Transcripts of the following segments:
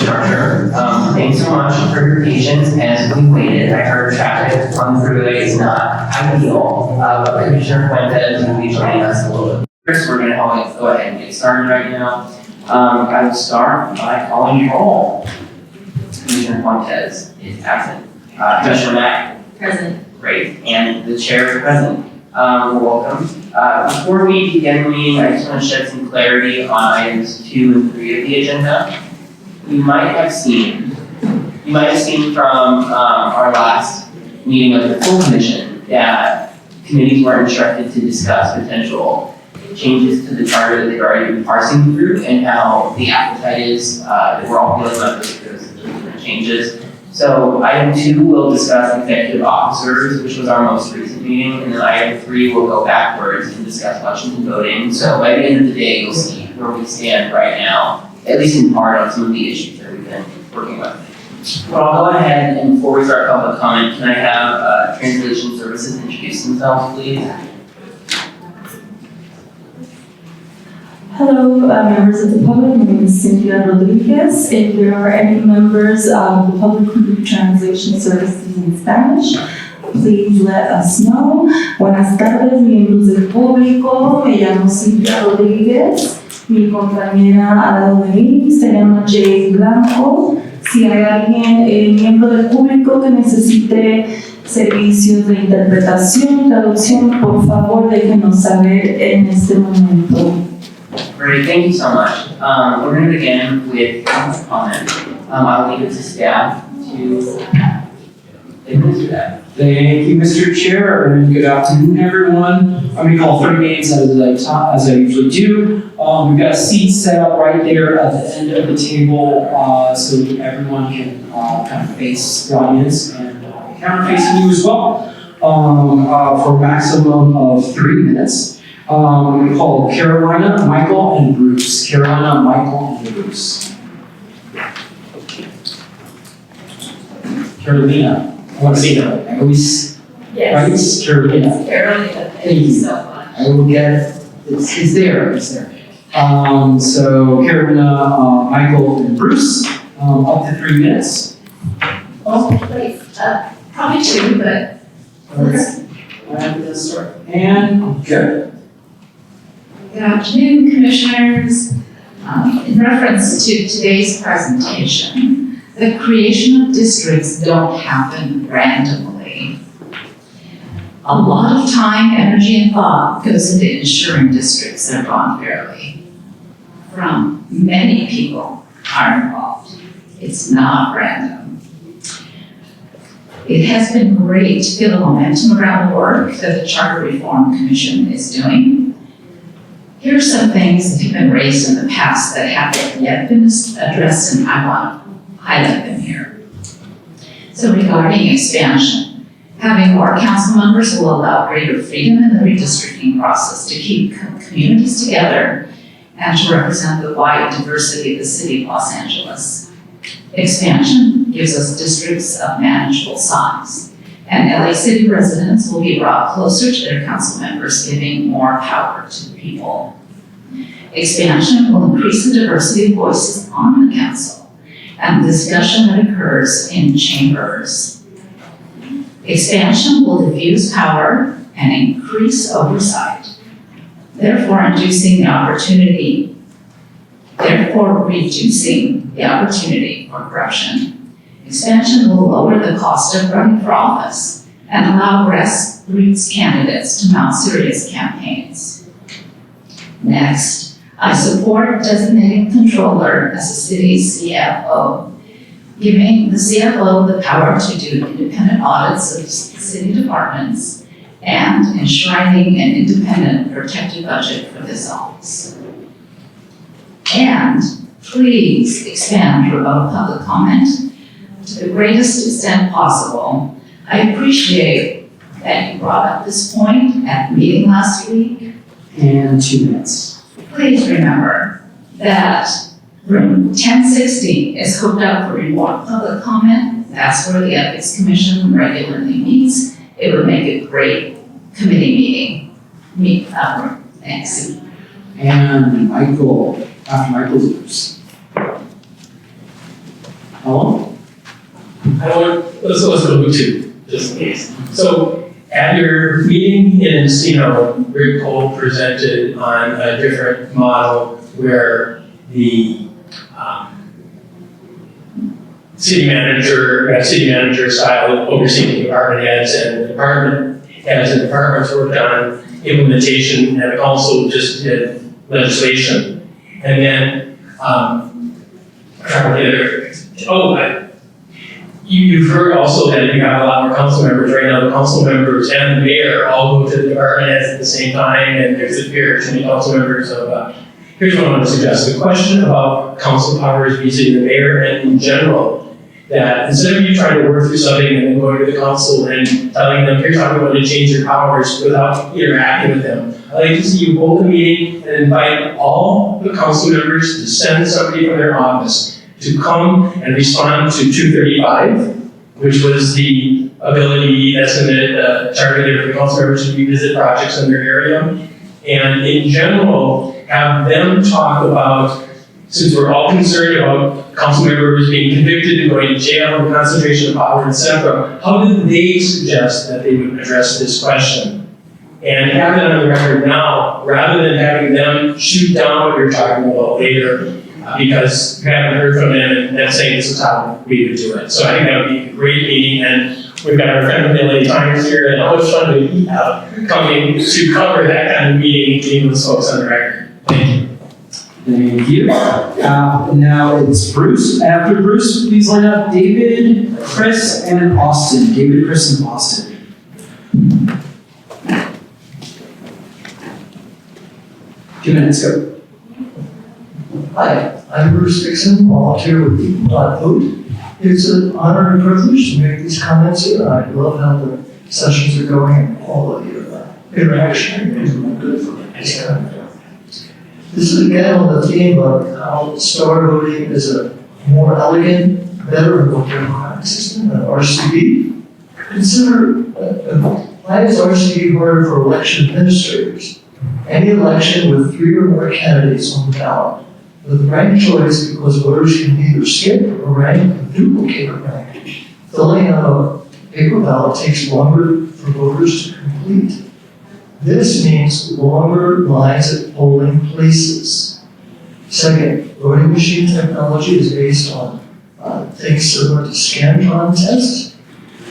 structure. Thanks so much for your patience as we waited. I heard traffic on the freeway is not ideal, but Commissioner Fuentes will be joining us a little bit. First, we're going to go ahead and get started right now. I will start by calling roll. Commissioner Fuentes is absent. Commissioner Mack? Present. Great. And the chair is present. Welcome. Before we begin the meeting, I just want to shed some clarity on items 2 and 3 of the agenda. You might have seen from our last meeting of the full commission that committees were instructed to discuss potential changes to the charter that they've already been parsing through and how the appetite is that we're all feeling about those different changes. So item 2 will discuss executive officers, which was our most recent meeting, and then item 3 will go backwards and discuss elections and voting. So by the end of the day, you'll see where we stand right now, at least in part on some of the issues that we've been working with. But I'll go ahead and before we start public comment, can I have translation services introduce themselves, please? Hello, members of the public. My name is Cynthia Rodriguez. If there are any members of the public who need translation services in Spanish, please let us know. Buenas tardes, miembros del público. Me llamo Cynthia Rodriguez. Mi compañera al lado de mí se llama Jay Blanco. Si hay alguien, miembro del público que necesite servicios de interpretación, traducción, por favor déjenos saber en este momento. Great, thank you so much. We're going to begin with public comment. I'll leave it to staff to administer that. Thank you, Mr. Chair, and good afternoon, everyone. I'm going to call 3 names as I usually do. We've got a seat set up right there at the end of the table so everyone can kind of face the audience and camera facing you as well for a maximum of 3 minutes. We call Carolina, Michael, and Bruce. Carolina, Michael, and Bruce. Carolina. I want to say that. I always, Yes. right? Carolina. Carolina, thank you so much. I will get it. It's there. It's there. So Carolina, Michael, and Bruce, up to 3 minutes. Oh, please. Probably 2, but let's. Let's start. And go. Good afternoon, Commissioners. In reference to today's presentation, the creation of districts don't happen randomly. A lot of time, energy, and thought goes into ensuring districts are run fairly. From many people are involved. It's not random. It has been great to feel the momentum around the work that the Charter Reform Commission is doing. Here are some things that have been raised in the past that haven't yet been addressed, and I want to highlight them here. So regarding expansion, having more council members will allow greater freedom in the redistricting process to keep communities together and to represent the wide diversity of the city of Los Angeles. Expansion gives us districts of manageable size, and LA City residents will be brought closer to their council members, giving more power to the people. Expansion will increase the diversity of voices on the council and the discussion that occurs in chambers. Expansion will diffuse power and increase oversight, therefore reducing the opportunity for corruption. Expansion will lower the cost of running for office and allow grassroots candidates to mount serious campaigns. Next, I support designating controller as a city CFO, giving the CFO the power to do independent audits of city departments and enshrining an independent protected budget for this office. And please expand remote public comment to the greatest extent possible. I appreciate that you brought up this point at the meeting last week. And 2 minutes. Please remember that room 1060 is hooked up for remote public comment. That's where the Ethics Commission regularly meets. It would make a great committee meeting. Thanks. And Michael, after Michael's Bruce. Hello? Let's go to two, just in case. So at your meeting in Encino, Rick Cole presented on a different model where the city manager style overseeing department heads and department heads and departments worked on implementation, and also just did legislation. And then, you've heard also that you have a lot more council members. Right now, the council members and the mayor all go to the department heads at the same time, and there's a fear too many council members of, here's what I want to suggest. The question about council powers vis-a-vis the mayor and in general, that instead of you trying to work through something and then going to the council and telling them, here's how we want to change your powers without interacting with them, I'd like to see you hold a meeting and invite all the council members to send somebody from their office to come and respond to 235, which was the ability that's in the charter there for the council members to revisit projects in their area. And in general, have them talk about, since we're all concerned about council members being convicted and going to jail and concentration of power, etc., how did they suggest that they would address this question? And have it on the record now, rather than having them shoot down what you're talking about later, because you haven't heard from them and saying this is how we would do it. So I think that would be a great meeting, and we've got our friend of the LA Times here, and how much fun do we have coming to cover that kind of meeting and getting those folks on the record. Thank you. Thank you. Now it's Bruce. After Bruce, please line up David, Chris, and Austin. David, Chris, and Austin. 2 minutes, go. Hi, I'm Bruce Dixon, volunteer with People.Vote. It's an honor and privilege to make these comments here. I love how the sessions are going and all of your interaction is really good for this kind of thing. This is again on the theme of how star voting is a more elegant, better, and more democratic system than RCV. Consider why is RCV harder for election administrators? Any election with 3 or more candidates on the ballot with ranked choice, because voters can either skip or rank or duplicate a rank. Filling out a paper ballot takes longer for voters to complete. This means longer lines at polling places. Second, voting machine technology is based on things similar to Scantron tests.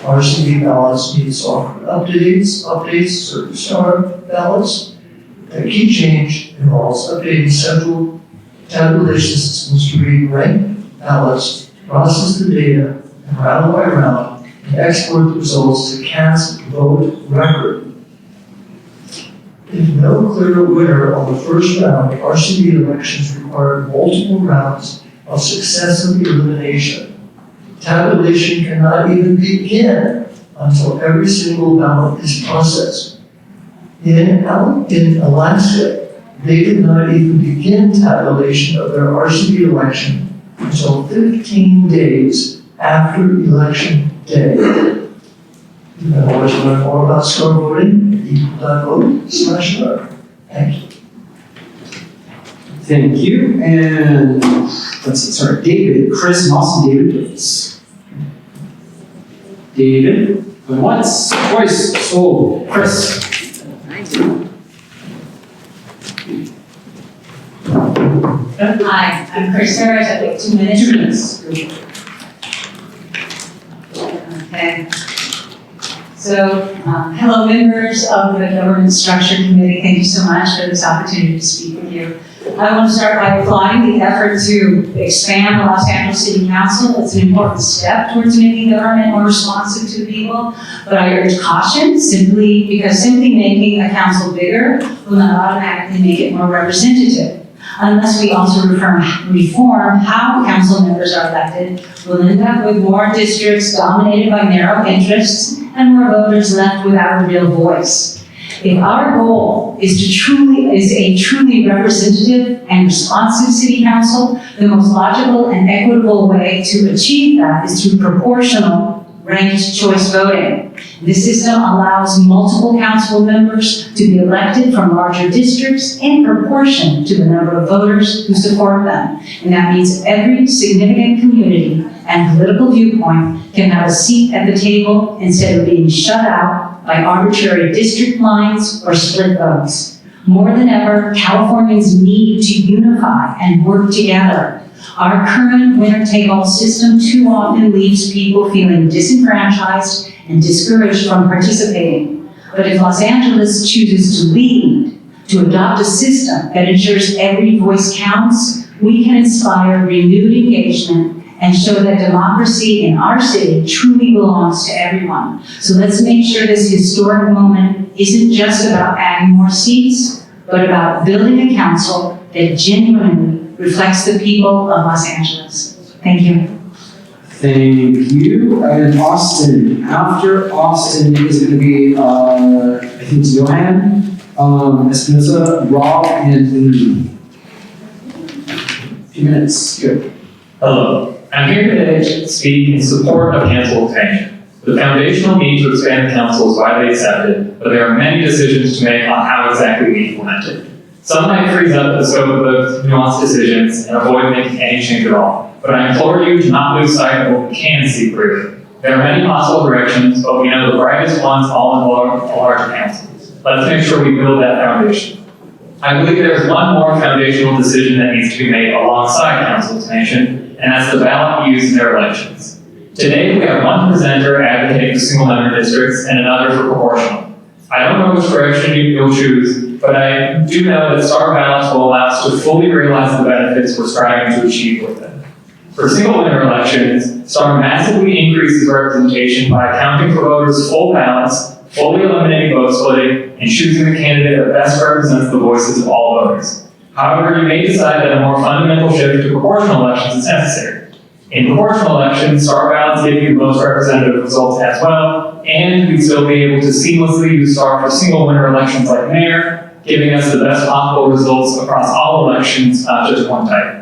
RCV ballots need software updates, certain star ballots. The key change involves updating central tabulation systems to read ranked ballots, process the data, and round by round, and export the results to cast vote record. If no clear winner on the first round, RCV elections require multiple rounds of successive elimination. Tabulation cannot even begin until every single ballot is processed. In Alaska, they did not even begin tabulation of their RCV election until 15 days after election day. You can always learn more about star voting at People.Vote/. Thank you. Thank you. And let's see, sorry, David, Chris, and Austin. David, please. David, going once, twice, so Chris. Hi, I'm Chris Sara. I take 2 minutes. 2 minutes. Okay. So, hello members of the Governance Structure Committee. Thank you so much for this opportunity to speak with you. I want to start by applauding the effort to expand the Los Angeles City Council. It's an important step towards making government more responsive to the people, but I urge caution because simply making a council bigger will not automatically make it more representative. Unless we also reform how council members are elected, we'll end up with more districts dominated by narrow interests and more voters left without a real voice. If our goal is a truly representative and responsive city council, the most logical and equitable way to achieve that is through proportional ranked choice voting. This system allows multiple council members to be elected from larger districts in proportion to the number of voters who support them. And that means every significant community and political viewpoint can have a seat at the table instead of being shut out by arbitrary district lines or split votes. More than ever, Californians need to unify and work together. Our current winner-take-all system too often leaves people feeling disenfranchised and discouraged from participating. But if Los Angeles chooses to lead, to adopt a system that ensures every voice counts, we can inspire renewed engagement and show that democracy in our city truly belongs to everyone. So let's make sure this historic moment isn't just about adding more seats, but about building a council that genuinely reflects the people of Los Angeles. Thank you. Thank you. And Austin. After Austin is going to be, I think it's Johan, Espinosa, Rob, and Lee. A few minutes. Good. Hello. I'm here today to speak in support of council expansion. The foundational need to expand the council is widely accepted, but there are many decisions to make on how exactly we implement it. Some might freeze up the scope of those nuanced decisions and avoid making any change at all. But I implore you to not lose sight of what we can see clearly. There are many possible directions, but we know the brightest ones all involve a larger council. Let's make sure we build that foundation. I believe there is one more foundational decision that needs to be made alongside council expansion, and that's the ballot used in their elections. Today, we have one presenter advocating for single-member districts and another for proportional. I don't know which direction you'll choose, but I do know that star ballots will allow us to fully realize the benefits we're striving to achieve with them. For single-winner elections, STAR massively increases representation by accounting for voters' full ballots, fully eliminating vote splitting, and choosing the candidate that best represents the voices of all voters. However, you may decide that a more fundamental shift to proportional elections is necessary. In proportional elections, STAR ballots give you the most representative results as well, and we still be able to seamlessly use STAR for single-winner elections like mayor, giving us the best possible results across all elections, not just one type.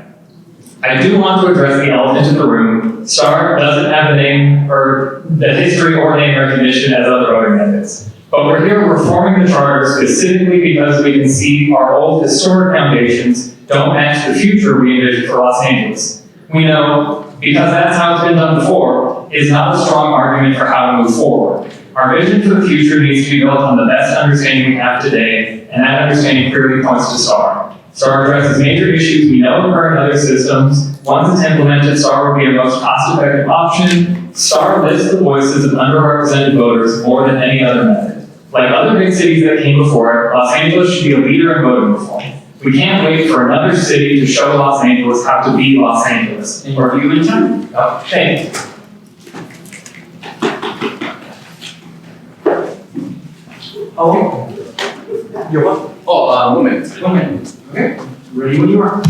I do want to address the elephant in the room. STAR doesn't have the name or the history or name recognition as other voting methods. But we're here reforming the charter specifically because we can see our old historic foundations don't match the future we envision for Los Angeles. We know, because that's how it's been done before, is not a strong argument for how to move forward. Our vision for the future needs to be built on the best understanding we have today, and that understanding clearly points to STAR. STAR addresses major issues we know occur in other systems. Once it's implemented, STAR will be a most cost-effective option. STAR lifts the voices of underrepresented voters more than any other method. Like other big cities that came before it, Los Angeles should be a leader in voting reform. We can't wait for another city to show Los Angeles how to be Los Angeles. Or you in time? Oh, thank you. Oh, you're what? Oh, 1 minute. 1 minute. Okay. Ready when you are.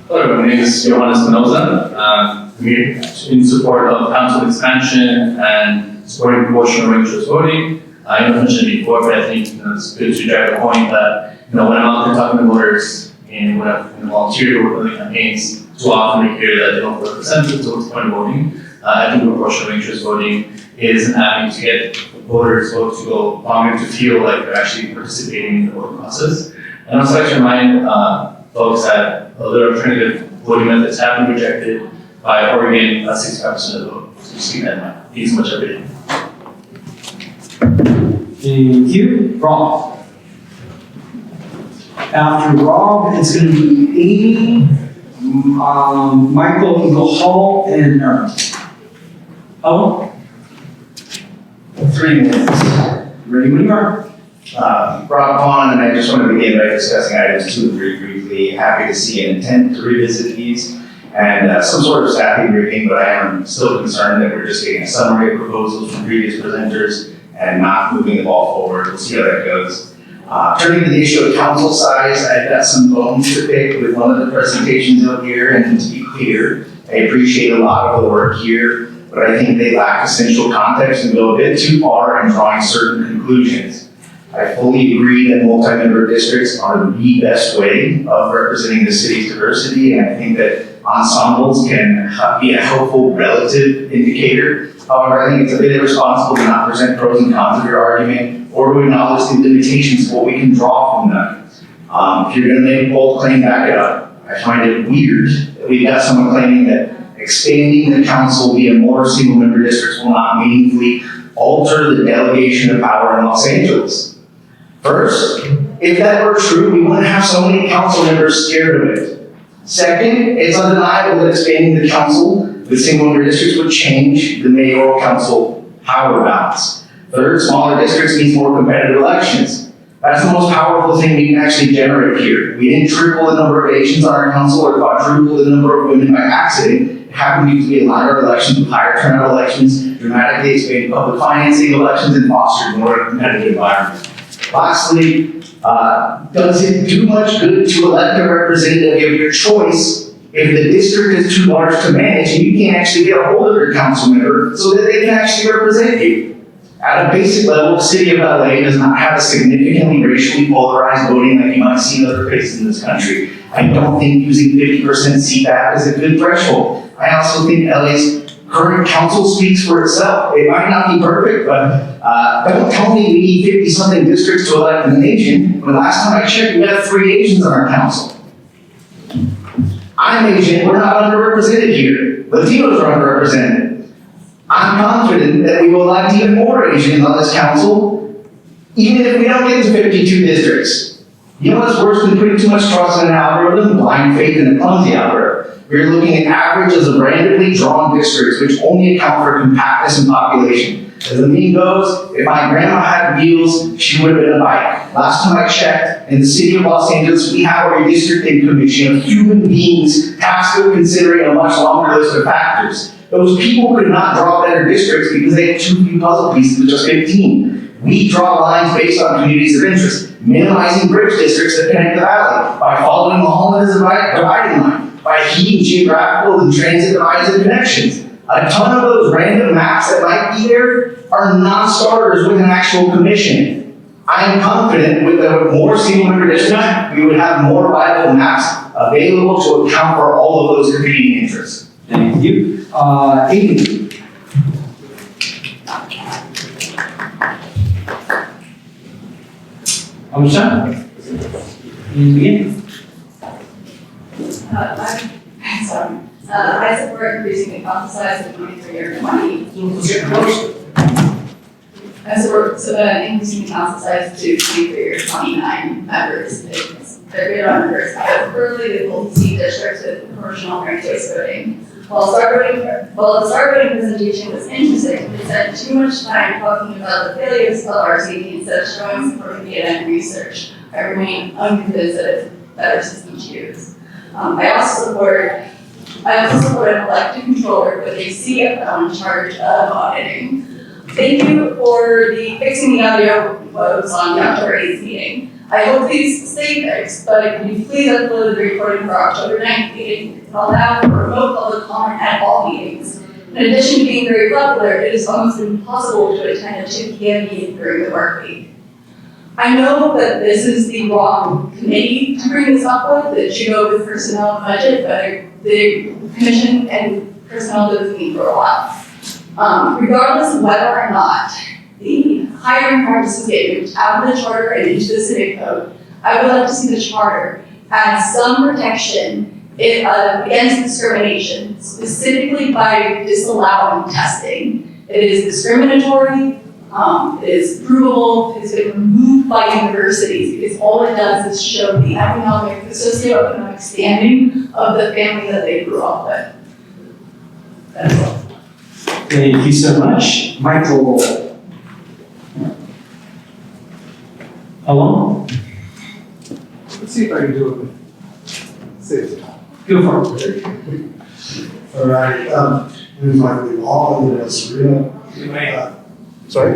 Hello, my name is Johan Espinosa. I'm here in support of council expansion and supporting proportional ranked voting. I mentioned it before, but I think it's good to drive the point that when I'm out there talking to voters and when I've volunteered or worked on campaigns, too often we hear that they don't feel represented, so what's the point of voting? I think proportional ranked voting is an avenue to get voters vote to go longer to feel like they're actually participating in the voting process. And also like to remind folks that other alternative voting methods have been rejected by Oregon, 65% of the vote. So just keep that in mind. Thank you so much, everybody. Thank you. Rob. After Rob, it's going to be Amy, Michael Eagle Hall, and Ernst. Oh? 3 minutes. Ready when you are. Rob Vaughn, and I just want to begin by discussing items 2 and 3 briefly. Happy to see an intent to revisit these and some sort of staffing briefing, but I am still concerned that we're just getting a summary of proposals from previous presenters and not moving the ball forward. We'll see how that goes. Turning to the issue of council size, I've got some bones to pick with one of the presentations out here, and to be clear, I appreciate a lot of the work here, but I think they lack essential context and go a bit too far in drawing certain conclusions. I fully agree that multi-member districts are the best way of representing the city's diversity, and I think that ensembles can be a helpful relative indicator. However, I think it's a bit irresponsible to not present pros and cons of your argument or to acknowledge the limitations of what we can draw from them. If you're going to make a bold claim, back it up. I find it weird that we've got someone claiming that expanding the council via more single-member districts will not meaningfully alter the delegation of power in Los Angeles. First, if that were true, we wouldn't have so many council members scared of it. Second, it's undeniable that expanding the council with single-member districts would change the mayoral council power balance. Third, smaller districts means more competitive elections. That's the most powerful thing we can actually generate here. We didn't triple the number of Asians on our council or quadruple the number of women by accident. It happened to be a lighter elections with higher turnout elections, dramatically expanded public financing elections, and fostered a more competitive environment. Lastly, does it do much good to elect a representative of your choice if the district is too large to manage and you can't actually get a hold of your council member so that they can actually represent you? At a basic level, the city of LA does not have a significantly racially polarized voting like you might see in other places in this country. I don't think using 50% CPAP is a good threshold. I also think LA's current council speaks for itself. It might not be perfect, but don't tell me we need 50-something districts to elect an Asian. When last time I checked, we had 3 Asians on our council. I'm Asian, we're not underrepresented here. Latinos are underrepresented. I'm confident that we will elect even more Asians on this council, even if we don't get to 52 districts. You know what's worse than putting too much trust in an algorithm? Blind faith in a clumsy algorithm. We're looking at averages of randomly drawn districts, which only account for compactness and population. As the meme goes, if my grandma had wheels, she would have been a bike. Last time I checked, in the city of Los Angeles, we have a redistricting commission of human beings tasked with considering a much longer list of factors. Those people could not draw better districts because they had too few puzzle pieces with just 15. We draw lines based on communities of interest, minimizing bridge districts that connect the valley, by following Mulholland as a dividing line, by heeding geographical and transit divides and connections. A ton of those random maps that might be there are non-starters with an actual commission. I am confident with more single-member districts, we would have more viable maps available to account for all of those competing interests. Thank you. Amy. Amisha? Begin. I support increasing the council size to 23 or 20. I support increasing the council size to 23 or 29 members. They're good on numbers. Preferably the multi-seat districts with proportional ranked choice voting. While the Star voting presentation was interesting, it spent too much time talking about the failures of Cal RCV instead of showing supporting data and research. I remain unconvinced that it's a better system to use. I also support an elected controller with a CFO in charge of auditing. Thank you for fixing the audio votes on the October 8th meeting. I hope these stay fixed, but can you please upload the recording for October 9th meeting and allow for remote public comment at all meetings. In addition to being very popular, it is almost impossible to attend a 2 p.m. meeting during the work week. I know that this is the wrong committee to bring this up with. It should go with personnel and budget, but the commission and personnel doesn't meet for a while. Regardless of whether or not the hiring practices get moved out of the charter and into the civic code, I would like to see the charter add some protection against discrimination, specifically by disallowing testing. It is discriminatory, it is provable, it's been removed by universities because all it does is show the socioeconomic standing of the family that they grew up with. That's all. Thank you so much. Michael. Hello? Let's see if I can do it with safety. Go for it. All right. My name is Michael Hall. I live in Sara. Sorry?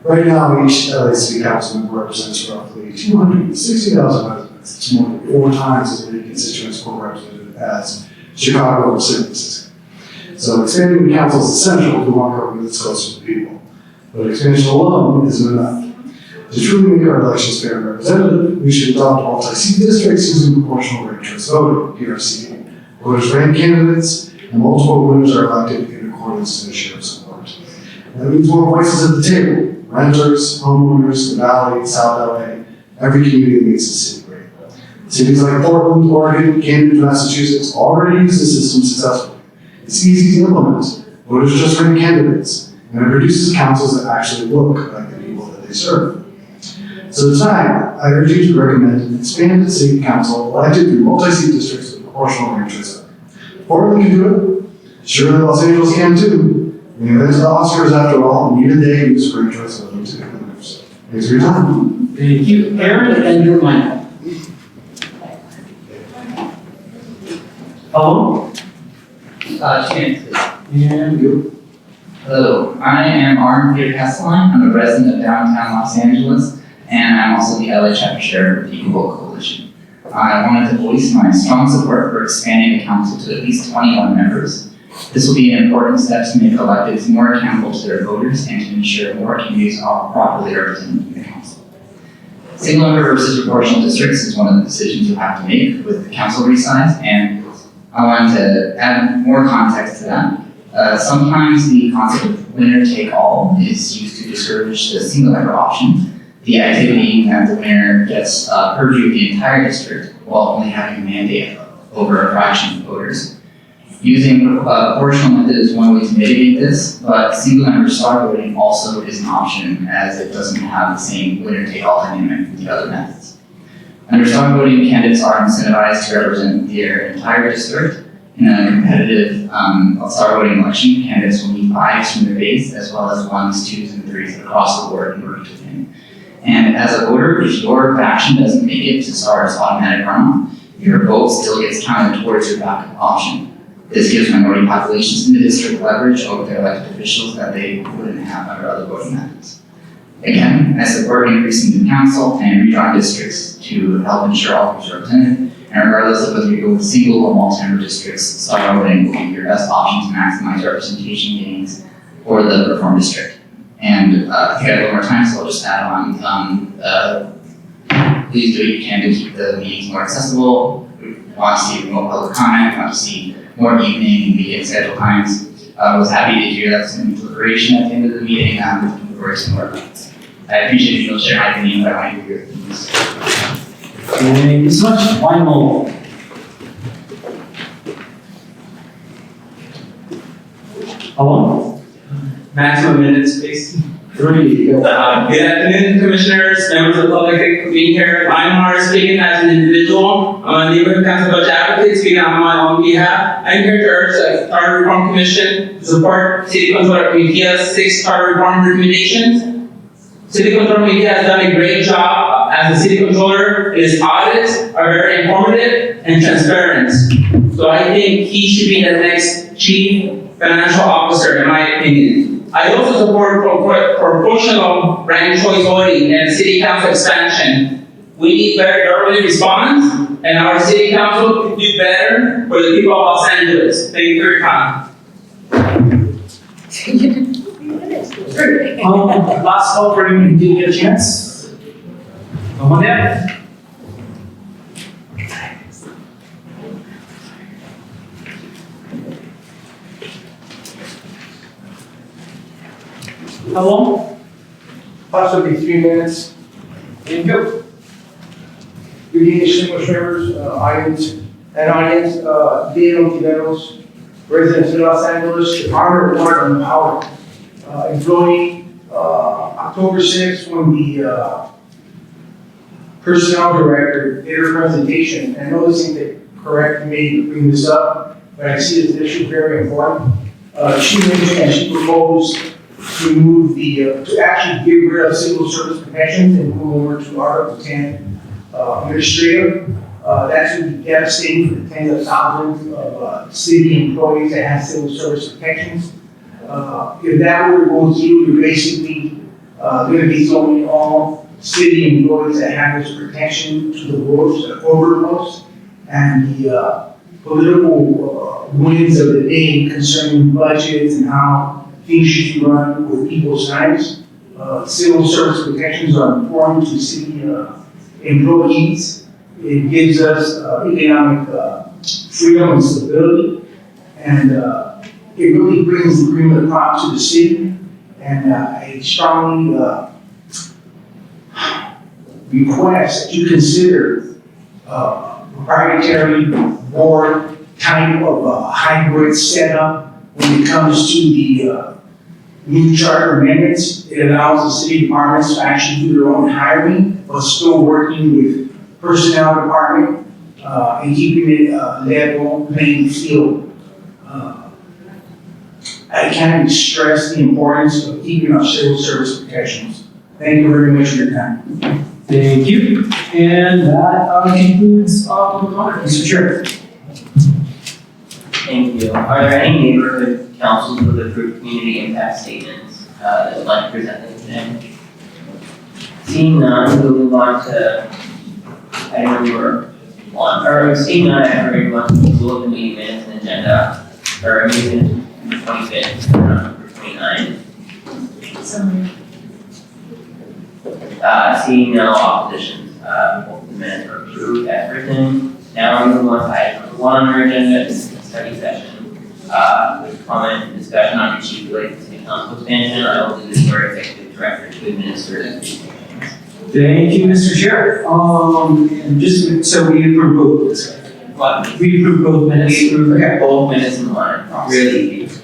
Right now, each LA City Council member represents roughly 260,000 residents. It's more than 4 times as many constituents per representative as Chicago or San Francisco. So expanding the council is essential if we want government that's closer to the people. But expansion alone isn't enough. To truly make our elections fair and representative, we should adopt multi-seat districts using proportional ranked choice voting, PRC. Voters rank candidates, and multiple winners are elected in accordance to the share of support. That means more voices at the table. Renters, homeowners, the Valley, South LA, every community that makes the city great. Cities like Portland, Oregon, Cambridge, Massachusetts already use the system successfully. It's easy to implement. Voters just rank candidates, and it produces councils that actually look like the people that they serve. So tonight, I urge you to recommend an expanded city council elected through multi-seat districts with proportional ranked choice voting. Portland can do it. Surely Los Angeles can too. We invented the Oscars after all, and even they use ranked choice voting to pick winners. Thanks for your time. Thank you, Aaron, and your mic. Hello? 2 minutes, please. And you. Hello, I am Arden Peter Castelline. I'm a resident of downtown Los Angeles, and I'm also the LA chapter chair of the Equal Vote Coalition. I wanted to voice my strong support for expanding the council to at least 21 members. This will be an important step to make electeds more accountable to their voters and to ensure more communities are properly represented in the council. Single member versus proportional districts is one of the decisions you'll have to make with the council resize, and I wanted to add more context to that. Sometimes the concept of winner take all is used to discourage the single member option, the activity that the winner gets purview of the entire district while only having a mandate over a fraction of voters. Using proportional method is one way to mitigate this, but single member star voting also is an option as it doesn't have the same winner take all dynamic with the other methods. Under star voting, candidates are incentivized to represent their entire district. In a competitive star voting election, candidates will need 5s from their base as well as 1s, 2s, and 3s across the board in order to win. And as a voter, if your faction doesn't make it to Star's automatic runoff, your vote still gets counted towards your backup option. This gives minority populations in the district leverage over their elected officials that they wouldn't have under other voting methods. Again, I support increasing the council and redrawing districts to help ensure all groups are represented. And regardless of whether you go with single or multi-member districts, star voting will be your best option to maximize representation gains for the reform district. And if I have a little more time, so I'll just add on, please do what you can to keep the meetings more accessible. We want to see remote public comment, we want to see more evening and weekend schedule times. I was happy to hear that's going to be deliberation at the end of the meeting. I'm looking forward to more. I appreciate if you'll share my opinion, but I want to hear your opinions. Thank you so much. One more. Hello? Maximum minutes, please. 3, go. Good afternoon, commissioners, members of the public for being here. I'm Mara speaking as an individual. I'm a neighborhood council budget advocate speaking on my own behalf. I'm here to urge the Charter Reform Commission to support City Controller Mejia's 6 charter reform recommendations. City Controller Mejia has done a great job as the City Controller. His audits are very informative and transparent. So I think he should be the next Chief Financial Officer, in my opinion. I also support proportional ranked choice voting and city council expansion. We need better government response, and our city council can do better for the people of Los Angeles. Thank you for your time. Last call for anyone who didn't get a chance. No one there? How long? Possibly 3 minutes. And go. Good evening, distinguished members, audience, Dave Ontiveros, residents of Los Angeles, the honor of Martin and Howard. Employee, October 6th, when the personnel director did her presentation, I know this isn't correct for me to bring this up, but I see this issue very important. She mentioned and she proposed to move to actually get rid of civil service protections and move over to Article 10 administrative. That's going to be devastating for the tens of thousands of city employees that have civil service protections. If that were to go through, you're basically going to be throwing all city employees that have this protection to the wolves, the overlords, and the political winds of the day concerning budgets and how things should be run with people's lives. civil service protections are important to city employees. It gives us economic freedom and stability, and it really brings the cream of the crop to the city. And I strongly request that you consider proprietary board type of hybrid setup when it comes to the new charter amendments. It allows the city departments to actually do their own hiring, but still working with personnel department and keeping it level playing field. I can't stress the importance of keeping our civil service protections. Thank you very much for your time. Thank you. And that concludes public comment. Mr. Chair. Thank you. Are there any neighborhood councils with approved community impact statements that would like to present them today? Seeing none, we'll move on to item number 1. Or seeing none, I have everyone rule of the meeting minutes and agenda, or meeting number 25th, number 29. Seeing no opposition, both the minutes are approved as written. Now we move on to item number 1 on our agenda. This is the study session with comment and discussion on issues related to city council expansion. I will do this for executive director to administer the presentations. Thank you, Mr. Chair. And just so we approve both of this. What? We approve both minutes. We approve both minutes in one. Really easy.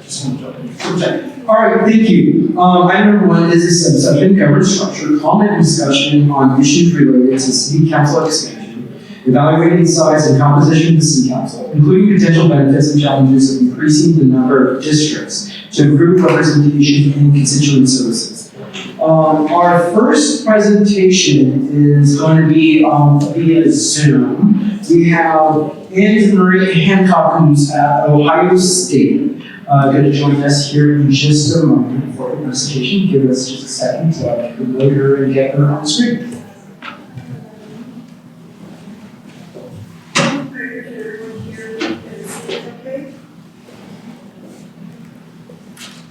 All right, thank you. Item number 1 is a subsection governance structure, comment and discussion on issues related to city council expansion, evaluating the size and composition of the city council, including potential benefits and challenges of increasing the number of districts to improve representation in constituent services. Our first presentation is going to be via Zoom. We have Ange-Marie Hancock, who's at Ohio State, going to join us here in just a moment for the presentation. Give us just a second so I can load her and get her on the screen.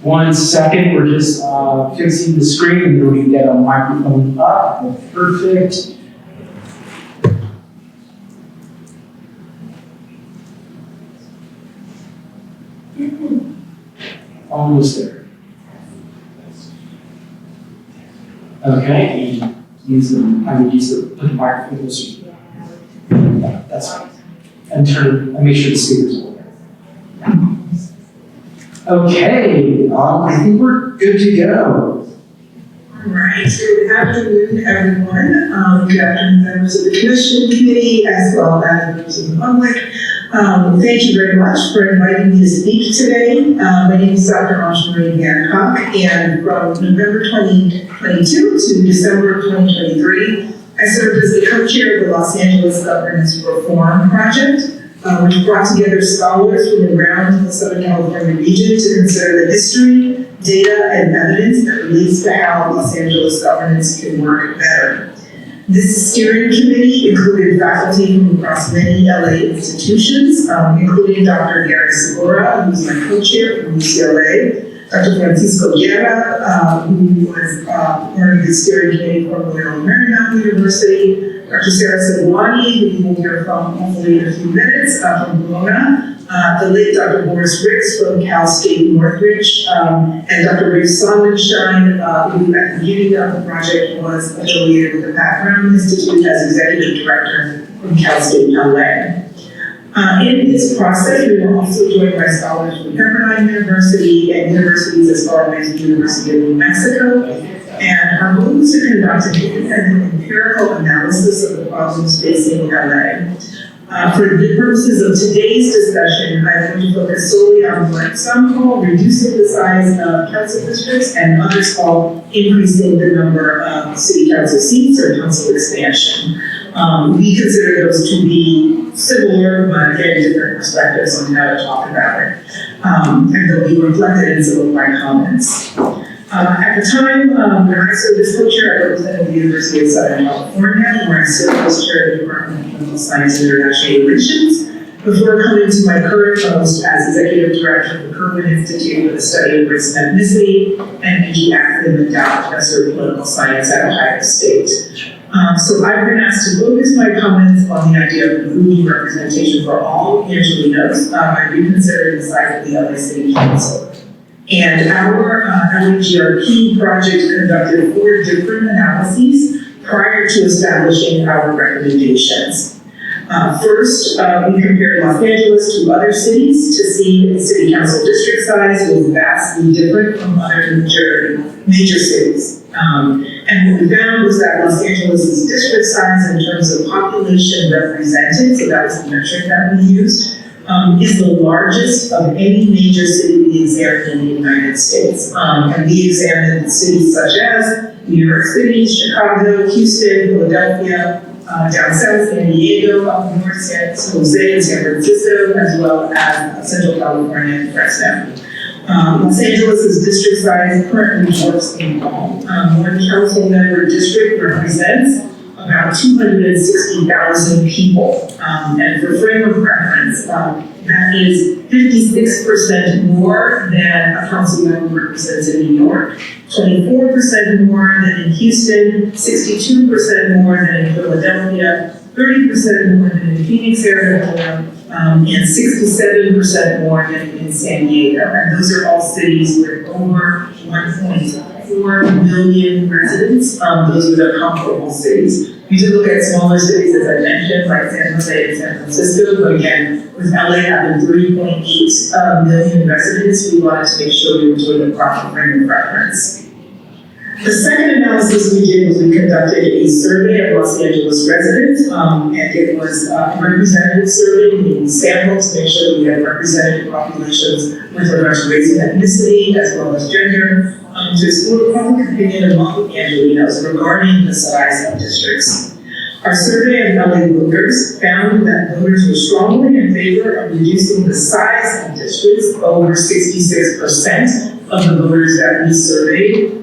One second, we're just fixing the screen and then we can get a microphone up. Perfect. Almost there. Okay, and I would use the put the microphone closer. Yeah, that's fine. And make sure the speaker's over. Okay, I think we're good to go. All right, good afternoon, everyone. Good afternoon, members of the commission committee, as well as members of the public. Thank you very much for inviting me to speak today. My name is Dr. Ange-Marie Hancock, and from November 2022 to December 2023, I served as the co-chair of the Los Angeles Governance Reform Project, which brought together scholars from around the Southern California region to consider the history, data, and evidence that relates to how Los Angeles governance can work better. This steering committee included faculty from across many LA institutions, including Dr. Gary Segura, who's my co-chair from UCLA, Dr. Francisco Guerra, who was part of the steering committee from Loyola Marymount University, Dr. Sara Sadhwani, who you will hear from hopefully in a few minutes, from Bologna, the late Dr. Boris Ricks from Cal State Northridge, and Dr. Rick Sonnenschein, who at the beginning of the project was affiliated with the Pat Brown Institute as executive director from Cal State LA. In this process, we were also joined by scholars from Pepperdine University and universities as far as the University of New Mexico. And our goal is to conduct an independent empirical analysis of the problems facing LA. For the purposes of today's discussion, I'm going to focus solely on what some call reducing the size of council districts and others call increasing the number of city council seats or council expansion. We consider those to be similar, but again, different perspectives on how to talk about it. And they'll be reflected in some of my comments. At the time when I served as co-chair, I represented the University of Southern California, where I served as chair of the Department of Political Science and International Relations. Before coming to my current post as Executive Director of the Kirkland Institute for the Study of Race and Ethnicity and PG Academic Endowed Professor of Political Science at Ohio State. So I've been asked to focus my comments on the idea of improving representation for all Angelinos by reconsidering the size of the LA City Council. And our LAGRP project conducted 4 different analyses prior to establishing our recommendations. First, we compared Los Angeles to other cities to see if the city council district size was vastly different from other major cities. And what we found was that Los Angeles' district size in terms of population represented, so that was the metric that we used, is the largest of any major city we examined in the United States. And we examined cities such as New York City, Chicago, Houston, Philadelphia, down south, San Diego, up north, San Jose and San Francisco, as well as Central California and Fresno. Los Angeles' district size currently dwarfs St. Paul. One council member district represents about 260,000 people. And for frame of reference, that is 56% more than a council member represents in New York, 24% more than in Houston, 62% more than in Philadelphia, 30% more than in Phoenix, Arizona, and 67% more than in San Diego. And those are all cities with over 1.4 million residents. Those are the comparable cities. We did look at smaller cities, as I mentioned, like San Jose and San Francisco, but again, with LA having 3.8 million residents, we wanted to make sure we were doing the proper frame of reference. The second analysis we did was we conducted a survey of Los Angeles residents, and it was a representative survey, meaning sample to make sure that we had representative populations with regard to race and ethnicity, as well as gender, to explore public opinion among Angelinos regarding the size of districts. Our survey of LA voters found that voters were strongly in favor of reducing the size of districts. Over 66% of the voters that we surveyed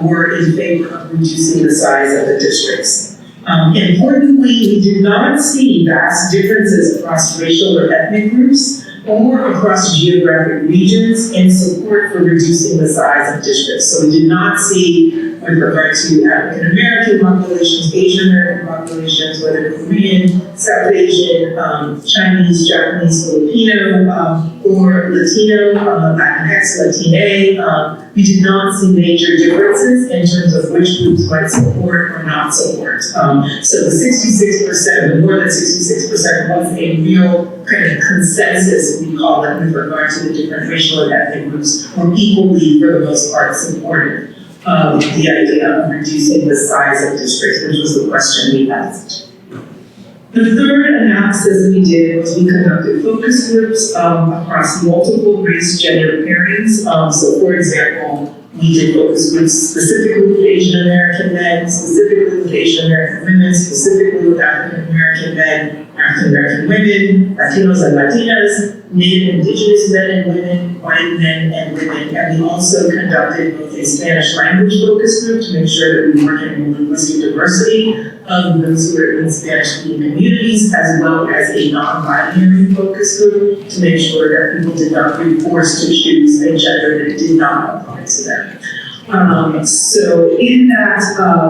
were in favor of reducing the size of the districts. Importantly, we did not see vast differences across racial or ethnic groups or across geographic regions in support for reducing the size of districts. So we did not see, with regard to African American populations, Asian American populations, whether Korean, South Asian, Chinese, Japanese, Filipino, or Latino, Latinx, Latina, we did not see major differences in terms of which groups might support or not support. So the 66%, the more than 66% was a real kind of consensus, we call it, with regard to the different racial and ethnic groups, were equally, for the most part, supportive of the idea of reducing the size of districts, which was the question we asked. The third analysis we did was we conducted focus groups across multiple race gender pairings. So for example, we did focus groups specifically with Asian American men, specifically with Asian American women, specifically with African American men, African American women, Latinos and Latinas, Native Indigenous men and women, white men and women. And we also conducted both a Spanish language focus group to make sure that we work in linguistic diversity of those who are in Spanish-speaking communities, as well as a non-binary focus group to make sure that people did not be forced to choose a gender that did not apply to them. So in that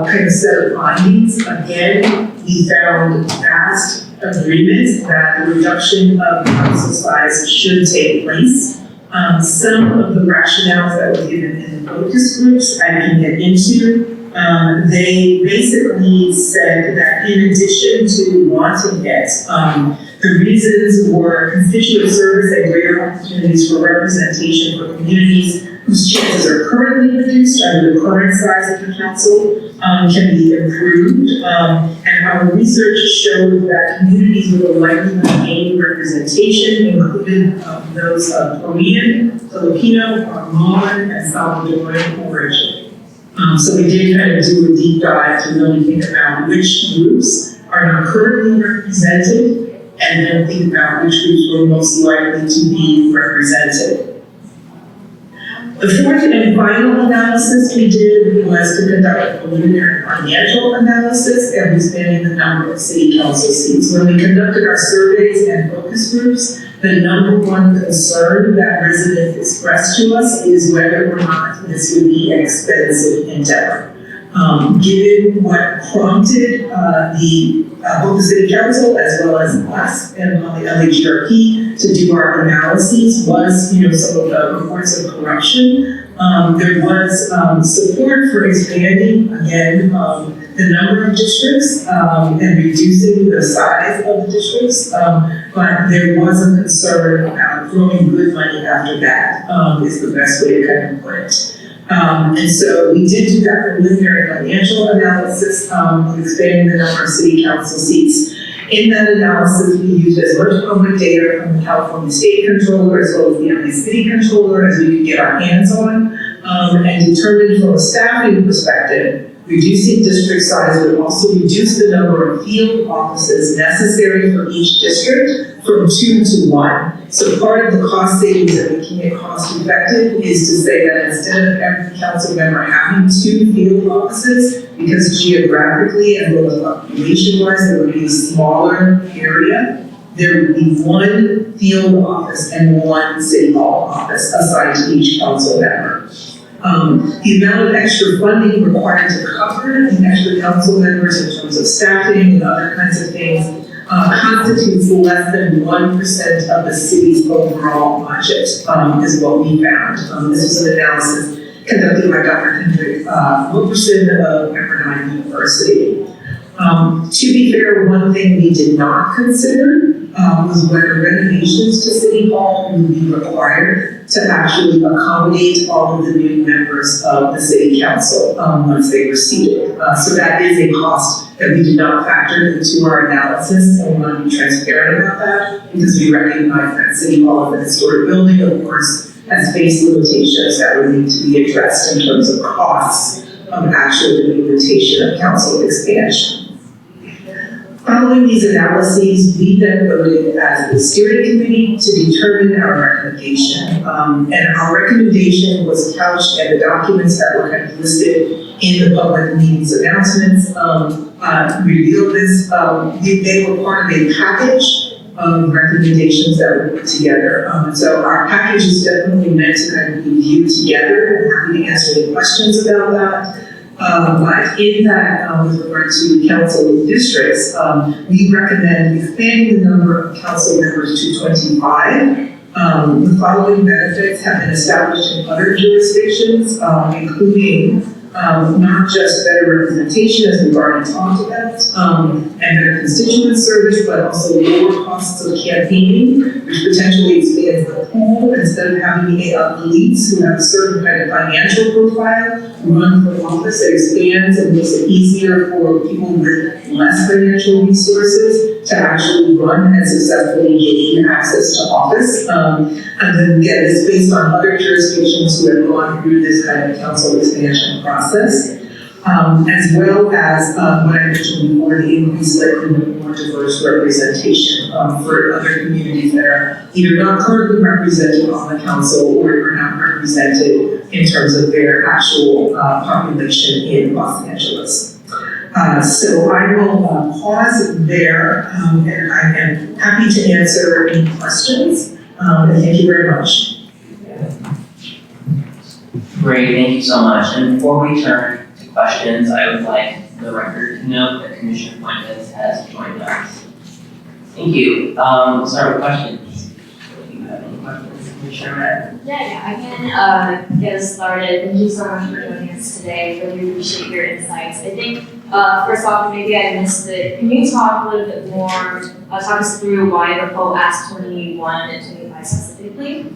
kind of set of findings, again, we found vast agreement that the reduction of council size should take place. Some of the rationales that were given in the focus groups I can get into. They basically said that in addition to wanting it, the reasons were constituent service and greater opportunities for representation for communities whose chances are currently reduced under the current size of the council can be improved. And our research showed that communities with a likelihood of gaining representation included those of Korean, Filipino, Guatemalan, and Salvadoran origin. So we did kind of do a deep dive to really think about which groups are not currently represented, and then think about which groups were most likely to be represented. The fourth and final analysis we did was to conduct a preliminary financial analysis and expanding the number of city council seats. When we conducted our surveys and focus groups, the number one concern that residents expressed to us is whether or not this would be an expensive endeavor. Given what prompted both the city council as well as us and the LHRP to do our analyses was, some of the reports of corruption. There was support for expanding, again, the number of districts and reducing the size of the districts, but there was a concern about throwing good money after that, is the best way to kind of put it. And so we did do that preliminary financial analysis of expanding the number of city council seats. In that analysis, we used as much public data from the California State Controller as well as the LA City Controller as we could get our hands on, and determined from a staffing perspective, reducing district size would also reduce the number of field offices necessary for each district from 2 to 1. So part of the cost savings and making it cost effective is to say that instead of every council member having 2 field offices, because geographically and well as population-wise, there would be a smaller area, there would be 1 field office and 1 city hall office assigned to each council member. The amount of extra funding required to cover the extra council members in terms of staffing and other kinds of things constitutes less than 1% of the city's overall budget, is what we found. This was an analysis conducted by Dr. Hendrik Wilkerson of Pepperdine University. To be fair, one thing we did not consider was whether renovations to City Hall would be required to actually accommodate all of the new members of the City Council once they were seated. So that is a cost that we did not factor into our analysis, and we want to be transparent about that because we recognize that City Hall is a historic building, of course, has space limitations that would need to be addressed in terms of costs of actual implementation of council expansion. Following these analyses, we then voted as the steering committee to determine our recommendation. And our recommendation was couched in the documents that were kind of listed in the public meetings announcements. Revealed this, they were part of a package of recommendations that were put together. So our package is definitely meant to kind of be viewed together, and happy to answer any questions about that. But in that, with regard to council districts, we recommend expanding the number of council members to 25. The following benefits have been established in other jurisdictions, including not just better representation, as we've already talked about, and better constituent service, but also lower costs of campaigning, which potentially expands the pool. Instead of having elites who have a certain kind of financial profile run for office, it expands and makes it easier for people with less financial resources to actually run and successfully gain access to office. And then again, it's based on other jurisdictions who have gone through this kind of council expansion process, as well as what I mentioned before, the increased likelihood of more diverse representation for other communities that are either not currently represented on the council or are not represented in terms of their actual population in Los Angeles. So I will pause there, and I am happy to answer any questions. And thank you very much. Great, thank you so much. And before we turn to questions, I would like the record to note that Commissioner Fuentes has joined us. Thank you. We'll start with questions. Do you have any questions, Commissioner Matt? Yeah, I can get us started. Thank you so much for joining us today. Really appreciate your insights. I think first off, maybe I missed it. Can you talk a little bit more, talk us through why the poll asked 21 and 25 specifically?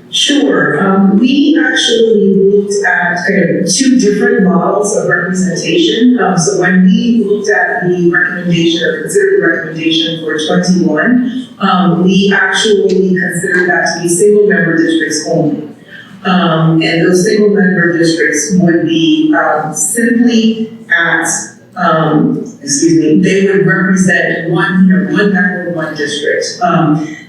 Sure. We actually looked at kind of 2 different models of representation. So when we looked at the recommendation or considered the recommendation for 21, we actually considered that to be single member districts only. And those single member districts would be simply at, they would represent one member, one district.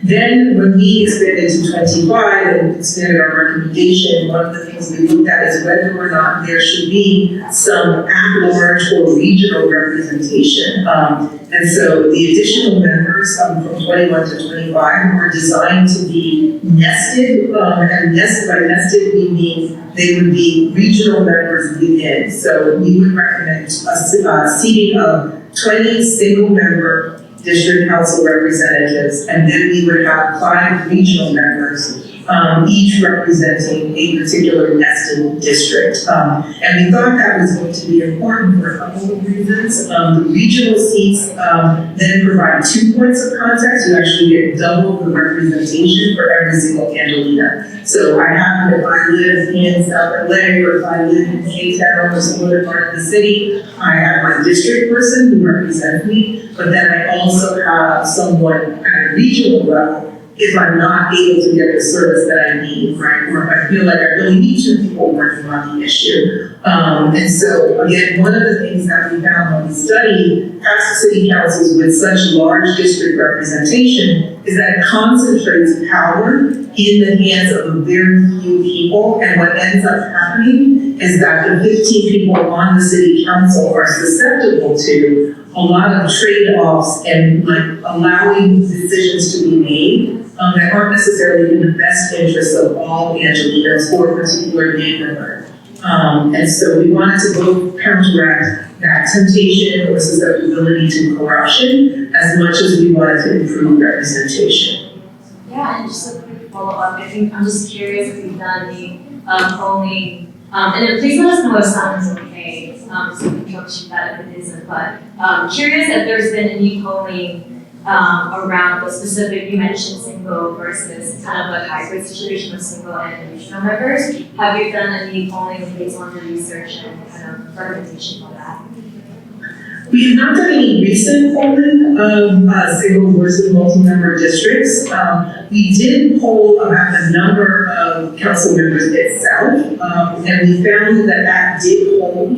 Then when we expanded to 25 and expanded our recommendation, one of the things we looked at is whether or not there should be some at-large or regional representation. And so the additional members from 21 to 25 were designed to be nested, and by nested we mean they would be regional members within. So we would recommend a seating of 20 single-member district council representatives, and then we would have 5 regional members, each representing a particular nested district. And we thought that was going to be important for a couple of reasons. The regional seats then provide 2 points of contact. You actually get double the representation for every single Angelina. So I have, if I live in South LA, or if I live in K-Town or some other part of the city, I have my district person who represents me, but then I also have someone at a regional level if I'm not able to get the service that I need, right? Or if I feel like I really need 2 people working on the issue. And so, again, one of the things that we found when we studied past city councils with such large district representation is that it concentrates power in the hands of a very few people. And what ends up happening is that the 15 people on the city council are susceptible to a lot of trade-offs and like allowing decisions to be made that aren't necessarily in the best interest of all Angelinos or a particular neighborhood. And so we wanted to both counteract that temptation or susceptibility to corruption as much as we wanted to improve representation. Yeah, and just a quick follow-up. I think I'm just curious if you've done the polling, and please let us know if sounds okay, so we can troubleshoot that if it isn't. But curious if there's been any polling around the specific, you mentioned single versus kind of a hybrid situation with single and regional members. Have you done any polling based on your research and kind of recommendation for that? We have not done any recent polling of single versus multi-member districts. We did poll about the number of council members itself, and we found that that did hold.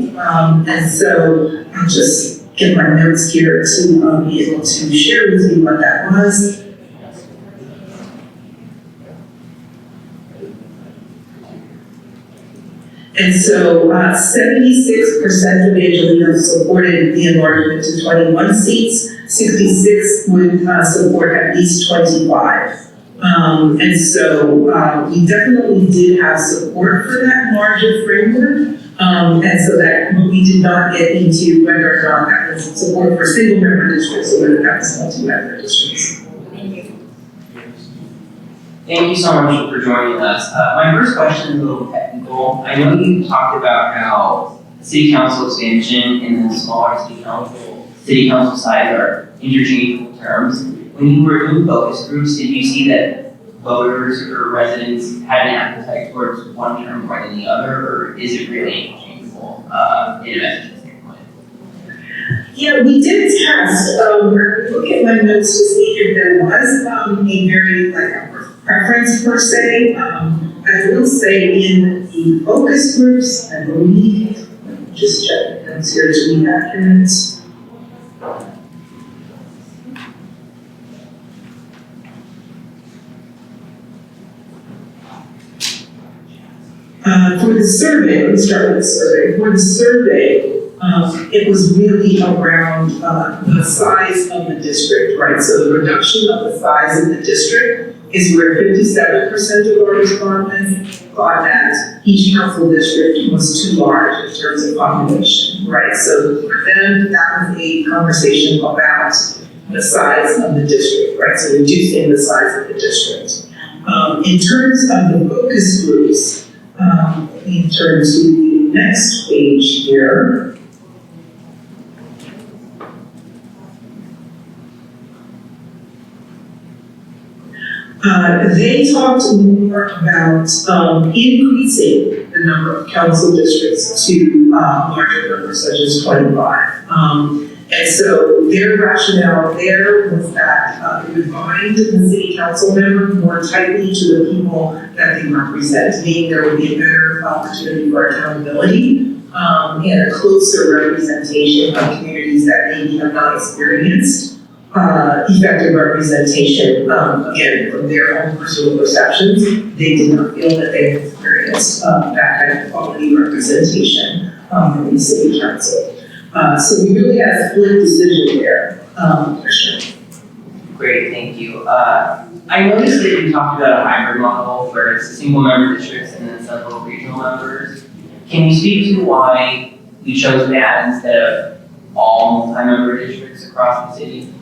And so I'll just get my notes here to be able to share with you what that was. And so 76% of Angelinos supported the enlargement to 21 seats, 66 would support at least 25. And so we definitely did have support for that larger framework. And so that we did not get into whether or not that was support for single member districts or whether that was multi-member districts. Thank you. Thank you so much for joining us. My first question is a little technical. I know you talked about how city council expansion and the smaller city council size are interchangeable terms. When you were doing focus groups, did you see that voters or residents had an appetite towards one term more than the other, or is it really interchangeable in a messaging standpoint? Yeah, we did test. Look at my notes to see if there was a very a preference per se. I will say in the focus groups, I believe, just check the notes here to be accurate. For the survey, let me start with the survey. For the survey, it was really around the size of the district, right? So the reduction of the size of the district is where 57% of our respondents thought that each council district was too large in terms of population, right? So for them, that was a conversation about the size of the district, right? So reducing the size of the district. In terms of the focus groups, we turn to the next page here. They talked more about increasing the number of council districts to larger numbers such as 25. And so their rationale there was that it would bind the city council member more tightly to the people that they represent, meaning there would be a better opportunity for accountability and a closer representation of communities that maybe have not experienced effective representation, again, from their own personal perceptions, they did not feel that they had experienced that kind of quality representation from the city council. So we really had a split decision there, Commissioner. Great, thank you. I noticed that you talked about a hybrid model where it's single member districts and then several regional members. Can you speak to why you chose that instead of all multi-member districts across the city?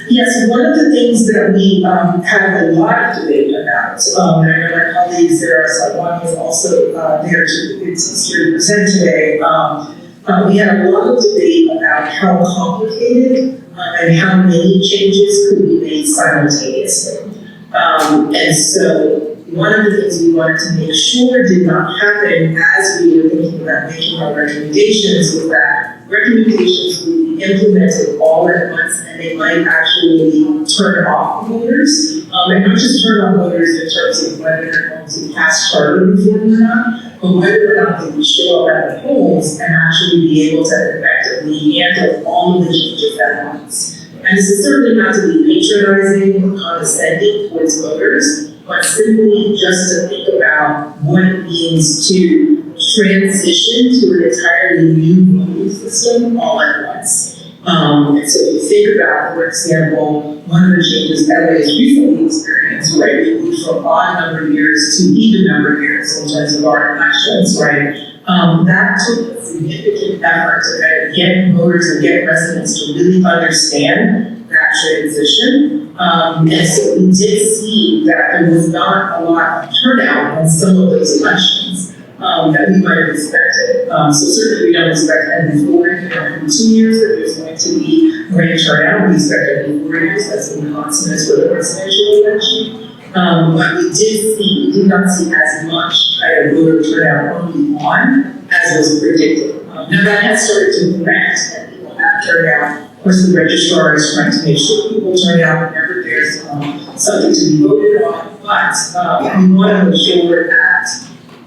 Yes, one of the things that we had a lot of debate about, and I know my colleague Sara Sadhwani is also there to present today. We had a lot of debate about how complicated and how many changes could be made simultaneously. And so one of the things we wanted to make sure did not happen as we were thinking about making our recommendations was that recommendations would be implemented all at once and they might actually turn off voters. And not just turn off voters in terms of whether they're going to pass charter reform or not, but whether or not they would show up at the polls and actually be able to effectively handle all of the changes at once. And this is certainly not to be patronizing or condescending towards voters, but simply just to think about what it means to transition to an entirely new voting system all at once. And so if you think about, for example, one of the changes LA has recently experienced, right? We moved from odd number years to even number years in terms of our elections, right? That took a significant effort to kind of get voters and get residents to really understand that transition. And so we did see that there was not a lot of turnout in some of those elections that we might have expected. So certainly we don't expect every 4 years, every 2 years that there's going to be great turnout. We expect every 4 years, that's in consonance with a presidential election. But we did not see as much kind of voter turnout early on as was predicted. Now that has started to correct and people have turned out. Of course, the registrar is trying to make sure people turn out whenever there's something to be voted on, but we want to make sure that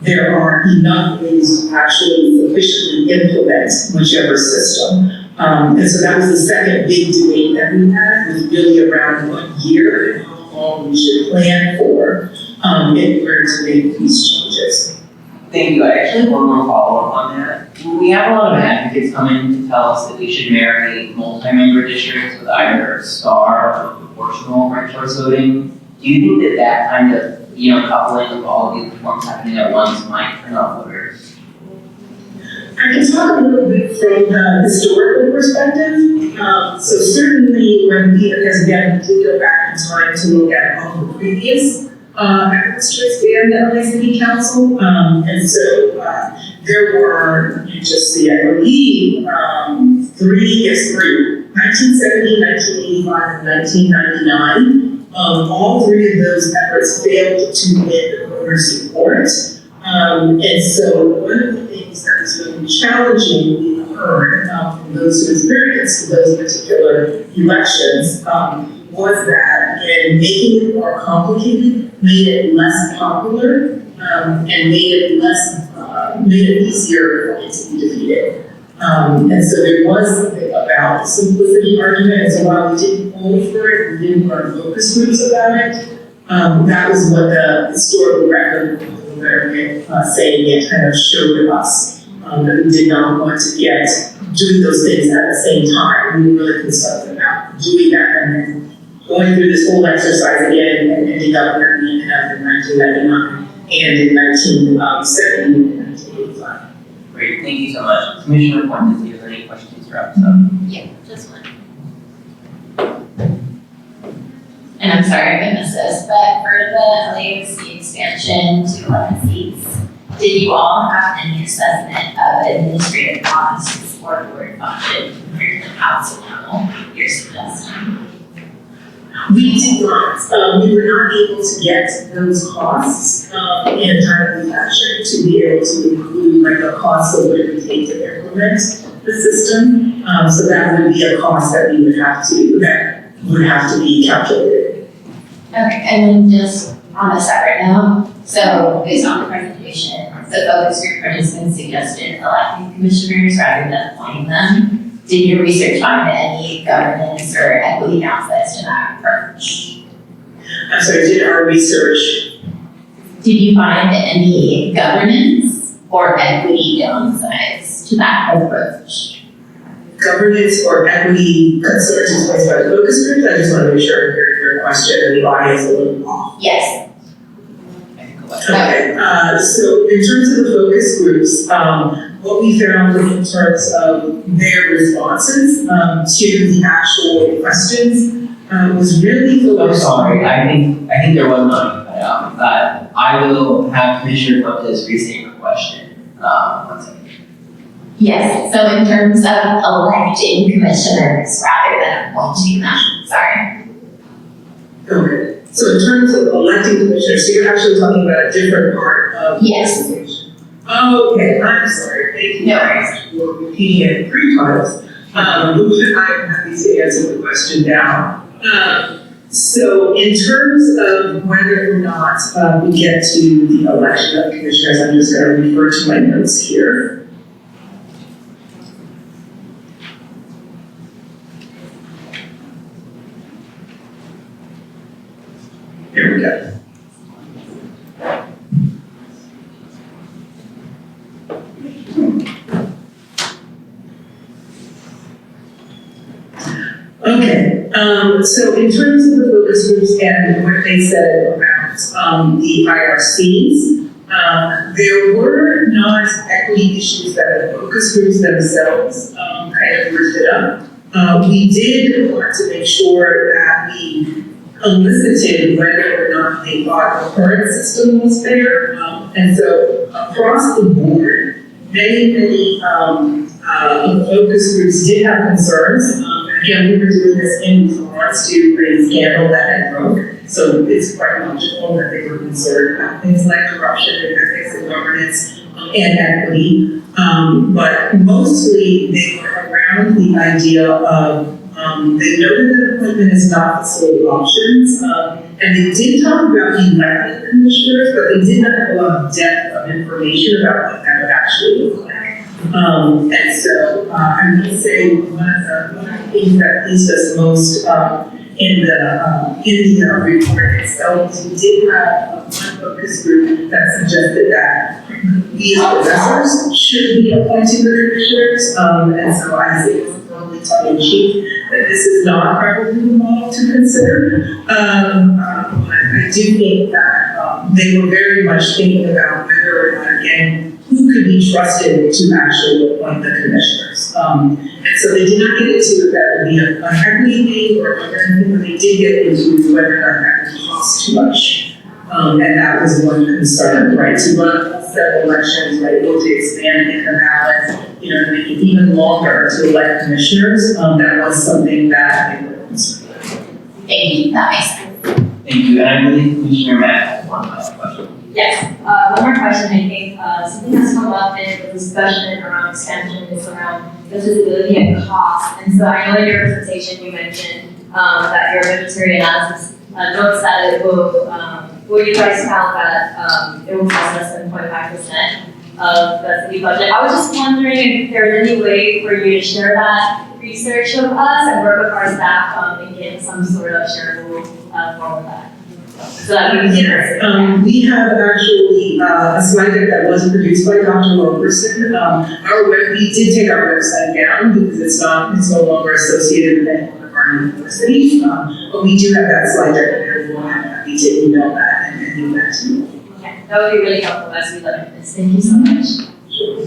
there are enough ways to actually sufficiently implement whichever system. And so that was the second big debate that we had, was really around what year and how long we should plan for in order to make these changes. Thank you. I actually have one more follow-up on that. We have a lot of advocates coming to tell us that we should marry multi-member districts with either star or proportional ranked choice voting. Do you think that kind of coupling of all of these reforms happening at once might turn off voters? I can talk a little bit from the historical perspective. So certainly when because again, we did go back in time to look at all the previous efforts to expand the LA City Council. And so there were, you just see, I believe, three, 1970, 1985, and 1999. All three of those efforts failed to win voter support. And so one of the things that was really challenging, we heard from those who experienced those particular elections, was that in making it more complicated, made it less popular, and made it easier for it to be defeated. And so there was something about the simplicity argument, and so while we didn't pull for it, we didn't run focus groups about it, that was what the historical record of American saying it kind of showed us, that we did not want to get doing those things at the same time. We were really concerned about doing that and then going through this whole exercise again and ending up where we ended up in 1999 and in 1970 and 1985. Great, thank you so much. Commissioner Fuentes, do you have any questions for us? Yeah, just one. And I'm sorry if I missed this, but for the LAFC expansion to 11 seats, did you all have any assessment of administrative costs or board budget compared to the council level you're suggesting? We did not. We were not able to get those costs in a timely fashion to be able to include like the cost of what it would take to implement the system. So that would be a cost that we would have to be calculated. Okay, and then just on a separate note, so based on the presentation, the focus group participants suggested electing commissioners rather than appointing them. did your research find any governance or equity downsides to that approach? I'm sorry, did our research? Did you find any governance or equity downsides to that approach? Governance or equity concerns as placed by the focus groups? I just want to make sure I heard your question and the audience a little off. Yes. Okay, so in terms of the focus groups, what we found in terms of their responses to the actual questions was really focused on. I think there was not cut out. I will have Commissioner Fuentes restate your question. One second. Yes, so in terms of electing commissioners rather than appointing them, sorry. Okay. So in terms of electing commissioners, so you're actually talking about a different part of the presentation. Oh, okay, I'm sorry. Thank you guys for repeating it 3 times. I'm happy to answer the question now. So in terms of whether or not we get to the election of commissioners, I'm just going to refer to my notes here. Here we go. Okay, so in terms of the focus groups and what they said about the IRCs, there were not equity issues that the focus groups themselves kind of lifted up. We did want to make sure that we elicited whether or not they thought the current system was fair. And so across the board, many of the focus groups did have concerns. Again, we were doing this in response to a scandal that had broke. So it's quite logical that they were concerned about things like corruption and ethics and governance and equity. But mostly they were around the idea of they noted that appointment is not the sole options, and they did talk about elected commissioners, but they did not have a lot of depth of information about what that would actually look like. And so I would say one of the things that pleased us most in the report itself is we did have one focus group that suggested that we as professors should be appointing the commissioners, and so I say it's totally tongue-in-cheek that this is not probably the model to consider. But I do think that they were very much thinking about whether or not, again, who could be trusted to actually appoint the commissioners. And so they did not get into if that would be an equity thing or anything, but they did get into whether or not that would cost too much. And that was one concern, right? To run several elections, right? Or to expand the ballot, to make it even longer to elect commissioners. That was something that they were concerned with. Thank you, that makes sense. Thank you, and I believe Commissioner Matt has one last question. Yes, one more question. I think something that's come up in the discussion around expansion is around the visibility and cost. And so I know in your presentation you mentioned that your budgetary analysis notes that it will you guys found that it will cost less than 0.5% of the city budget. I was just wondering if there's any way for you to share that research with us and work with our staff and get some sort of shareable form of that. So that we can we have actually a slide deck that was produced by Dr. Rosenman. We did take our website down because it's no longer associated with any one of our universities. But we do have that slide deck available, and I'm happy to email that and give that to you. Okay, that would be really helpful as we look at this. Thank you so much. Sure.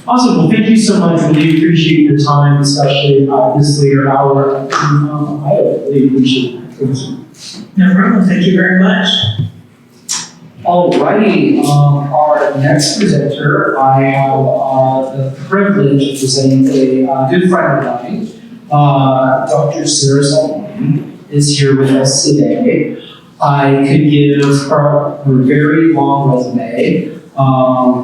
Awesome. Well, thank you so much. Really appreciate your time, especially this later hour. I really appreciate it. No problem. Thank you very much. Alrighty, our next presenter, I have the privilege of presenting a good friend of mine. Dr. Sara Sadhwani is here with us today. I could give her very long resume,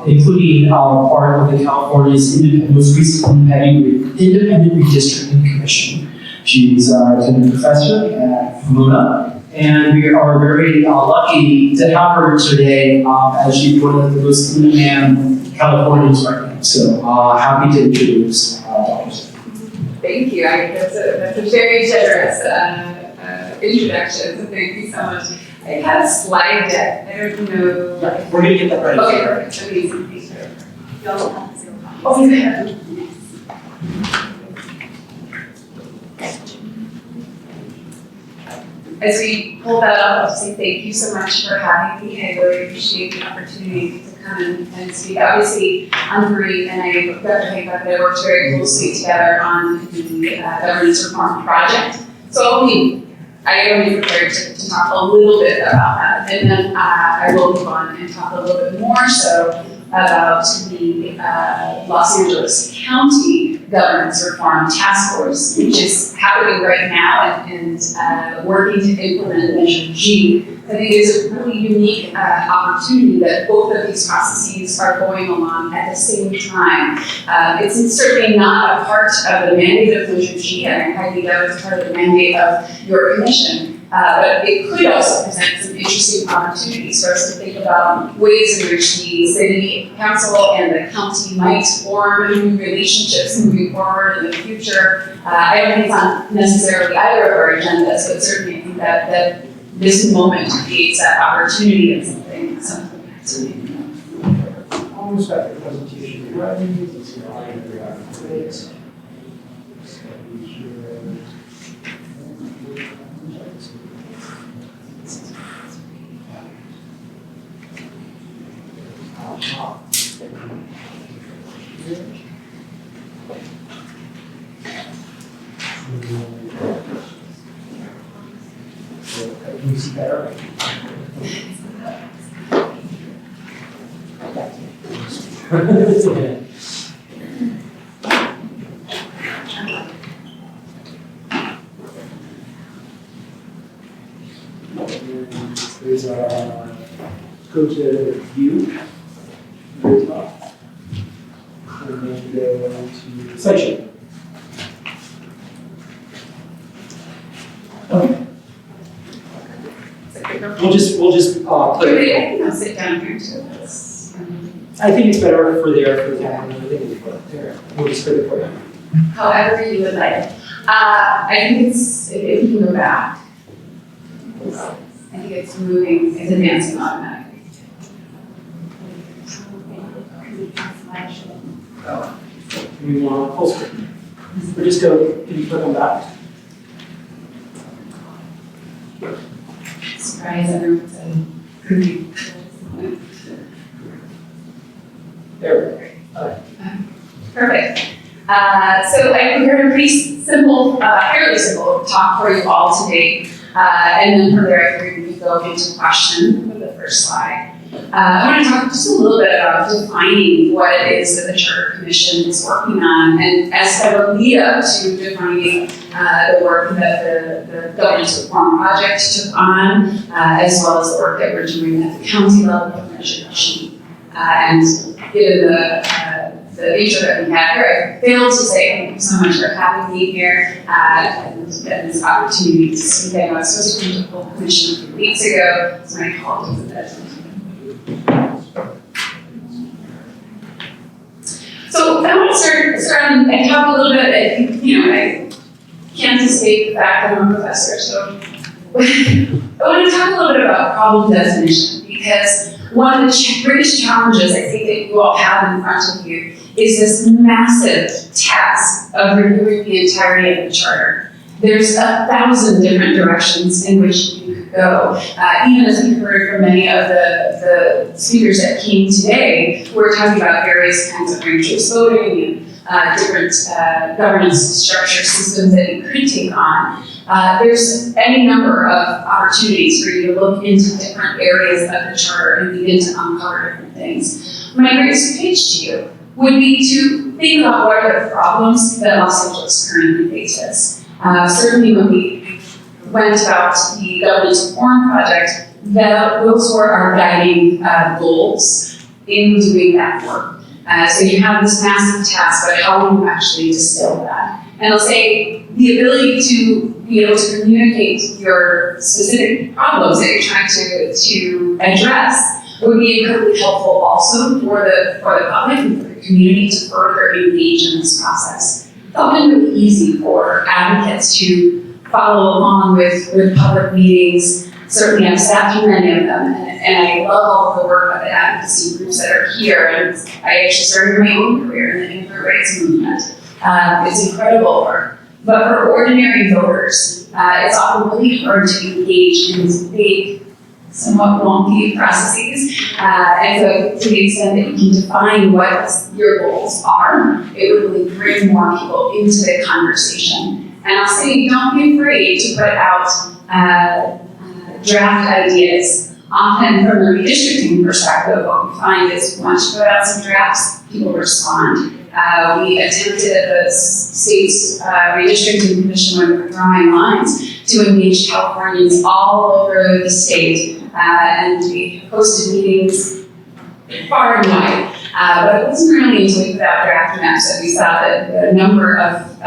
including part of the California's most recent independent redistricting commission. She's a tenured professor at Pomona. And we are very lucky to have her today as she's one of the most in-demand Californians right now. So happy to introduce Thank you. That's a very generous introduction, so thank you so much. I have a slide deck. I don't know. We're gonna get that ready. Okay, perfect. Amazing. Thank you. Y'all have to go. Oh, yeah. As we pull that up, I'll say thank you so much for having me. I really appreciate the opportunity to come and speak. Obviously, Ange-Marie and Dr. Hancock, I worked very closely together on the governance reform project. So I am prepared to talk a little bit about that. And then I will move on and talk a little bit more so about the Los Angeles County Governance Reform Taskforce, which is happening right now and working to implement Measure G. I think it is a really unique opportunity that both of these processes are going along at the same time. It's certainly not a part of the mandate of Measure G, and I highly doubt it's part of the mandate of your commission. But it could also present some interesting opportunities for us to think about ways in which the city council and the county might form new relationships moving forward in the future. I don't think it's not necessarily either of our agendas, but certainly I think that this moment creates that opportunity and something to Almost got the presentation ready. Let's see how it Can you see better? It's okay. There's our go to view. Very top. And then go to slideshow. Okay. We'll just play. I think I'll sit down here too. I think it's better for there for the camera. I think it's better there. We'll just put it for you. However you would like. I think it's, if you can go back. I think it's moving, it's advancing automatically. We want full screen. Or just go, can you click on back? Surprise, everyone's There we go. Perfect. So I prepared a pretty simple, fairly simple talk for you all today. And then from there, I figured we go into question for the first slide. I want to talk just a little bit about defining what it is that the Charter Commission is working on, and as kind of a lead up to defining the work that the Governance Reform Project took on, as well as the work that we're doing at the county level with Measure G. And given the intro that we had here, I failed to say thank you so much for having me here and this opportunity to speak. I know I was supposed to come to the full commission a few weeks ago, so my apologies for that. So I want to start and talk a little bit, I can't escape the fact that I'm a professor, so I want to talk a little bit about problem definition, because one of the greatest challenges I think that you all have in front of you is this massive task of reviewing the entirety of the charter. There's 1,000 different directions in which you could go. Even as we heard from many of the speakers that came today, we're talking about various kinds of ranked choice voting and different governance structure systems that you could take on. There's any number of opportunities for you to look into different areas of the charter and begin to uncover different things. My greatest pitch to you would be to think about what are the problems that Los Angeles currently faces. Certainly when we went about the Governance Reform Project, those were our guiding goals in doing that work. So you have this massive task, but how do you actually distill that? And I'll say the ability to be able to communicate your specific problems that you're trying to address would be incredibly helpful also for the public and for the community to further engage in this process. it's often really easy for advocates to follow along with public meetings. Certainly I've sat through many of them, and I love all of the work of the advocacy groups that are here, and I actually started my own career in the immigrant rights movement. It's incredible work. But for ordinary voters, it's often really hard to engage in these big, somewhat wonky processes. And so to the extent that you can define what your goals are, it would really bring more people into the conversation. And I'll say, don't be afraid to put out draft ideas. Often from the redistricting perspective, what we find is once you put out some drafts, people respond. We attempted at the state's redistricting commission when we were drawing lines to engage Californians all over the state, and we hosted meetings far and wide. But it wasn't really until we put out draft maps that we saw that a number of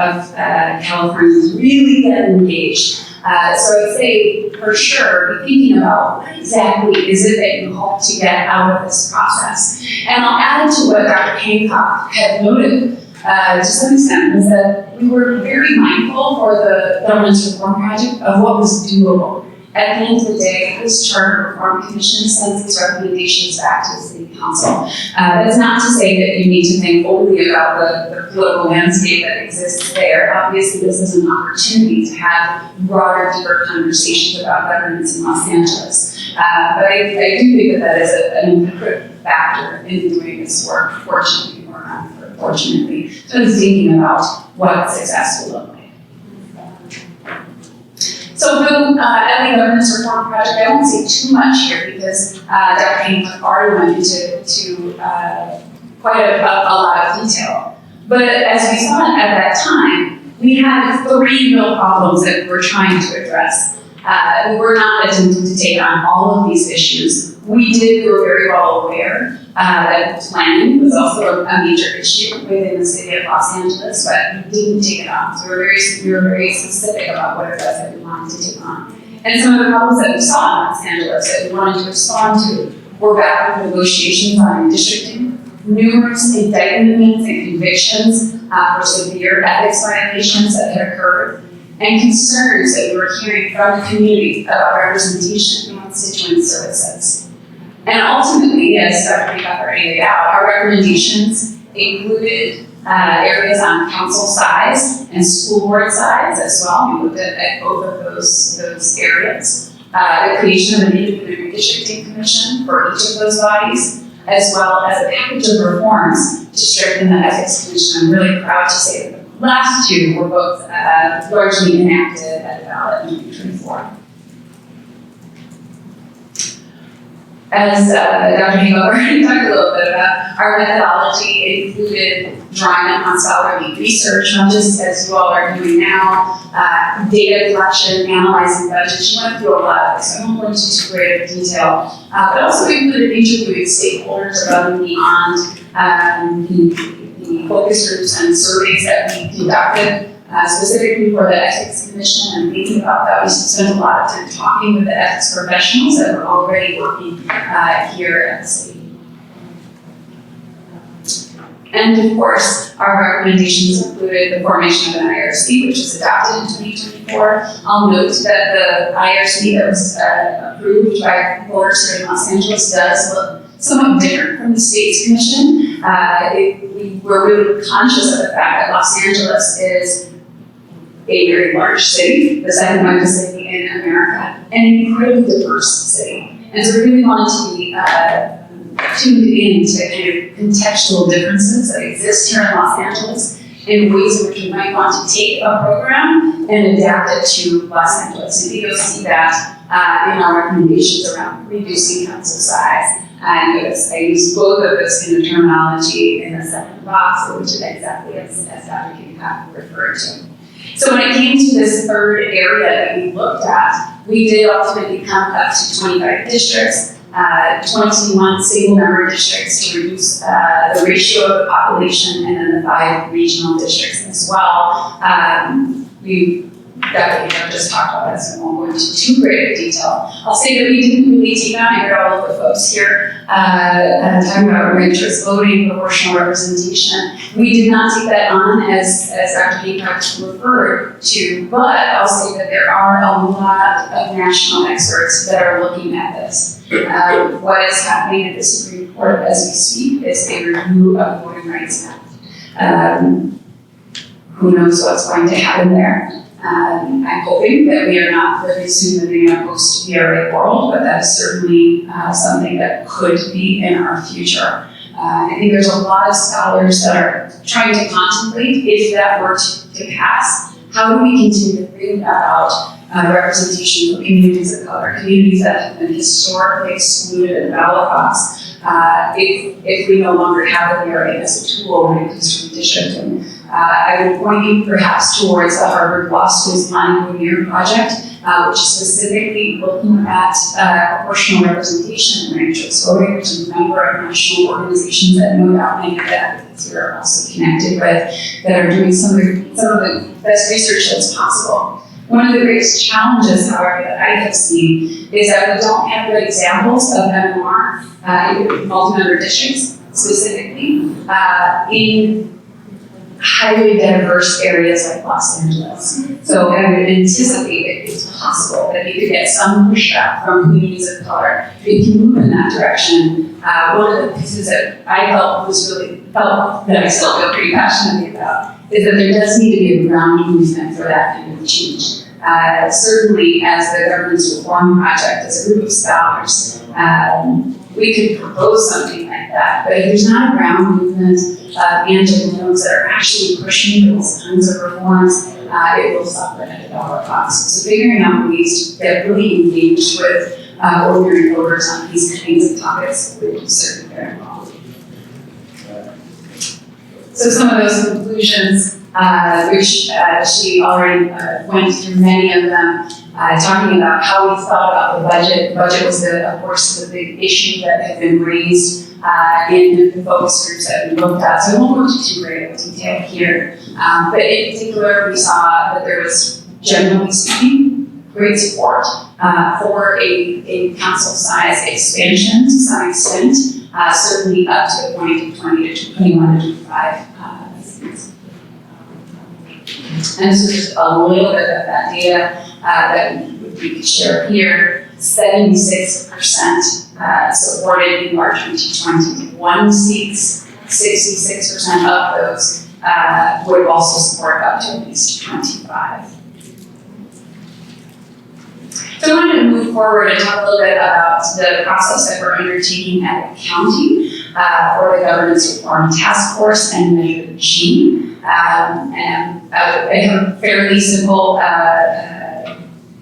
Californians really get engaged. So I would say, for sure, be thinking about what exactly is it that you hope to get out of this process. And I'll add to what Dr. Hancock had noted to some extent, was that we were very mindful for the governance reform project of what was doable. At the end of the day, this Charter Reform Commission sends its recommendations back to the City Council. That's not to say that you need to think only about the political landscape that exists there. Obviously, this is an opportunity to have broader, deeper conversations about governance in Los Angeles. But I do think that is an important factor in doing this work, fortunately or unfortunately. So it's thinking about what success will look like. So for the LA Governance Reform Project, I won't say too much here because Dr. Hancock already went into quite a lot of detail. But as we saw at that time, we had 3 real problems that we were trying to address. We were not attempting to take on all of these issues. We were very well aware that planning was also a major issue within the city of Los Angeles, but we didn't take it on. So we were very specific about what it was that we wanted to take on. And some of the problems that we saw in Los Angeles that we wanted to respond to were backward negotiations on redistricting, numerous indictments and convictions for severe ethics violations that had occurred, and concerns that we were hearing from the community about representation in constituent services. And ultimately, as Dr. Hancock already laid out, our recommendations included areas on council size and school board size as well. We looked at both of those areas. The creation of an independent redistricting commission for each of those bodies, as well as a package of reforms to strengthen the ethics commission. I'm really proud to say that the last 2 were both largely enacted at the ballot in 2024. As Dr. Hancock already talked a little bit about, our methodology included drawing on scholarly research, not just as you all are doing now, data collection, analyzing budgets. You went through a lot of this, so I won't go into too great of detail, but also included interviewing stakeholders above and beyond the focus groups and surveys that we conducted. Specifically for the Ethics Commission, and thinking about that, we spent a lot of time talking with the ethics professionals that were already working here at the city. And of course, our recommendations included the formation of an IRC, which was adopted in 2024. I'll note that the IRC that was approved by voters here in Los Angeles does look somewhat different from the state's commission. We were really conscious of the fact that Los Angeles is a very large city, the second largest city in America, and an incredibly diverse city. And so we really wanted to be tuned in to kind of contextual differences that exist here in Los Angeles in ways in which we might want to take a program and adapt it to Los Angeles. And you'll see that in our recommendations around reducing council size. And I use both of those kind of terminology in the second box, which is exactly as Dr. Hancock referred to. So when it came to this third area that we looked at, we did ultimately come up to 25 districts, 21 single-member districts to reduce the ratio of the population, and then the 5 regional districts as well. We that we have just talked about, so I won't go into too great of detail. I'll say that we didn't really take on, I heard all of the folks here talking about ranked choice voting, proportional representation. We did not take that on as Dr. Hancock referred to, but I'll say that there are a lot of national experts that are looking at this. What is happening at the Supreme Court as we speak is a review of the Voting Rights Act. Who knows what's going to happen there? I'm hoping that we are not very soon living in a post-VRA world, but that is certainly something that could be in our future. I think there's a lot of scholars that are trying to contemplate if that were to pass. How do we continue to think about representation of communities of color, communities that have been historically excluded in the ballot box, if we no longer have the VRA as a tool when it comes to redistricting? I would point you perhaps towards the Harvard Law School's Money project, which is specifically looking at proportional representation and ranked choice voting, which is a number of national organizations that no doubt many of the advocates we are also connected with that are doing some of the best research that's possible. One of the greatest challenges, however, that I have seen is that we don't have good examples of MMR in multi-member districts, specifically in highly diverse areas like Los Angeles. So I would anticipate that it's possible that we could get some pushback from communities of color if you move in that direction. One of the pieces that I felt that I still feel pretty passionately about is that there does need to be a ground movement for that kind of change. Certainly as the Governance Reform Project, as a group of scholars, we could propose something like that, but if there's not a ground movement and those that are actually pushing those kinds of reforms, it will suffer at a dollar cost. So figuring out ways to get really engaged with ordinary voters on these kinds of topics would be certainly very involved. So some of those conclusions, which she already went through many of them, talking about how we thought about the budget. The budget was, of course, the big issue that had been raised in the focus groups that we looked at. So I won't go into too great of detail here. But in particular, we saw that there was, generally speaking, great support for a council size expansion to some extent, certainly up to the point of 20 to 21 to 25 seats. And so just a little bit of that data that we could share here. 76% supported in our 2021 seats. 66% of those would also support up to at least 25. So I wanted to move forward and talk a little bit about the process that we're undertaking at the county for the Governance Reform Task Force and Measure G. And I have a fairly simple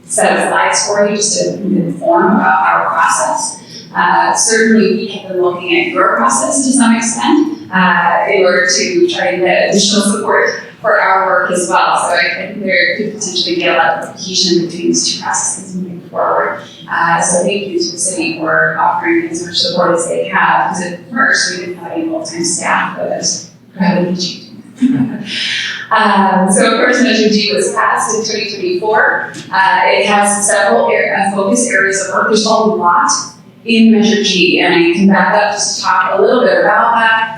set of slides for you just to inform about our process. Certainly we have been looking at your process to some extent in order to try to get additional support for our work as well. So I think there could potentially be a lot of cohesion between these two processes moving forward. So thank you to the city for offering as much support as they have, because at first we didn't have any full-time staff, but that's probably changing. So of course Measure G was passed in 2024. It has several focus areas of work. There's a lot in Measure G, and I can back up just to talk a little bit about that.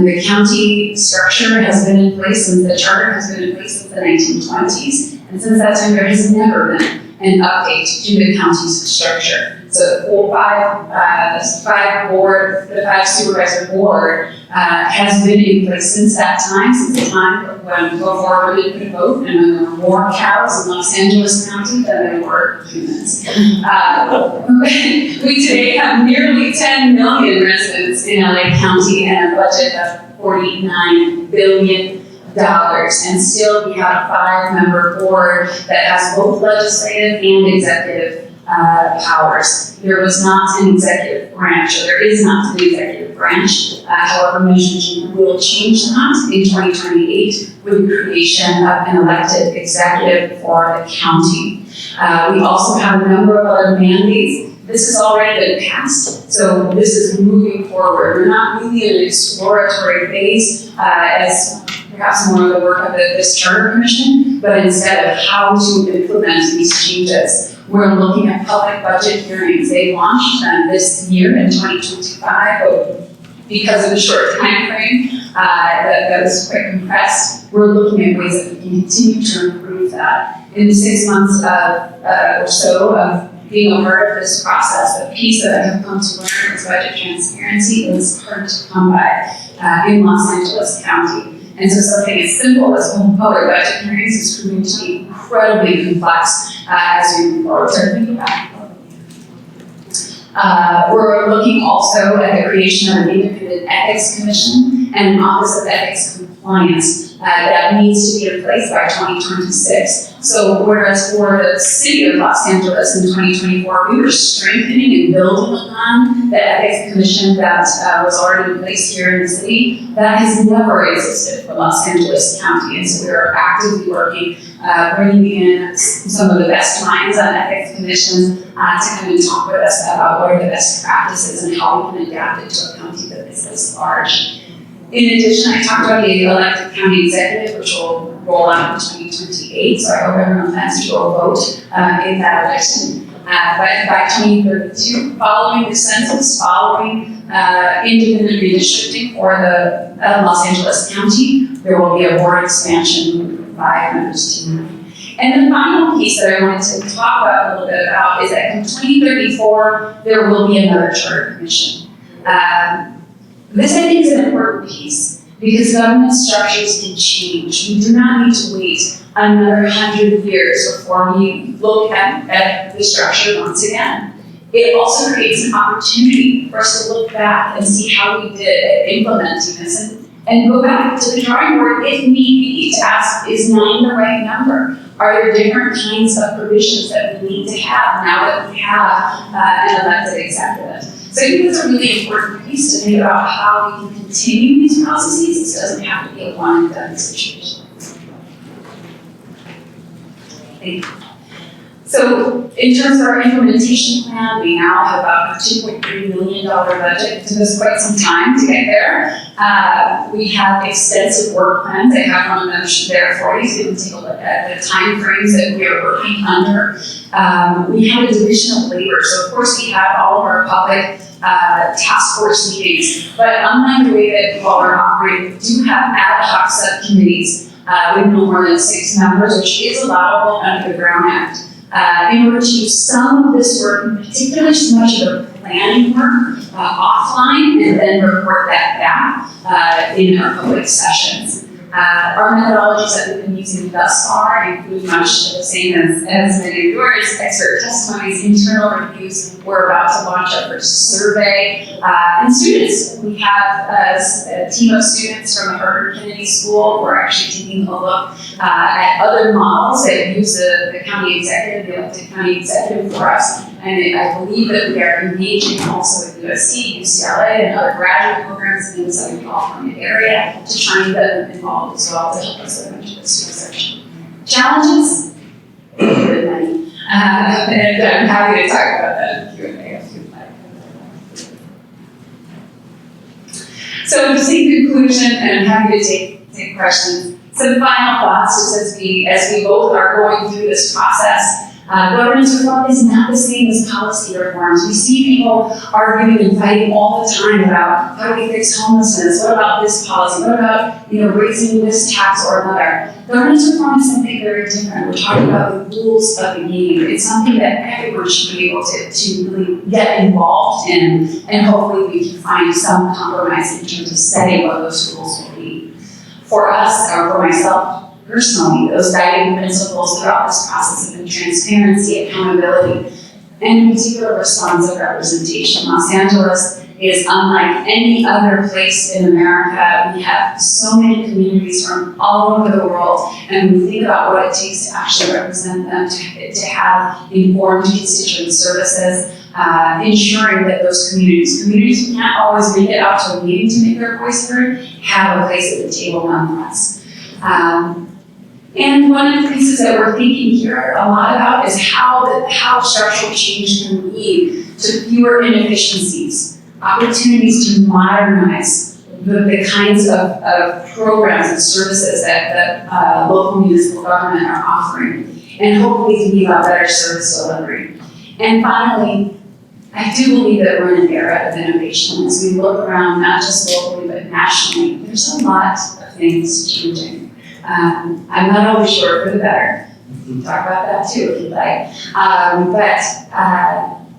The county structure has been in place, and the charter has been in place since the 1920s, and since that time there has never been an update to the county's structure. So the five supervisor board has been in place since that time, since the time when before we could vote, and when there were more cows in Los Angeles County than there were humans. We today have nearly 10 million residents in LA County and a budget of $49 billion. And still we have a 5-member board that has both legislative and executive powers. There was not an executive branch, or there is not an executive branch. However, Measure G will change that in 2028 with the creation of an elected executive for the county. We also have a number of other mandates. This has already been passed, so this is moving forward. We're not really in an exploratory phase, as perhaps more of the work of this charter commission, but instead of how to implement these changes. We're looking at public budget hearings. They launched this year in 2025, but because of the short time frame, that was quite compressed. We're looking at ways that we can continue to improve that. In the 6 months or so of being a part of this process, the piece that I have come to learn is budget transparency is hard to come by in Los Angeles County. And so something as simple as public budget hearings is proving to be incredibly complex as we move forward. So think about it. We're looking also at the creation of an independent ethics commission and an office of ethics compliance that needs to be in place by 2026. So whereas for the city of Los Angeles in 2024, we were strengthening and building upon the ethics commission that was already in place here in the city, that has never existed for Los Angeles County. And so we are actively working, bringing in some of the best minds on ethics commissions to come and talk with us about what are the best practices and how we can adapt it to a county that is this large. In addition, I talked about the elected county executive, which will roll out in 2028, so I hope everyone plans to go vote in that election. But by 2032, following the census, following independent redistricting for the Los Angeles County, there will be a board expansion by members to 9. And the final piece that I wanted to talk about a little bit about is that in 2034, there will be another charter commission. This, I think, is an important piece because government structures can change. We do not need to wait another 100 years before we look at the structure once again. It also creates an opportunity for us to look back and see how we did at implementing this and go back to the drawing board if need be to ask, is 9 the right number? Are there different kinds of provisions that we need to have now that we have an elected executive? So I think that's a really important piece to think about how we can continue these processes. It doesn't have to be a one and done situation. Thank you. So in terms of our implementation plan, we now have about a $2.3 million budget. It took us quite some time to get there. We have extensive work plans. I have one of them there for you, so you can take a look at the time frames that we are working under. We have a division of labor. So of course we have all of our public task force meetings, but unlike the way that you all are operating, we do have ad hoc subcommittees with no more than 6 members, which is allowable under the Brown Act. In order to do some of this work, in particular so much of the planning work offline and then report that back in our public sessions. Our methodologies that we've been using thus far include much the same as many of yours: expert testimonies, internal reviews. We're about to launch our first survey, and students. We have a team of students from the Harvard Kennedy School who are actually taking a look at other models that use the county executive, the elected county executive for us. And I believe that we are engaging also with USC, UCLA, and other graduate programs in the Southern California area to try and get them involved as well to help us with this research. Challenges? Really many. And I'm happy to talk about that in Q&A if you'd like. So just in conclusion, and I'm happy to take questions, some final thoughts just as we both are going through this process. Governance reform is not the same as policy reforms. We see people arguing and fighting all the time about how do we fix homelessness, what about this policy, what about raising this tax or another. Governance reform is something very different. We're talking about the rules of the game. It's something that everyone should be able to really get involved in, and hopefully we can find some compromise in terms of setting what those rules will be. For us, or for myself, personally, those guiding principles throughout this process have been transparency, accountability, and in particular responsive representation. Los Angeles is unlike any other place in America. We have so many communities from all over the world, and we think about what it takes to actually represent them, to have informed constituent services, ensuring that those communities who can't always make it out to a meeting to make their voice heard, have a place at the table nonetheless. And one of the pieces that we're thinking here a lot about is how structural change can lead to fewer inefficiencies, opportunities to modernize the kinds of programs and services that local municipal government are offering, and hopefully think about better service delivery. And finally, I do believe that we're in an era of innovation. As we look around, not just locally, but nationally, there's a lot of things changing. I'm not always sure for the better. We can talk about that too, if you'd like.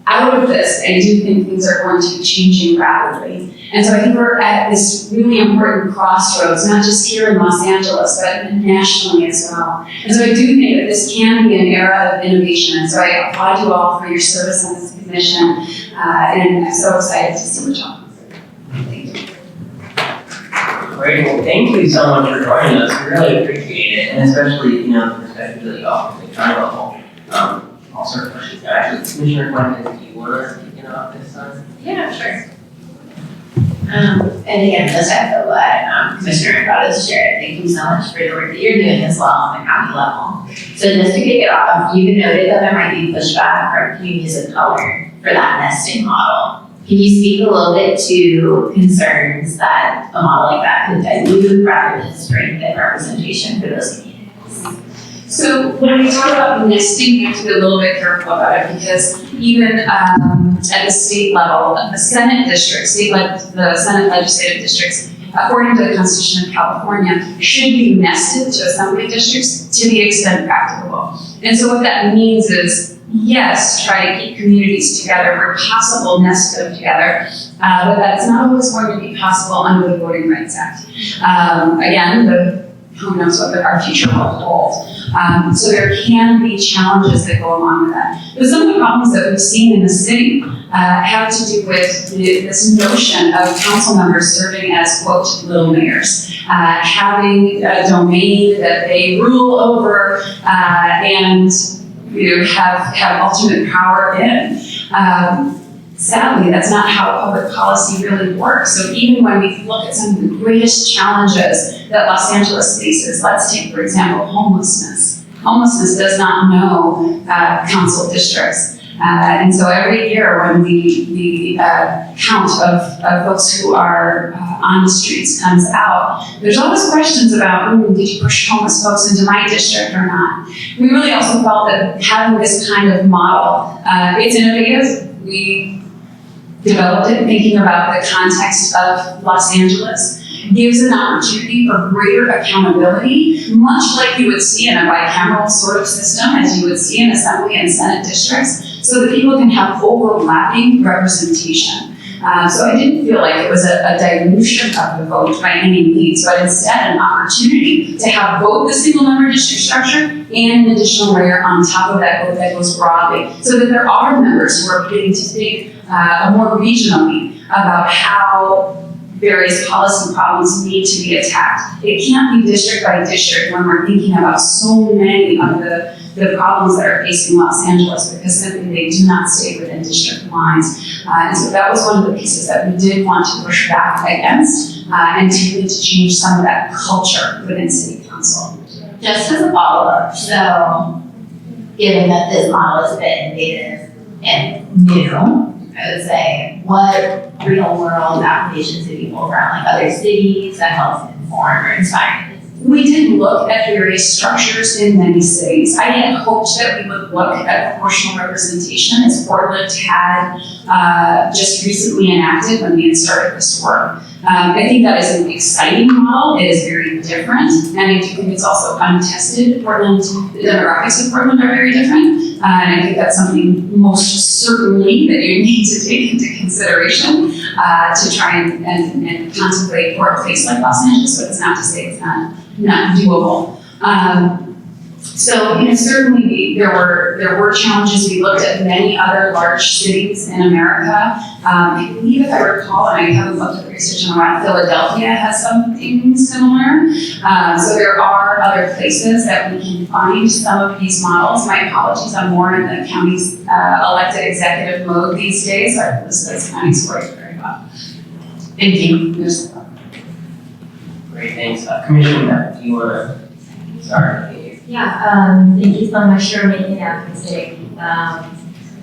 Out of this, I do think things are going to be changing rapidly. And so I think we're at this really important crossroads, not just here in Los Angeles, but nationally as well. And so I do think that this can be an era of innovation. And so I applaud you all for your service on this commission. And I'm so excited to see what y'all can do. Thank you. Great, well, thank you so much for joining us. We really appreciate it, and especially, the perspective that you offer at the county level. All sorts of questions. Actually, Commissioner Fuentes, do you want us to kick it off this time? Yeah, sure. And again, just echo what Commissioner Rivas shared. Thank you so much for the work that you're doing as well on the county level. So just to kick it off, you noted that there might be pushback from communities of color for that nesting model. Can you speak a little bit to concerns that a model like that could dilute rather than strengthen representation for those communities? So when we talk about nesting, we have to be a little bit careful about it, because even at the state level, the Senate districts, the Senate legislative districts, according to the Constitution of California, should be nested to assembly districts to the extent practicable. And so what that means is, yes, try to keep communities together where possible, nest them together, but that's not always going to be possible under the Voting Rights Act. Again, who knows what our future will hold. So there can be challenges that go along with that. But some of the problems that we've seen in the city have to do with this notion of council members serving as, quote, little mayors, having a domain that they rule over and have ultimate power in. Sadly, that's not how public policy really works. So even when we look at some of the greatest challenges that Los Angeles faces, let's take, for example, homelessness. Homelessness does not know council districts. And so every year when the count of folks who are on the streets comes out, there's always questions about, did you push homeless folks into my district or not? We really also felt that having this kind of model, it's innovative. We developed it thinking about the context of Los Angeles, gives an opportunity for greater accountability, much like you would see in a bicameral sort of system, as you would see in Assembly and Senate districts, so that people can have overlapping representation. So I didn't feel like it was a dilution of the vote by any means, but instead an opportunity to have both the single member district structure and an additional layer on top of that vote that goes broadly, so that there are members who are beginning to think more regionally about how various policy problems need to be attacked. It can't be district by district when we're thinking about so many of the problems that are facing Los Angeles, because simply they do not stay within district lines. And so that was one of the pieces that we did want to push back against and to need to change some of that culture within city council. Just as a follow-up, so given that this model is a bit innovative and new, I would say, what real world applications do people around like other cities that help inform or inspire? We did look at various structures in many cities. I had hoped that we would look at proportional representation, as Portland had just recently enacted when we had started this work. I think that is an exciting model. It is very different, and I do think it's also untested. Portland, the demographics of Portland are very different, and I think that's something most certainly that you need to take into consideration to try and contemplate for a place like Los Angeles. But it's not to say it's not doable. So certainly there were challenges. We looked at many other large cities in America. I believe, if I recall, and I haven't looked at the research in a while, Philadelphia has something similar. So there are other places that we can find some of these models. My apologies, I'm more in the county's elected executive mode these days. I've listed this county's work very well. Thank you. Great, thanks. Commissioner, do you want to start? Yeah, thank you so much for making that mistake.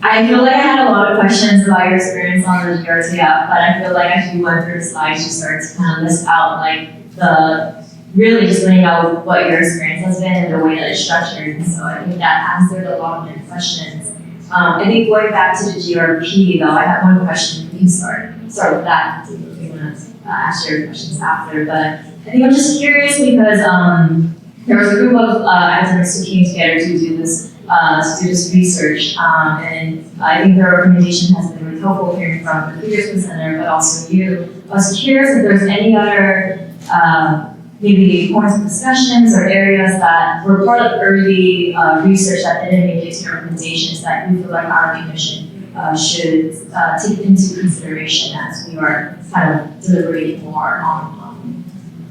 I feel like I had a lot of questions about your experience on the GRTF, but I feel like as you went through the slides, you started to kind of list out like the really just laying out what your experience has been and the way that it's structured. And so I think that answered a lot of my questions. I think going back to the GRP though, I have one question. You can start with that. If you want to ask your questions after, but I think I'm just curious because there was a group of academics who came together to do this research, and I think their recommendation has been really helpful hearing from the previous presenter, but also you. I was curious if there's any other maybe points of discussions or areas that were part of early research that didn't make it to your recommendations that you feel like our commission should take into consideration as we are kind of deliberating more on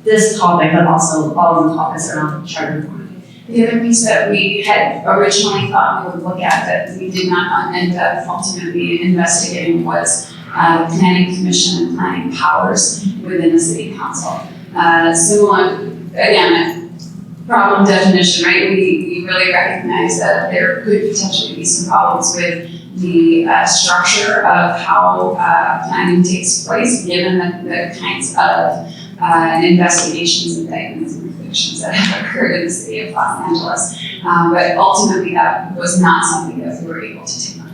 this topic, but also all of the topics around charter reform. The other piece that we had originally thought we would look at that we did not end up ultimately investigating was planning commission and planning powers within the city council. Again, problem definition, right? We really recognize that there could potentially be some problems with the structure of how planning takes place, given the kinds of investigations, indictments, and convictions that have occurred in the city of Los Angeles. But ultimately, that was not something that we were able to take on.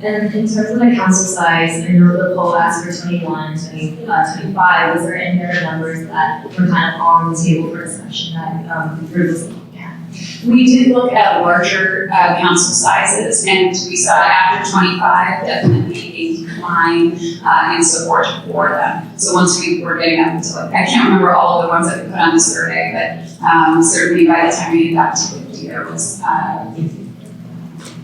And in terms of the council size, I know the poll asked for 21, 25. Was there any other numbers that were kind of on the table for discussion that the group was looking at? We did look at larger council sizes, and we saw after 25 definitely a decline in support for them. So once we were getting up into I can't remember all of the ones that we put on the survey, but certainly by the time we got to 50, there was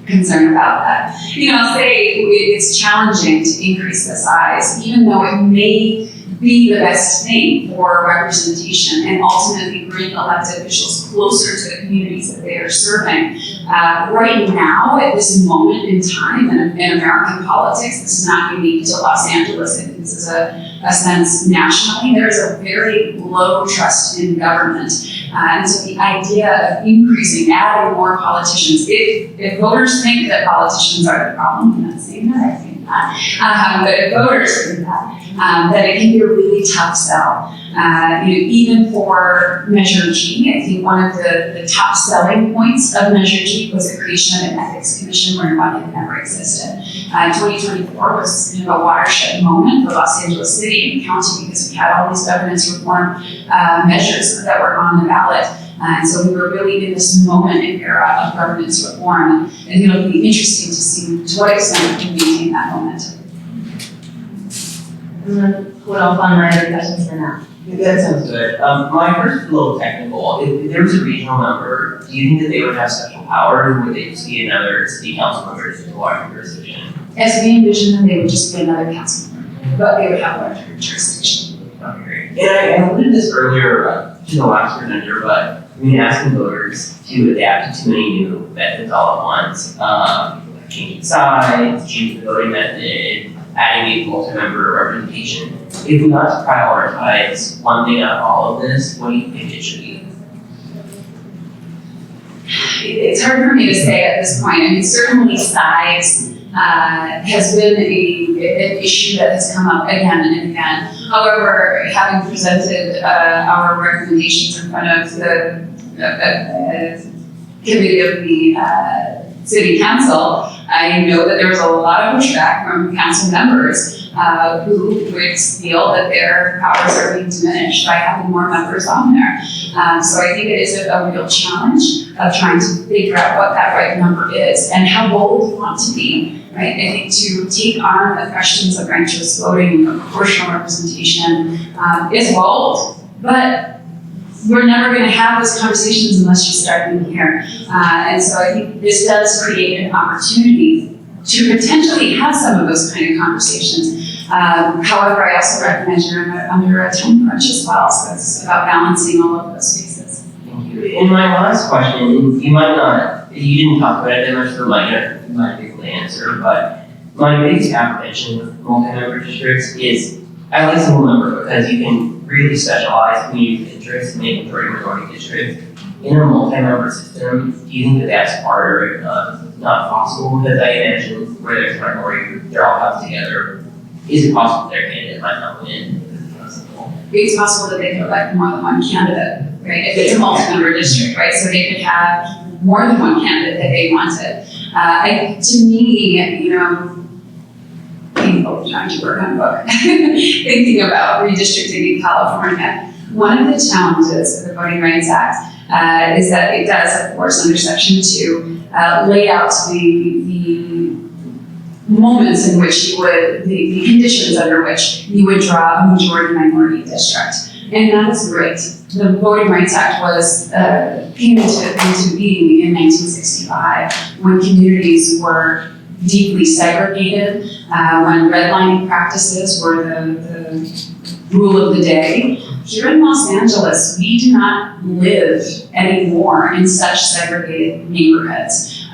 concern about that. It's challenging to increase the size, even though it may be the best thing for representation and ultimately bring elected officials closer to the communities that they are serving. Right now, at this moment in time in American politics, this is not unique to Los Angeles. I think this is a sense nationally. There is a very low trust in government. And so the idea of increasing, adding more politicians, if voters think that politicians are the problem, I'm not saying that, I think that, but if voters think that it can be a really tough sell. Even for Measure G, I think one of the top selling points of Measure G was the creation of an ethics commission where one had never existed. 2024 was kind of a watershed moment for Los Angeles City and County because we had all these governance reform measures that were on the ballot. And so we were really in this moment and era of governance reform. And it'll be interesting to see to what extent we can maintain that momentum. I'm going to put off on my other questions for now. That sounds good. My first is a little technical. If there was a regional member, do you think that they would have special powers, or would they just be another city council member to the larger jurisdiction? As we envision them, they would just be another council member, but they would have larger jurisdiction. Okay. And I alluded this earlier to the last presenter, but asking voters to adapt to too many new methods all at once, changing sides, changing the voting method, adding a multi-member representation. If we want to prioritize one thing out of all of this, what do you think it should be? It's hard for me to say at this point. Certainly size has been an issue that has come up again and again. However, having presented our recommendations in front of the committee of the City Council, I know that there was a lot of pushback from council members who would feel that their powers are being diminished by having more members on there. So I think it is a real challenge of trying to figure out what that right number is and how bold we want to be, right? I think to take on the questions of ranked choice voting or proportional representation is bold, but we're never going to have those conversations unless you start in here. And so I think this does create an opportunity to potentially have some of those kind of conversations. However, I also recognize you're under a time crunch as well, so it's about balancing all of those pieces. Thank you. And my last question, you might not, you didn't talk about it that much, so it might be able to answer, but my biggest apprehension with multi-member districts is I like single member because you can really specialize community interest in a majority district. In a multi-member system, do you think that that's harder, if not possible? Because I imagine where there's a minority group, they're all held together. Is it possible their candidate might not win? It's possible that they could elect more than one candidate, right? If it's a multi-member district, right? So they could have more than one candidate that they wanted. To me, you know, painful trying to work on a book, thinking about redistricting in California. One of the challenges of the Voting Rights Act is that it does, of course, under Section 2, lay out the moments in which you would, the conditions under which you would draw a majority-minority district. And that was great. The Voting Rights Act came into being in 1965 when communities were deeply segregated, when redlining practices were the rule of the day. Here in Los Angeles, we do not live anymore in such segregated neighborhoods.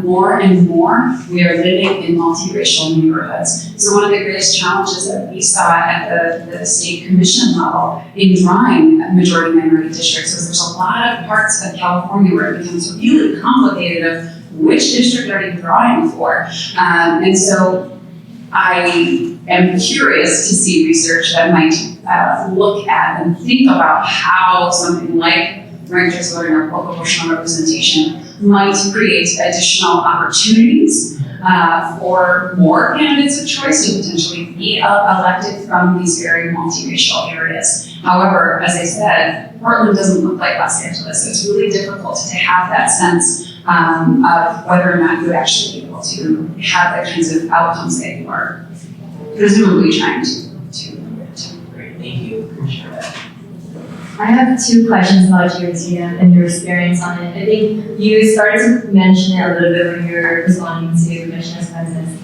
More and more, we are living in multiracial neighborhoods. So one of the greatest challenges that we saw at the state commission level in drawing majority-minority districts was there's a lot of parts of California where it becomes really complicated of which district are you drawing for. And so I am curious to see research that might look at and think about how something like ranked choice voting or proportional representation might create additional opportunities for more candidates of choice to potentially be elected from these very multiracial areas. However, as I said, Portland doesn't look like Los Angeles, so it's really difficult to have that sense of whether or not you would actually be able to have the kinds of outcomes that you are presumably trying to. Great, thank you. Appreciate that. I have two questions about you, Tia, and your experience on it. I think you started to mention it a little bit when you were responding to Commissioner Spence's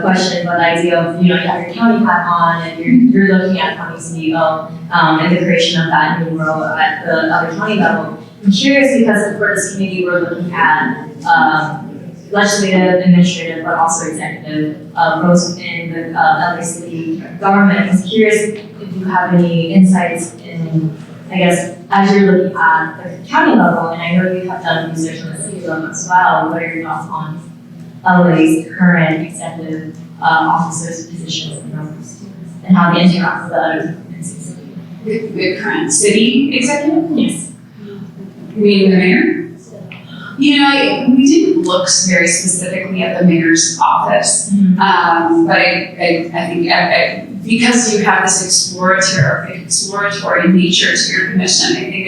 question about the idea of, you have your county hat on and you're looking at county CEO and the creation of that new role at the other county level. I'm curious because for this committee we're looking at legislative, administrative, but also executive roles within the LA City government. I'm curious if you have any insights in, I guess, as you're looking at the county level, and I know you have done research on the city level as well, what are your thoughts on LA's current executive officers' positions and roles, and how they interact with the other departments? The current city executive? Yes. You mean the mayor? We didn't look very specifically at the mayor's office, but I think because you have this exploratory nature to your commission, I think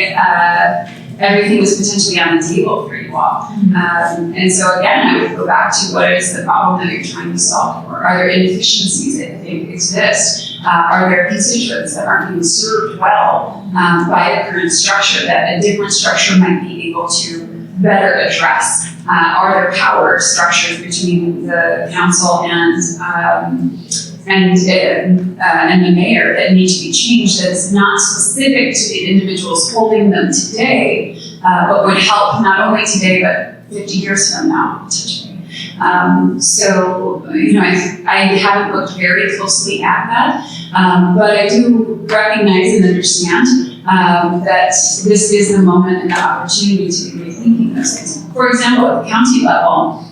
everything was potentially on the table for you all. And so again, I would go back to what is the problem that you're trying to solve for? Are there inefficiencies that you think exist? Are there constituents that aren't being served well by the current structure that a different structure might be able to better address? Are there power structures between the council and the mayor that need to be changed that is not specific to the individuals holding them today, but would help not only today but 50 years from now potentially? I haven't looked very closely at that, but I do recognize and understand that this is the moment and the opportunity to be rethinking those things. For example, at the county level,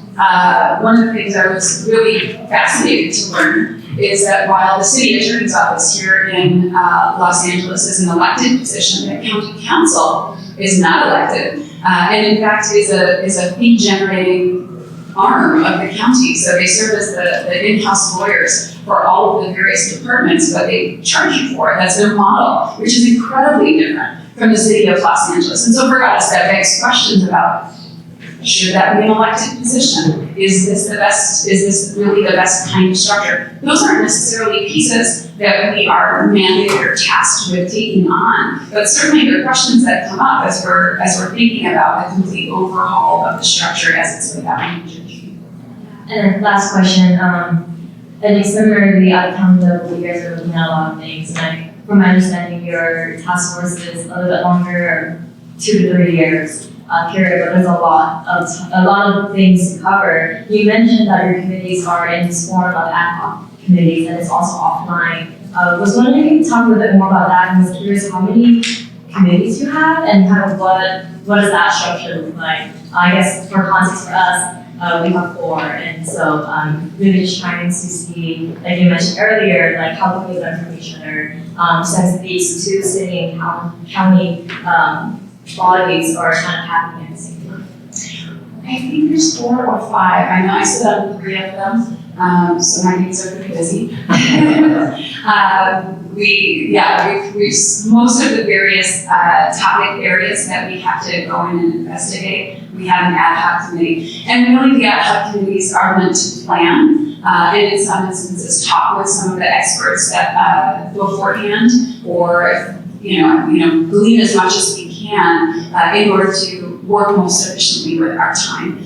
one of the things I was really fascinated to learn is that while the city attorney's office here in Los Angeles is an elected position, the county council is not elected, and in fact is a fee-generating arm of the county. So they serve as the in-house lawyers for all of the various departments, but they charge you for it. That's their model, which is incredibly different from the city of Los Angeles. And so for us, that begs questions about, should that be an elected position? Is this really the best kind of structure? Those aren't necessarily pieces that we are mandated or tasked with taking on, but certainly there are questions that come up as we're thinking about the complete overhaul of the structure as it's laid out in the And then last question, I think similarly at the county level, you guys are looking at a lot of things, and from my understanding, your task force is a little bit longer, 2 to 3 years period, but there's a lot of things to cover. You mentioned that your committees are in this form of ad hoc committees, and it's also offline Was wondering if you could talk a little bit more about that, and was curious how many committees you have and kind of what does that structure look like? I guess for context for us, we have 4, and so really just trying to see, like you mentioned earlier, like how can we learn from each other, since these 2 city and county bodies are kind of happening at the same time. I think there's 4 or 5. I know I sit on 3 of them, so my days are pretty busy. We most of the various topic areas that we have to go in and investigate, we have an ad hoc committee. And really the ad hoc committees are meant to plan, and in some instances talk with some of the experts that beforehand, or glean as much as we can in order to work most efficiently with our time.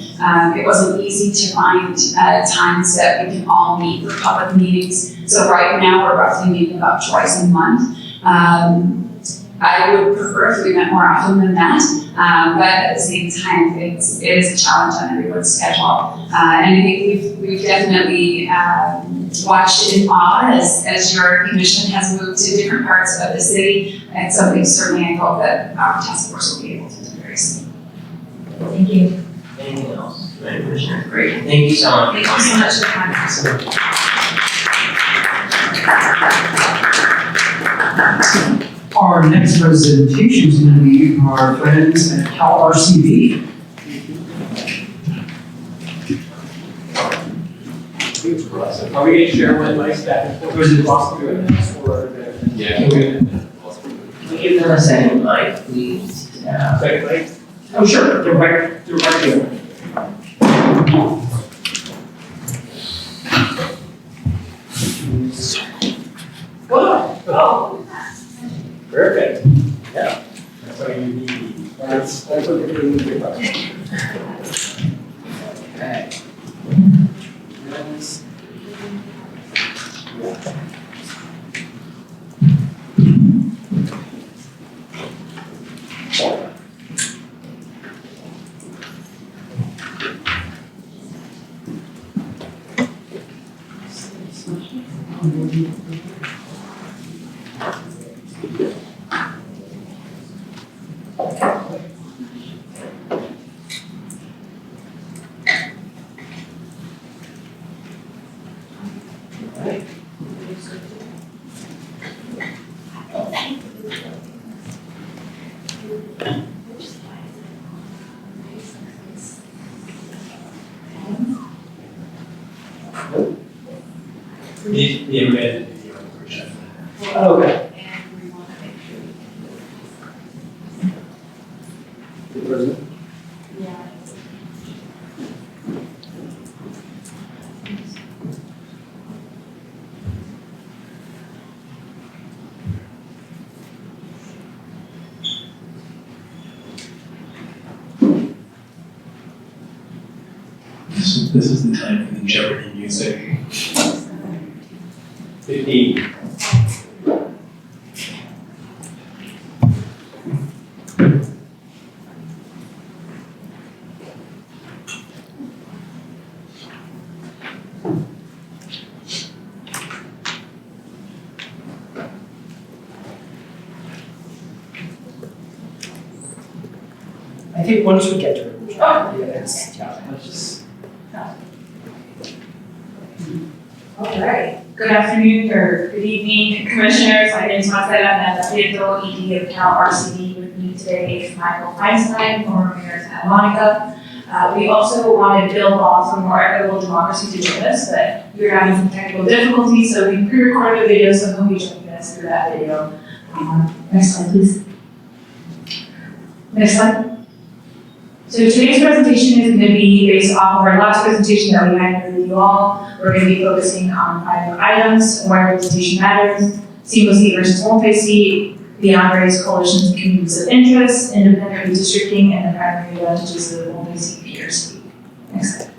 It wasn't easy to find times that we can all meet for public meetings. So right now we're roughly meeting about twice a month. I would prefer if we met more often than that, but at the same time, it is a challenge on everyone's schedule. And I think we've definitely watched in awe as your commission has moved to different parts of the city. And something certainly I hope that our task force will be able to do very soon. Thank you. Anything else? Right, Commissioner? Great. Thank you so much. Thank you so much for coming. Our next presentation is going to be from our friends at Cal RCV. Are we going to share one mic back and forth? Or is it possible to do it? Yeah. Can we give them a second mic, please? Second mic? Oh, sure. They're right here. Oh. Perfect. Yeah. That's what you need. That's what you're doing with your project. Okay. The embedded video version. Okay. This is the time for the Jeopardy music. 15. I think once we get to it, Oh. let's just. All right. Good afternoon or good evening, commissioners. My name is Sara, I'm the digital ED of Cal RCV. With me today is Michael Feinstein, former mayor of Santa Monica. We also wanted to build on some more equitable democracy to join us, but we were having some technical difficulties, so we pre-recorded a video, so he'll be joining us through that video. Next slide, please. Next slide. So today's presentation is going to be based off of our last presentation that we had with you all. We're going to be focusing on 5 items: why representation matters, single seat versus multi-seat, beyond various coalitions and communities of interest, independent redistricting, and the primary advantages of multi-seat PRC. Next slide.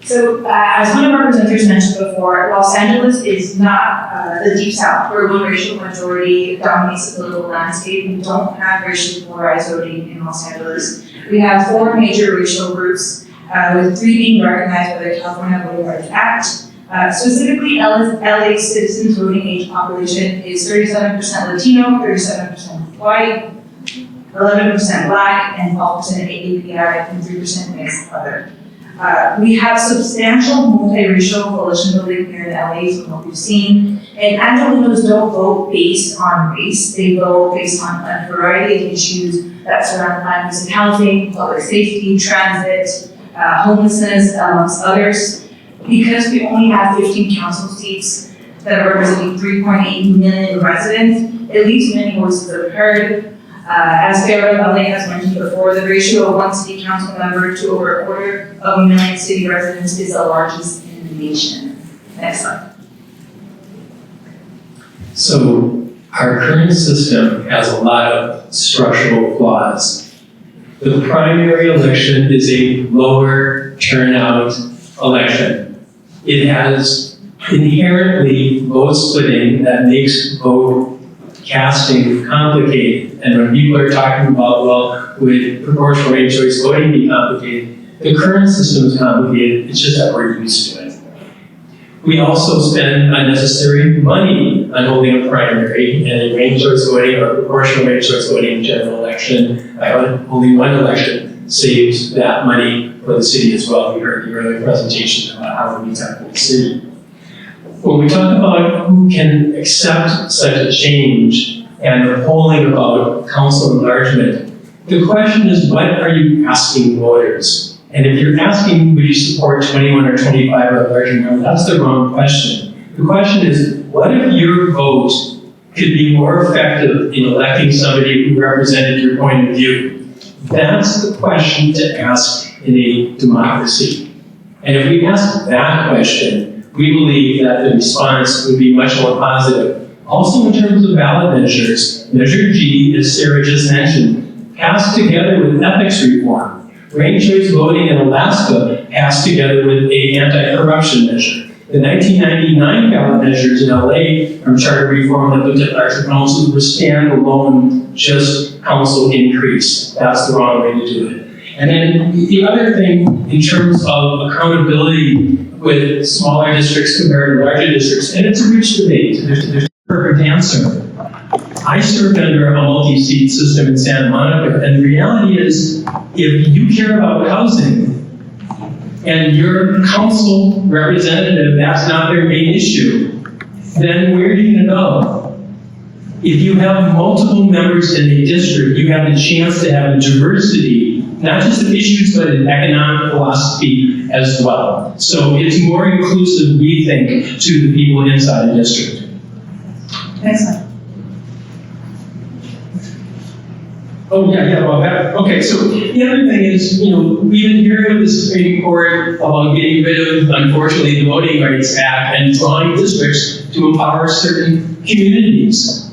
So, as one of our presenters mentioned before, Los Angeles is not the Deep South, where one racial majority dominates the political landscape. We don't have racially polarized voting in Los Angeles. We have 4 major racial groups, with 3 being recognized by the California Voting Rights Act. Specifically, LA's citizens voting age population is 37% Latino, 37% white, 11% Black, and 12% API, and 3% mixed other. We have substantial multiracial coalition building here in LA from what we've seen. And Angelinos don't vote based on race, they vote based on a variety of issues that surround families and housing, public safety, transit, homelessness, amongst others. Because we only have 15 council seats that are representing 3.8 million residents, it leaves many voices unheard. As Sara has mentioned before, the ratio of one city council member to over 250,000 city residents is the largest in the nation. Next slide. So our current system has a lot of structural flaws. The primary election is a lower turnout election. It has inherently vote splitting that makes vote casting complicated. And when people are talking about, well, would proportional ranked choice voting be complicated? The current system is complicated, it's just that we're used to it. We also spend unnecessary money on holding a primary and a ranked choice voting or proportional ranked choice voting general election. Only one election saves that money for the city as well. We heard the earlier presentation about how it meets up with the city. When we talk about who can accept such a change and the polling about council enlargement, the question is, what are you asking voters? And if you're asking, would you support 21 or 25 or a larger number, that's the wrong question. The question is, what if your vote could be more effective in electing somebody who represented your point of view? That's the question to ask in a democracy. And if we ask that question, we believe that the response would be much more positive. Also in terms of ballot measures, Measure G, as Sara just mentioned, passed together with ethics reform. Ranked choice voting in Alaska passed together with an anti-corruption measure. The 1999 ballot measures in LA from charter reform that looked at larger councils were standalone, just council increase. That's the wrong way to do it. And then the other thing in terms of accountability with smaller districts compared to larger districts, and it's a rich debate, there's a perfect answer. I served under a multi-seat system in Santa Monica, and the reality is, if you care about housing, and your council representative, that's not their main issue, then where are you gonna go? If you have multiple members in a district, you have the chance to have a diversity, not just of issues, but in economic philosophy as well. So it's more inclusive, we think, to the people inside the district. Next slide. Oh, yeah, okay, so the other thing is, we've been hearing with the Supreme Court about getting rid of, unfortunately, the Voting Rights Act and drawing districts to empower certain communities.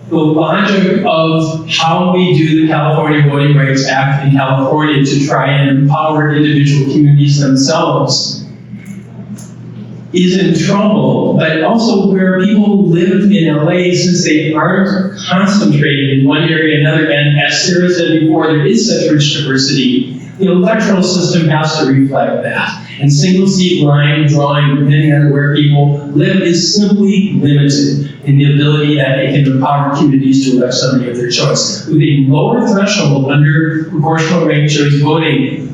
The logic of how we do the California Voting Rights Act in California to try and empower individual communities themselves is in trouble, but also where people live in LA, since they aren't concentrated in one area or another, and as Sara said before, there is such rich diversity, the electoral system has to reflect that. And single seat line drawing, depending on where people live, is simply limited in the ability that they can empower communities to elect somebody of their choice. With a lower threshold under proportional ranked choice voting,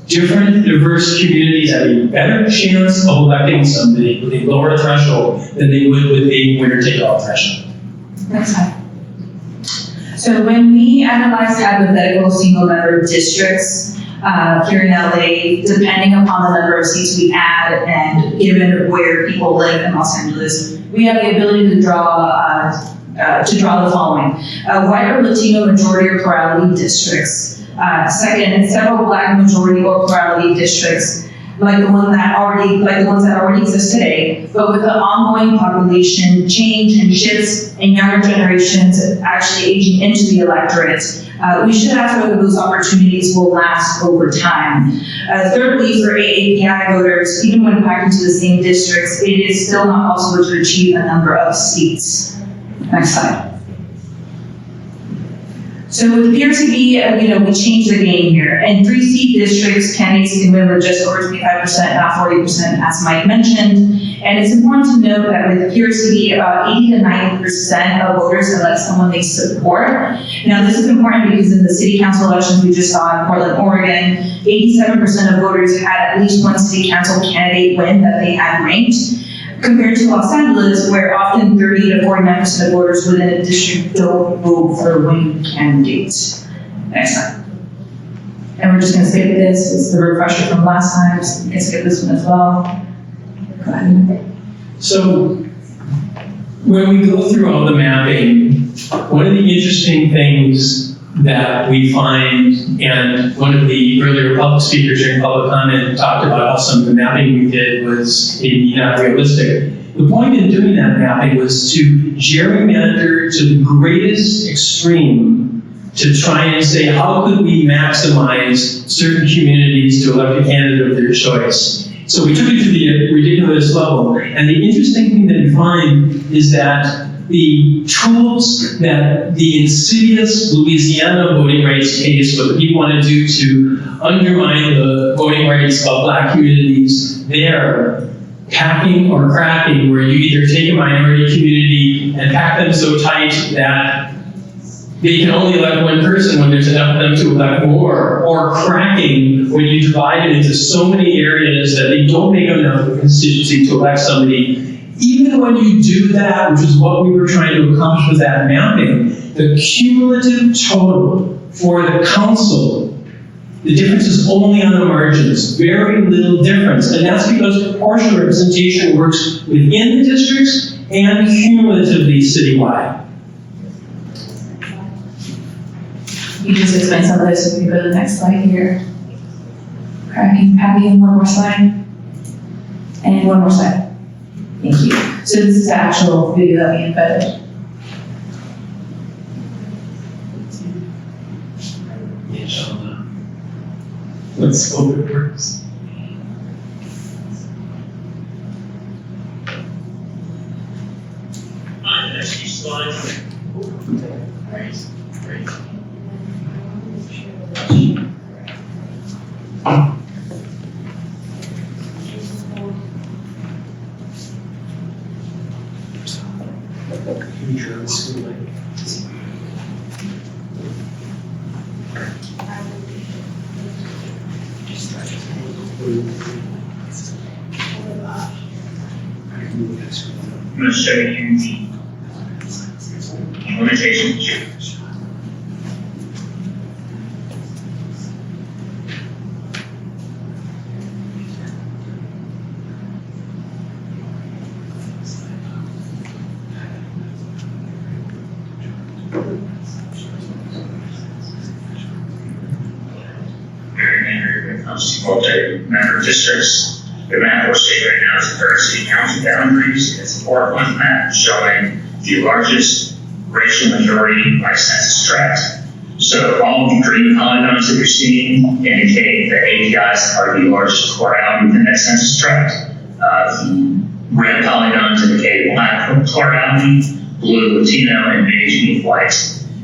different diverse communities have a better chance of electing somebody with a lower threshold than they would with a winner-take-all threshold. Next slide. So when we analyze hypothetical single-member districts here in LA, depending upon the number of seats we add and given where people live in Los Angeles, we have the ability to draw the following: white or Latino majority or plurality districts. Second, several Black majority or plurality districts, like the ones that already exist today, but with the ongoing population change and shifts and younger generations actually aging into the electorate, we should ask whether those opportunities will last over time. Thirdly, for AAPI voters, even when packed into the same districts, it is still not possible to achieve a number of seats. Next slide. So with PRCB, we changed the game here. In 3C districts, candidates can win with just over 25%, not 40%, as Mike mentioned. And it's important to note that with PRCB, about 80 to 90% of voters elect someone they support. Now, this is important because in the city council elections we just saw in Portland, Oregon, 87% of voters had at least one city council candidate win that they had ranked, compared to Los Angeles, where often 30 to 49% of voters within a district don't vote for winning candidates. Next time. And we're just gonna skip this, it's the refresher from last time, so we can skip this one as well. Go ahead. So, when we go through all the mapping, one of the interesting things that we find, and one of the earlier public speakers during public comment talked about how some of the mapping we did was maybe not realistic. The point in doing that mapping was to gerrymander to the greatest extreme to try and say, how could we maximize certain communities to elect a candidate of their choice? So we took it to the ridiculous level. And the interesting thing that we find is that the tools that the insidious Louisiana voting rights case, what the people want to do to undermine the voting rights of Black communities, they're packing or cracking, where you either take a minority community and pack them so tight that they can only elect one person when there's enough of them to elect more, or cracking when you divide it into so many areas that they don't make enough of a constituency to elect somebody. Even when you do that, which is what we were trying to accomplish with that mapping, the cumulative total for the council, the difference is only on the margins, very little difference. And that's because proportional representation works within the districts and cumulatively citywide. You just explained some of this, so we can go to the next slide here. Cracking, packing, one more slide. And one more slide. Thank you. So this is the actual video that we embedded. Let's hope it works. Next few slides. Great, great. I'm going to show you the limitations. When it comes to multi-member districts, the map we're seeing right now is the current city council boundaries. It's a 4-point map showing the largest racial majority by census tract. So all of the green polygons that you're seeing indicate that APIs are the largest plurality within that census tract. The red polygons indicate Black plurality, blue Latino, and beige being white.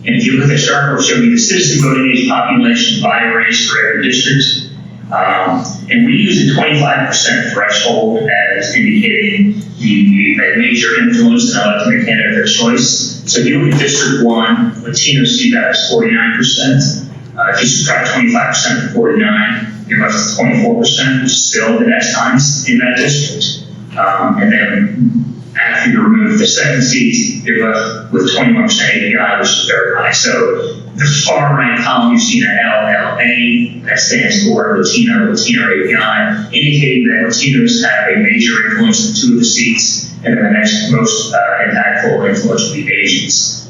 And if you look at the chart, we'll show you the citizen voting age population by race for every district. And we use a 25% threshold as indicating the major influence in electing a candidate of their choice. So if you look at District 1, Latinos see that as 49%. If you subtract 25% from 49, you're left with 24%, which is still the next times in that district. And then after you remove the second seat, you're left with 21% API, which is very high. So the far right column, you see the LLA, that stands for Latino API, indicating that Latinos have a major influence in 2 of the seats, and then the next most impactful influence will be Asians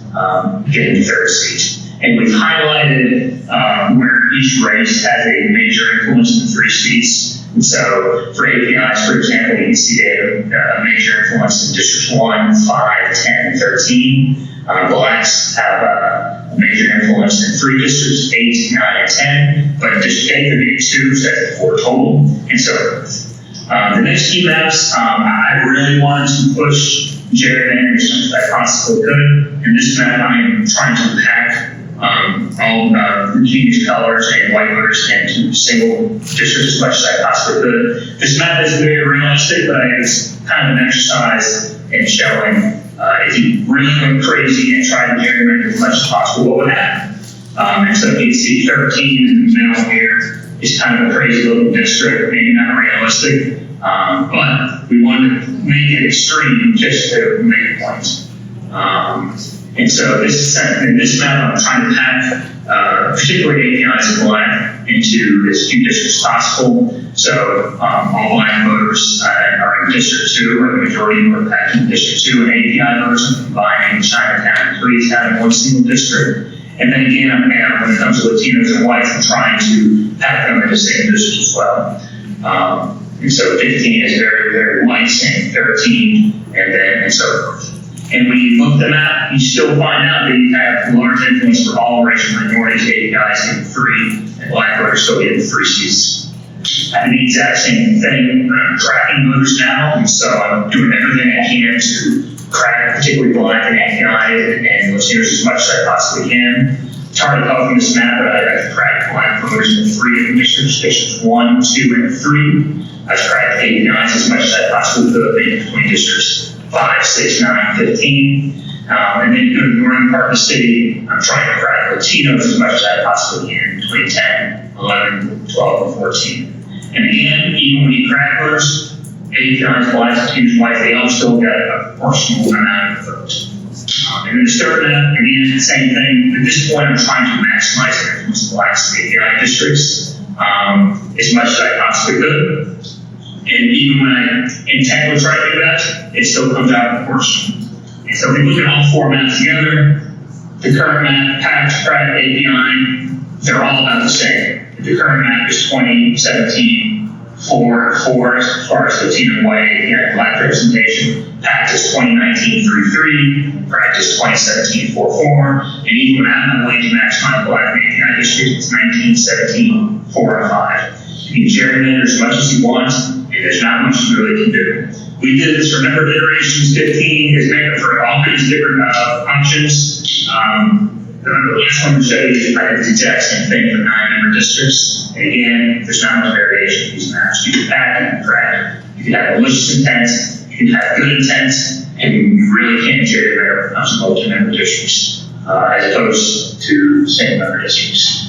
getting the 3rd seat. And we've highlighted where each race has a major influence in 3 seats. And so for APIs, for example, you can see they have a major influence in Districts 1, 5, 10, 13. Blacks have a major influence in 3 districts, 8, 9, and 10, but in District 8 there be 2, so that's 4 total, and so the next few maps, I really wanted to push gerrymandering as much as I possibly could. In this map, I am trying to pack I'll change colors and white voters into single districts as much as I possibly could. This map is very realistic, but it's kind of an exercise in showing if you really went crazy and tried to gerrymander as much as possible, what would happen? And so you see 13 in the middle here is kind of a crazy little district, maybe not realistic, but we wanted to make it extreme just to make a point. And so in this map, I'm trying to pack particularly APIs in black into as few districts as possible. So all black voters are in District 2, or the majority are packed in District 2, and API voters are combining Chinatown and Koreatown in one single district. And then again, when it comes to Latinos and whites, I'm trying to pack them in the same district as well. And so 15 is very, very white, and 13, and so forth. And when you look at the map, you still find out that you have large influence for all racial minorities, APIs getting 3, and black voters still getting 3 seats. I do the exact same thing. I'm tracking voters now, and so I'm doing everything I can to crack particularly black and API and Latinos as much as I possibly can. It's hard to tell from this map, but I've cracked black voters in 3 different districts, districts 1, 2, and 3. I've cracked APIs as much as I possibly could, maybe between districts 5, 6, 9, 15. And then you go to the northern part of the city, I'm trying to crack Latinos as much as I possibly can, between 10, 11, 12, and 14. And again, even when you crack those, APIs, blacks, Latinos, whites, they all still get a proportional amount of votes. And then to start that, again, the same thing. At this point, I'm trying to maximize the influence of blacks in API districts as much as I possibly could. And even when I intend to try to do that, it still comes out proportional. And so we look at all 4 maps together. The current map, packed, cracked, API, they're all about the same. The current map is 2017, 4 as far as Latino, white, API, black representation. Packed is 2019, 3-3. Cracked is 2017, 4-4. And even when I'm willing to maximize black and API districts, it's 1917, 4-5. You can gerrymander as much as you want, and there's not much you really can do. We did this, remember, Deliberations 15 is made up for all these different functions. The last one we showed you, I did the exact same thing for 9-member districts. And again, there's not much variation in these maps. You can pack and crack. You can have malicious intent, you can have good intent, and you really can't gerrymander when it comes to multi-member districts, as opposed to single-member districts.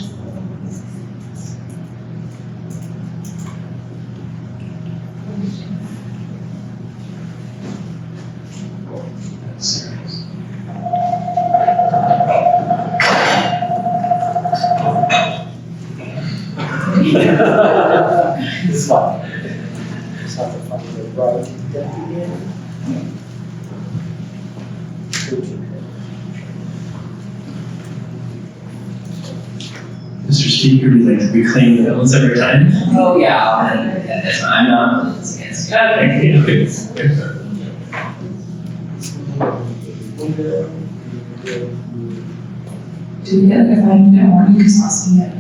This is fun. It's not the fun that brought it in. Mr. Speaker, would you like to reclaim the balance every time? Oh, yeah, that's fine. I'm not against Thank you. Do we get like a 5-minute warning because I'll see it?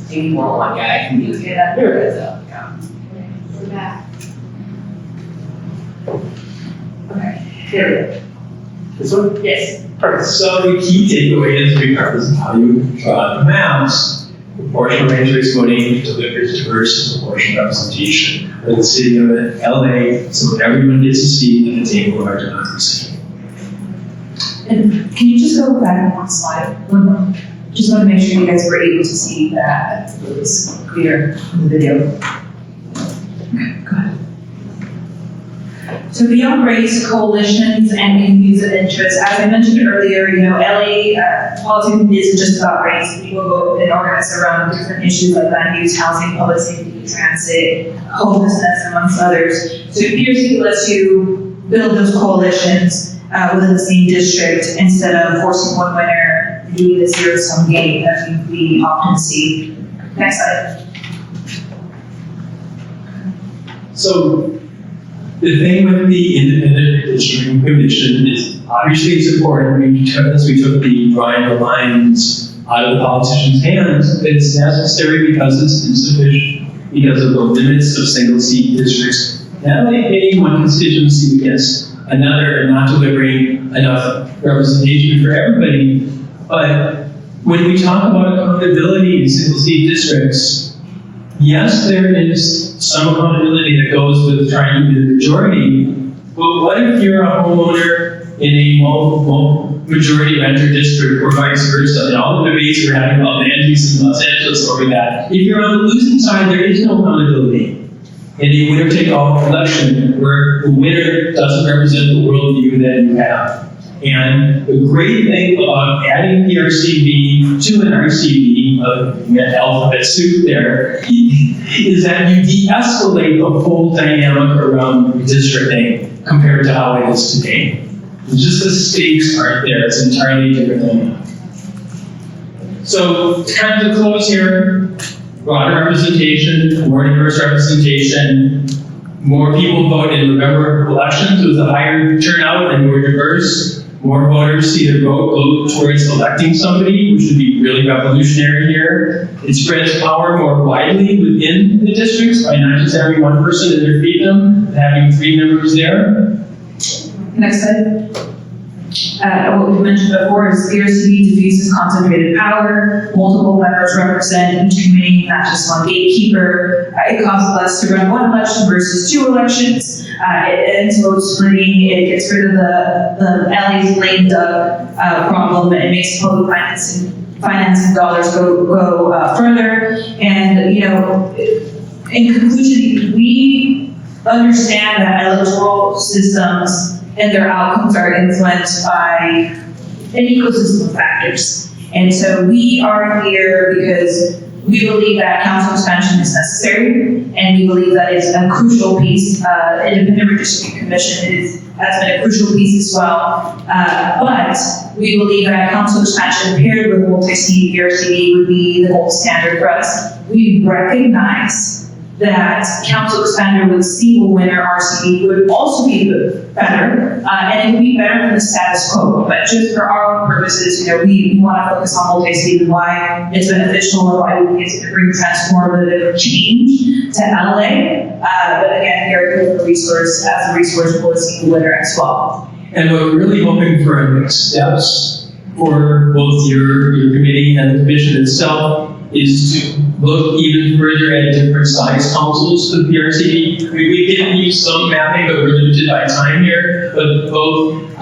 Maybe more one guy can use it. There it is. Yeah. We're back. Okay, here we go. This one? Yes. Perfect. So the key takeaway is regardless of how you draw the maps, proportional ranked choice voting delivers diverse and proportional representation for the city of LA, so that everyone gets a seat at the table of our democracy. And can you just go back one slide? One more. Just want to make sure you guys were able to see that it was clear in the video. Okay, go ahead. So beyond race, coalitions, and communities of interest, as I mentioned earlier, LA politics isn't just about race. People vote and organize around different issues like land use, housing, public safety, transit, homelessness, amongst others. So PRC lets you build those coalitions within the same district instead of forcing one winner doing the zero-sum game that we often see. Next slide. So the thing with the independent districting commission is obviously it's important because we took the drawing the lines out of the politician's hands. It's necessary because it's insufficient because of the limits of single seat districts. Not only pitting one constituency against another and not delivering enough representation for everybody, But when we talk about accountability in single seat districts, yes, there is some accountability that goes with trying to be the majority, but what if you're a homeowner in a majority renter district or vice versa, and all the debates we're having about land use in Los Angeles over that? If you're on the losing side, there is no accountability. In a winner-take-all election where the winner doesn't represent the worldview that you have. And the great thing about adding the RCV to an RCV, alphabet soup there, is that you de-escalate the whole dynamic around redistricting compared to how it is today. Just the stakes aren't there, it's entirely different dynamic. So, kind of to close here, broader representation, more diverse representation, more people vote in November elections with a higher turnout and more diverse. More voters see their vote go towards electing somebody, which would be really revolutionary here. It spreads power more widely within the districts by not just having one person in their fiefdom, but having 3 members there. Next slide. What we mentioned before is the RCV diffuses concentrated power. Multiple members represent each committee, not just one gatekeeper. It costs less to run one election versus 2 elections. It ends vote splitting. It gets rid of the LA's lame duck problem. It makes public financing dollars go further. And in conclusion, we understand that electoral systems and their outcomes are influenced by an ecosystem of factors. And so we are here because we believe that council expansion is necessary, and we believe that it's a crucial piece. Independent Redistricting Commission has been a crucial piece as well. But we believe that council expansion paired with multi-seat RCV would be the gold standard for us. We recognize that council expander with single winner RCV would also be better, and it would be better than the status quo. But just for our own purposes, we want to focus on multi-seat and why it's beneficial and why we think it's going to bring transformative change to LA. But again, we are here for resource as a resource for a single winner as well. And we're really hoping for our next steps for both your committee and the commission itself is to look even further at different size councils with the RCV. We've given you some mapping, but we're limited by time here. But both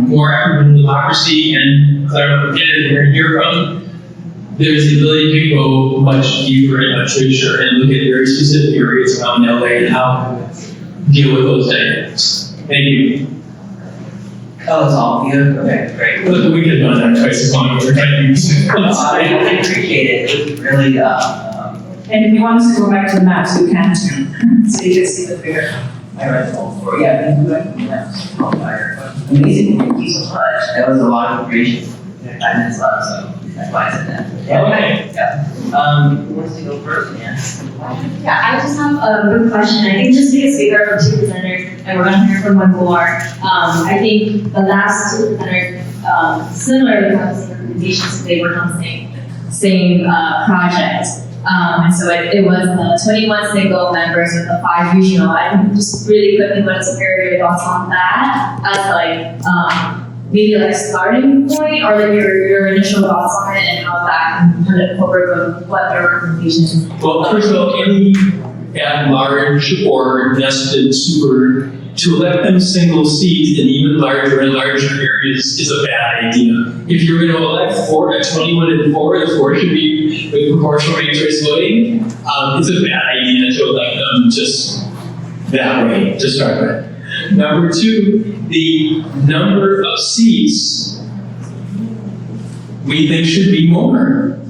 more African democracy and Claremont, McKenna, where you're from, there's the ability to go much deeper and much richer and look at very specific areas around LA and how to deal with those dynamics. Thank you. Oh, it's all you? Okay, great. Look, we could have done that twice as long as we're trying to use it. I appreciate it. It was really, and if you want us to go back to the maps, we can too. So you can see the figure. I read all four. Yeah, thank you. Amazing. Thank you so much. That was a lot of information. 5 minutes left, so that's why I said that. Yeah, okay. Yeah. Who wants to go first? Yeah, I just have a good question. I think just because we heard from 2 presenters and we're going to hear from one more, I think the last 2 presenters similarly have the same recommendations. They were on the same project. And so it was 21 single members with the 5 regional. I think just really quickly want to compare your thoughts on that as maybe a starting point, or your initial thoughts on it and how that can kind of incorporate what their recommendations. Well, first of all, any at-large or nested super, to elect them single seats in even larger and larger areas is a bad idea. If you're going to elect 21 and 4, the 4 should be with proportional ranked choice voting. It's a bad idea to elect them just that way to start with. Number 2, the number of seats we think should be more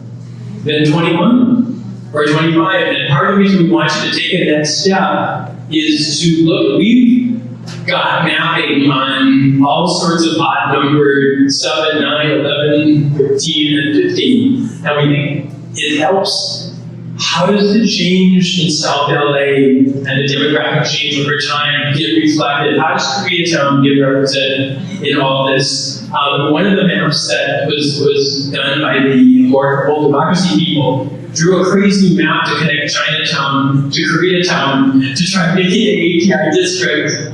than 21 or 25. And part of the reason we want you to take the next step is to look. We've got mapping on all sorts of odd numbered 7, 9, 11, 13, and 15. And we think it helps. How does the change in South LA and the demographic change over time get reflected? How does Koreatown get represented in all this? One of the maps that was done by the Whole Democracy people drew a crazy map to connect Chinatown to Koreatown to try to make it an API district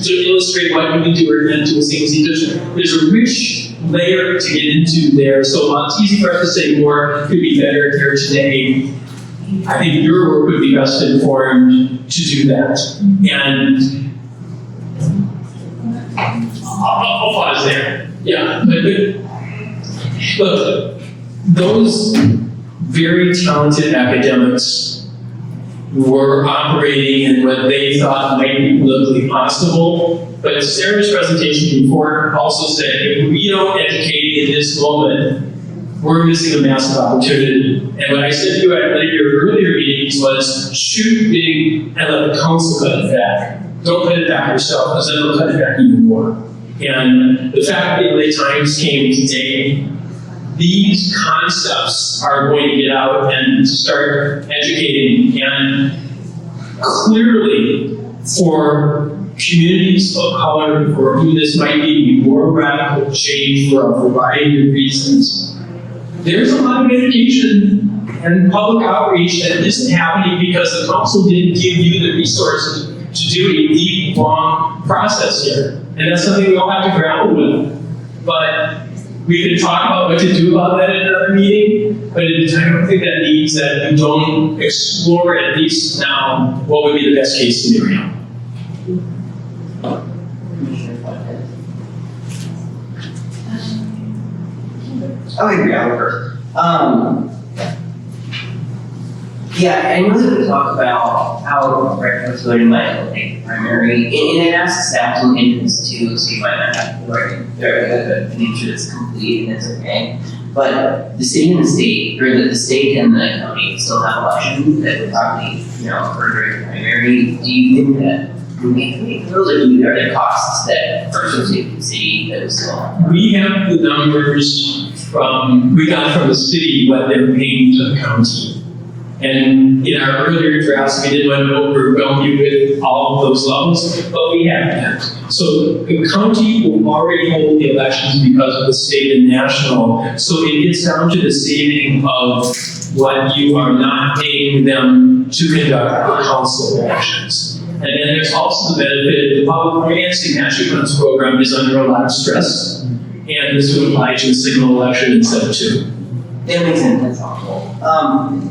to illustrate what we can do or to a single seat district. There's a rich layer to get into there, so it's easy for us to say more could be better here today. I think your work would be best informed to do that. And I'll pause there. Yeah, but look, those very talented academics were operating in what they thought might be politically possible. But Sarah's presentation before also said, if we don't educate in this moment, we're missing a massive opportunity. And what I said to you at one of your earlier meetings was, shoot big and let the council cut it back. Don't cut it back yourself, because then it'll cut it back even more. And the fact that the LA Times came today, these concepts are going to get out and start educating. And clearly, for communities of color for whom this might be more radical change for a variety of reasons, there's a lot of education and public outreach that isn't happening because the council didn't give you the resources to do a deep, long process here. And that's something we all have to grapple with. But we could talk about what to do about that in another meeting, but I don't think that means that we don't explore at least now what would be the best case scenario. I agree, I'll go first. Yeah, I know that we talk about how breakfast voting might look like primary, and it asks staff to look into this too, so you might not have to worry very make sure it's complete and it's okay. But the city and the state, or the state and the county still have elections that would probably, occur during primary. Do you think that those are there costs that are associated with the city that is still? We have the numbers we got from the city what they're paying to the county. And in our earlier drafts, we didn't want to overwhelm you with all of those levels, but we have that. So the county will already hold the elections because of the state and national. So it gets down to the saving of what you are not paying them to conduct the council elections. And then there's also the benefit, the public financing matching funds program is under a lot of stress. And this would apply to a single election instead of two. That makes sense, that's helpful.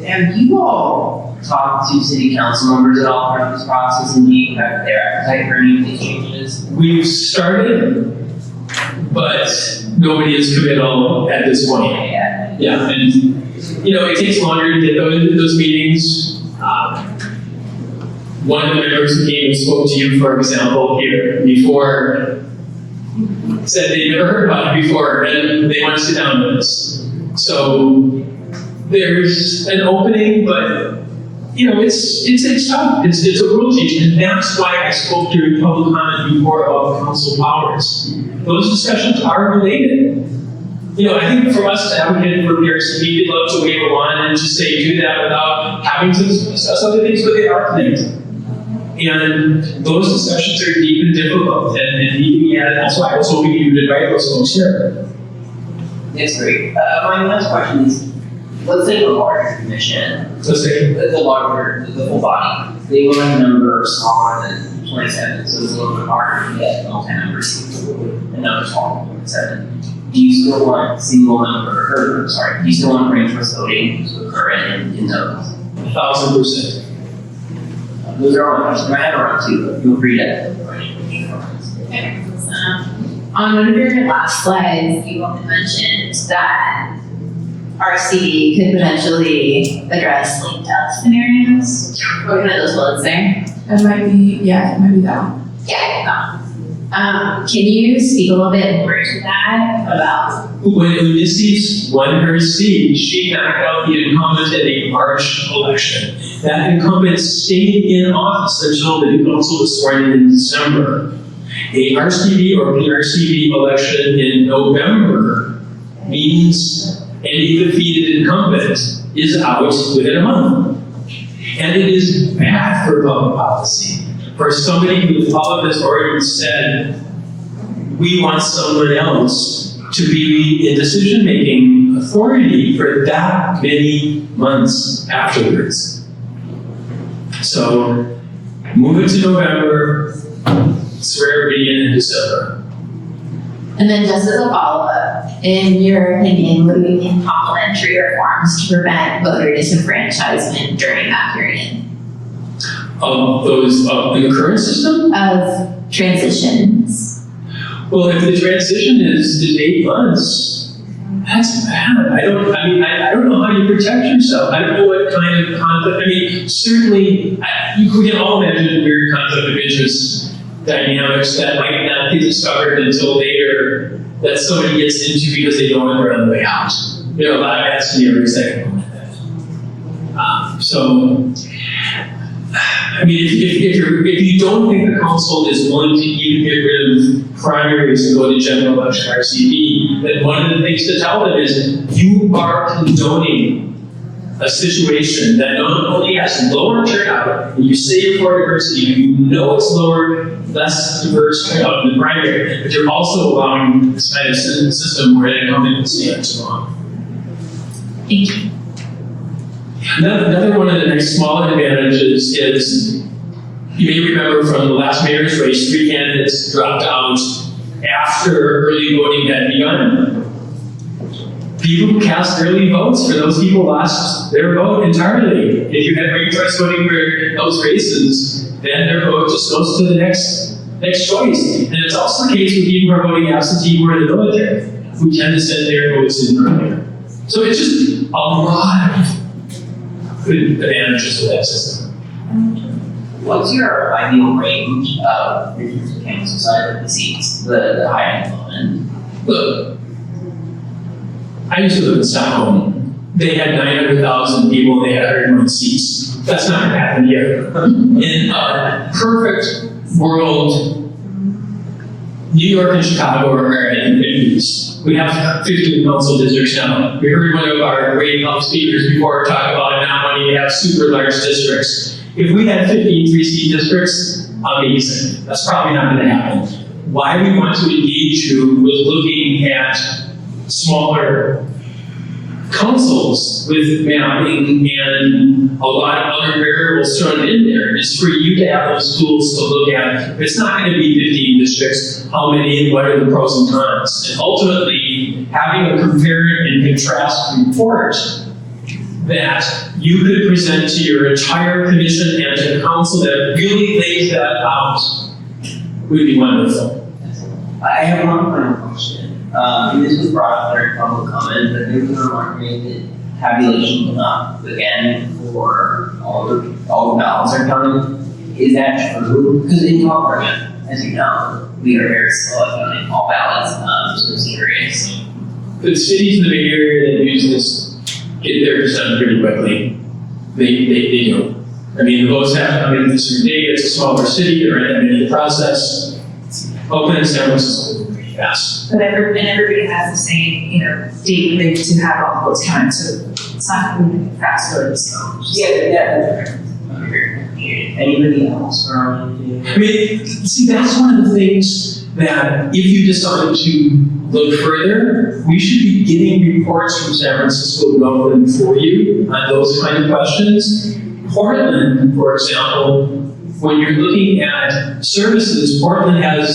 Have you all talked to city council members at all throughout this process, and do you have their appetite for any of these changes? We've started, but nobody is committal at this point. Yeah, and it takes longer to get those meetings. One of the members who came and spoke to you, for example, here before, said they'd never heard about it before, and they want to sit down with us. So there's an opening, but it's tough. It's a rule change, and that's why I spoke during public comment before about the council powers. Those discussions are related. I think for us to advocate for PRCV, we'd love to wave a wand and just say do that without having to discuss other things, but they are connected. And those discussions are deep and difficult, and that's why I was hoping you would invite those folks here. That's great. My last question is, let's say the larger commission, the full body, they want a number smaller than 27, so it's a little bit harder to get multi-member seats, a number smaller than 27. Do you still want do you still want ranked voting to occur in those? 1,000%. Those are all my questions. I have around two, but feel free to. On one of your last slides, you only mentioned that RCV could potentially address linked out scenarios. What kind of those bullets there? It might be that one. Yeah, can you speak a little bit more to that about? When Ulysses won her seat, she knocked out the incumbent in a March election. That incumbent stayed in office until the new council was sworn in December. A RCV or PRCV election in November means any defeated incumbent is out within a month. And it is bad for public policy. For somebody who the public has already said, we want someone else to be in decision-making authority for that many months afterwards. So move it to November, swear everybody in December. And then just as a follow-up, in your opinion, would we need complementary reforms to prevent voter disenfranchisement during that period? Those, in the current system? Of transitions. Well, if the transition is 8 months, that's bad. I don't know how you protect yourself. I don't know what kind of conflict, certainly, we can all imagine weird conflict of interest dynamics that might not be discovered until later that somebody gets into because they know they're on the way out. There are a lot of scenarios that can go with that. If you don't think the council is willing to even get rid of primaries and go to general election RCV, then one of the things to tell them is you are condoning a situation that not only has lower turnout, and you say you're for diversity, you know it's less diverse turnout in the primary, but you're also allowing this kind of system where the incumbent can stand too long. Thank you. Another one of the next small advantages is, you may remember from the last mayor's race, 3 candidates dropped out after early voting had begun. People who cast early votes, for those people lost their vote entirely. If you had ranked choice voting for those races, then their vote just goes to the next choice. And it's also the case with people who are voting absentee who are in the military, who tend to send their votes in earlier. So it's just a lot of good advantages of that system. What's your ideal range of Republicans inside of the seats, the high and low end? Look, I used to live in Stockholm. They had 900,000 people, they had 101 seats. That's not going to happen here. In a perfect world, New York and Chicago are in cities. We have 15 council districts now. We heard one of our great public speakers before talk about not wanting to have super large districts. If we had 15 3-seat districts, amazing. That's probably not going to happen. Why we want to engage you with looking at smaller councils with mapping and a lot of other variables thrown in there is for you to have those tools to look at. It's not going to be 15 districts, how many and what are the pros and cons. And ultimately, having a compare and contrast report that you could present to your entire commission and to the council that really lays that out would be wonderful. I have one final question. And this was brought up during public comment, but there's been a remark made that tabulation will not begin for all the ballots are counted. Is that true? Because in California, as you know, we are very slow at counting all ballots, so it's curious. The cities in the Bay Area that use this get theirs done pretty quickly. They do. I mean, the votes have to come in a certain day. It's a smaller city, there aren't that many in the process. Oakland and San Francisco go pretty fast. But everybody has the same, date limit to have all votes counted, so it's not going to be fast voting, so. Yeah. Anybody else around? See, that's one of the things that if you decide to look further, we should be getting reports from San Francisco and Oakland for you on those kind of questions. Portland, for example, when you're looking at services, Portland has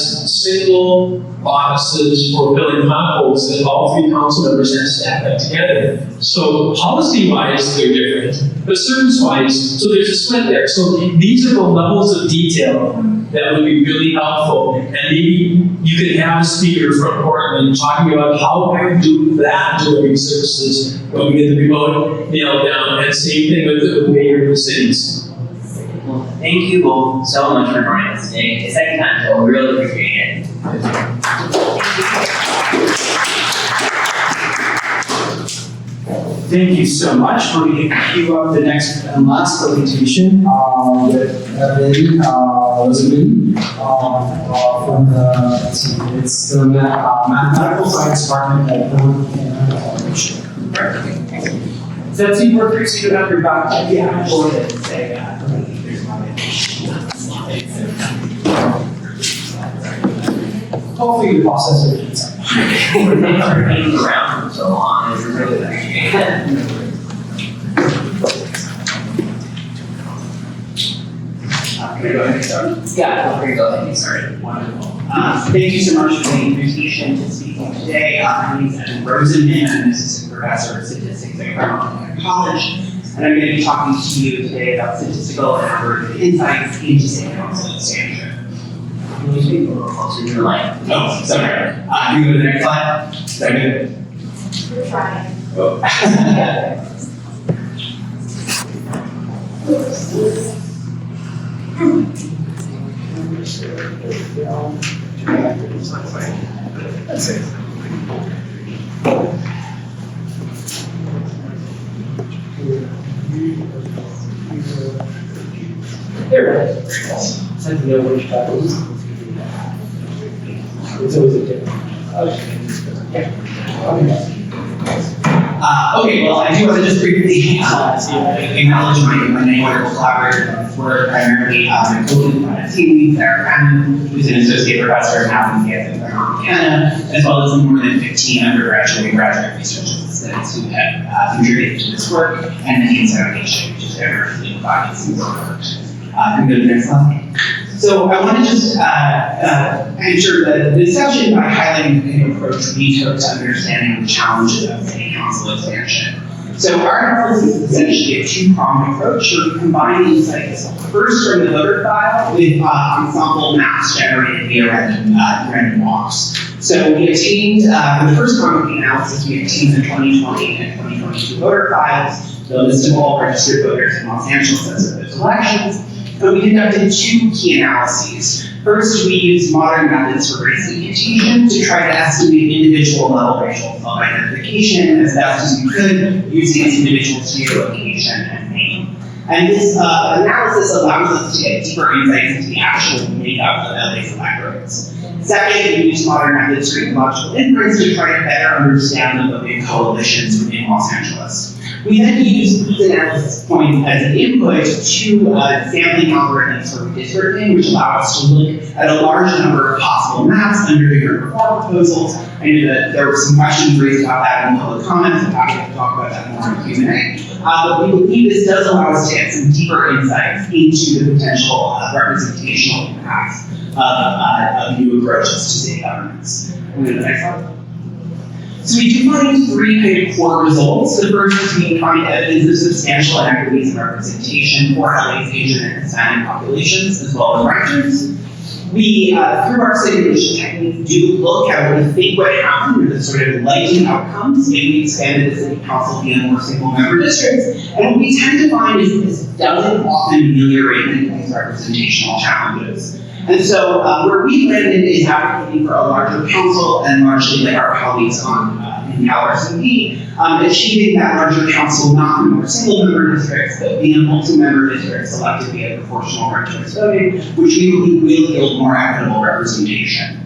single offices for filling potholes that all 3 council members have stacked up together. So policy-wise, they're different, but service-wise, so there's a split there. So these are the levels of detail that would be really helpful. And maybe you could have a speaker from Portland talking about how we do that delivery services when we get the remote nailed down, and same thing with the mayor cities. Well, thank you both so much for joining us today. It's second time, so we really appreciate it. Thank you so much. We're going to queue up the next and last presentation with Evan Rosenman from the Mathematical Science Department at Hancock College. Does that seem work for you? So you don't have your back? Yeah, go ahead and say that. Hopefully the process will get something. We're hanging around for so long, it's really appreciate it. to go ahead and start? Yeah, feel free to go ahead and get started. Wonderful. Thank you so much for the invitation to speak today. My name is Rosenman. I'm an assistant professor of statistics at Claremont College, and I'm going to be talking to you today about statistical and algorithmic insights into city council expansion. Can you speak a little closer to your mic? Oh, sorry. Can we go to the next slide? Is that good? We're trying. Oh. That's it. There it is. It's like to know which buttons. It's always a different. Okay, well, I do want to just briefly acknowledge my many wonderful collaborators. We're primarily my co-lead team, Sara, who's an associate professor in math and McKenna, as well as more than 15 undergraduate and graduate research assistants who have contributed to this work, and the Haynes Foundation, which is generously providing some support. Can we go to the next slide? So I want to just enter the discussion by highlighting an approach we took to understanding the challenges of city council expansion. So our analysis is essentially a two-pronged approach where we combine insights first from the voter file with ensemble maps generated via random walks. So we obtained, for the first prong of the analysis, we obtained the 2020 and 2022 voter files, the list of all registered voters in Los Angeles as of those elections. And we conducted two key analyses. First, we used modern methods for race imputation to try to estimate individual level racial self-identification as best as we could using individual geolocation and name. And this analysis allows us to get deeper insights into the actual makeup of LA's electorates. Second, we used modern methods for ecological inference to try to better understand the voting coalitions within Los Angeles. We then used these analysis points as an input to sampling algorithms for redistricting, which allow us to look at a large number of possible maps under different reform proposals. I know that there were some questions raised about that in public comments. I'm happy to talk about that more in Q&A. But we believe this does allow us to get some deeper insights into the potential representational impacts of new approaches to city governance. We'll go to the next slide. So we do find three kind of core results. The first is we find evidence of substantial inequities in representation for LA's Asian and Hispanic populations, as well as renters. We, through our simulation techniques, do look at what we think would happen with the sort of likely outcomes if we expanded the city council via more single-member districts. And what we tend to find is this doesn't often ameliorate these representational challenges. And so where we landed is advocating for a larger council and largely like our colleagues on in Cal RCV, achieving that larger council not through more single-member districts, but via multi-member districts elected via proportional ranked choice voting, which we believe will yield more equitable representation.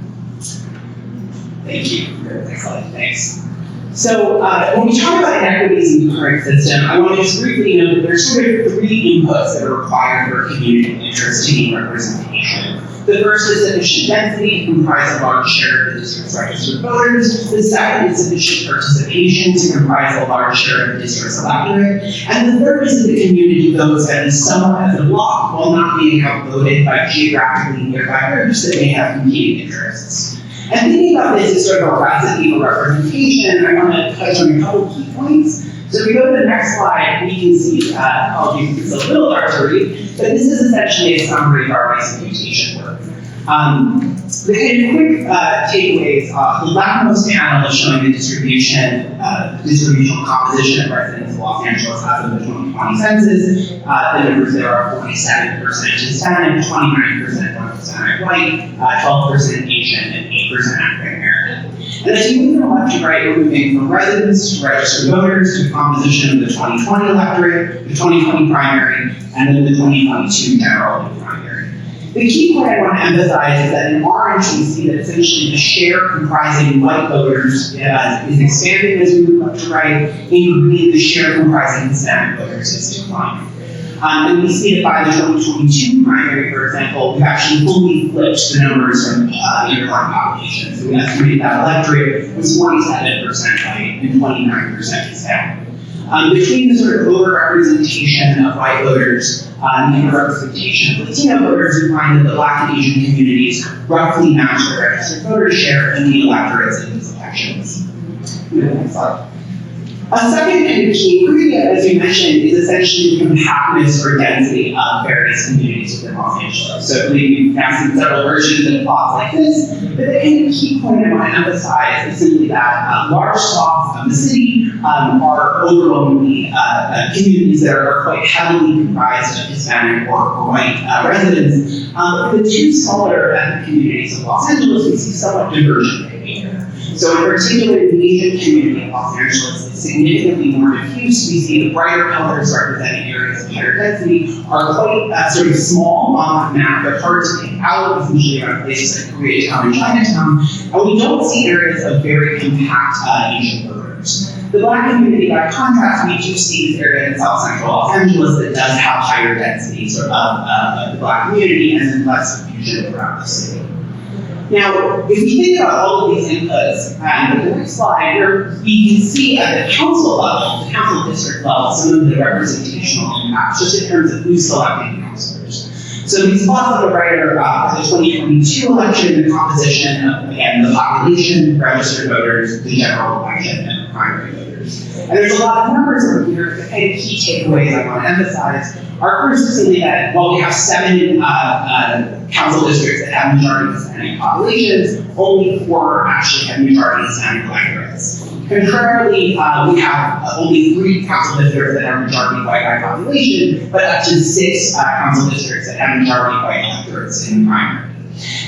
Thank you. Next slide. Thanks. So when we talk about inequities in the current system, I want to just briefly note that there's sort of three inputs that are required for community interest to gain representation. The first is sufficient density to comprise a large share of the district's registered voters. The second is sufficient participation to comprise a large share of the district's electorate. And the third is that the community votes at least somewhat as a block while not being outvoted by geographically nearby groups that may have competing interests. And thinking about this as sort of a recipe for representation, I want to touch on a couple of key points. So if we go to the next slide, we can see, apologies, it's a little hard to read, but this is essentially a summary of our race imputation work. The kind of quick takeaways, the leftmost panel is showing the distributional composition of residents in Los Angeles as of the 2020 census. The numbers there are 47% Hispanic, 29% non-Hispanic white, 12% Asian, and 8% African American. And as you move from left to right, we're moving from residents to registered voters to the composition of the 2020 electorate, the 2020 primary, and then the 2022 general primary. The key point I want to emphasize is that in orange, we see that essentially the share comprising white voters is expanding as we move left to right. In green, the share comprising Hispanic voters is declining. And we see that by the 2022 primary, for example, we've actually fully flipped the numbers from the underlying population. So we estimated that electorate was 47% white and 29% Hispanic. between the sort of overrepresentation of white voters and the underrepresentation of Latino voters, we find that the Black and Asian communities roughly match the registered voter share in the electorates in these elections. Next slide. A second kind of key ingredient, as we mentioned, is essentially the compactness or density of various communities within Los Angeles. So we've now seen several versions of plots like this, but the kind of key point I want to emphasize is simply that large swaths of the city are overwhelmingly communities that are quite heavily comprised of Hispanic or white residents. For the two smaller ethnic communities of Los Angeles, we see somewhat divergent behavior. So in particular, the Asian community of Los Angeles is significantly more diffuse. We see the brighter colors representing areas of higher density are quite sort of small on the map. They're hard to pick out, essentially around places like Koreatown and Chinatown. And we don't see areas of very compact Asian voters. The Black community, by contrast, we do see this area in South Central Los Angeles that does have higher density sort of the Black community and then less confusion around the city. Now, if we think about all of these inputs, and the next slide, we can see at the council level, the council district level, some of the representational impacts, just in terms of who's selecting councilors. So these plots on the right are for the 2022 election, the composition of, again, the population, registered voters, the general election, and primary voters. And there's a lot of numbers over here. The kind of key takeaways I want to emphasize are first simply that while we have 7 council districts that have majority Hispanic populations, only 4 actually have majority Hispanic electorates. Contrarily, we have only 3 council districts that have majority white population, but up to 6 council districts that have majority white electorates in the primary.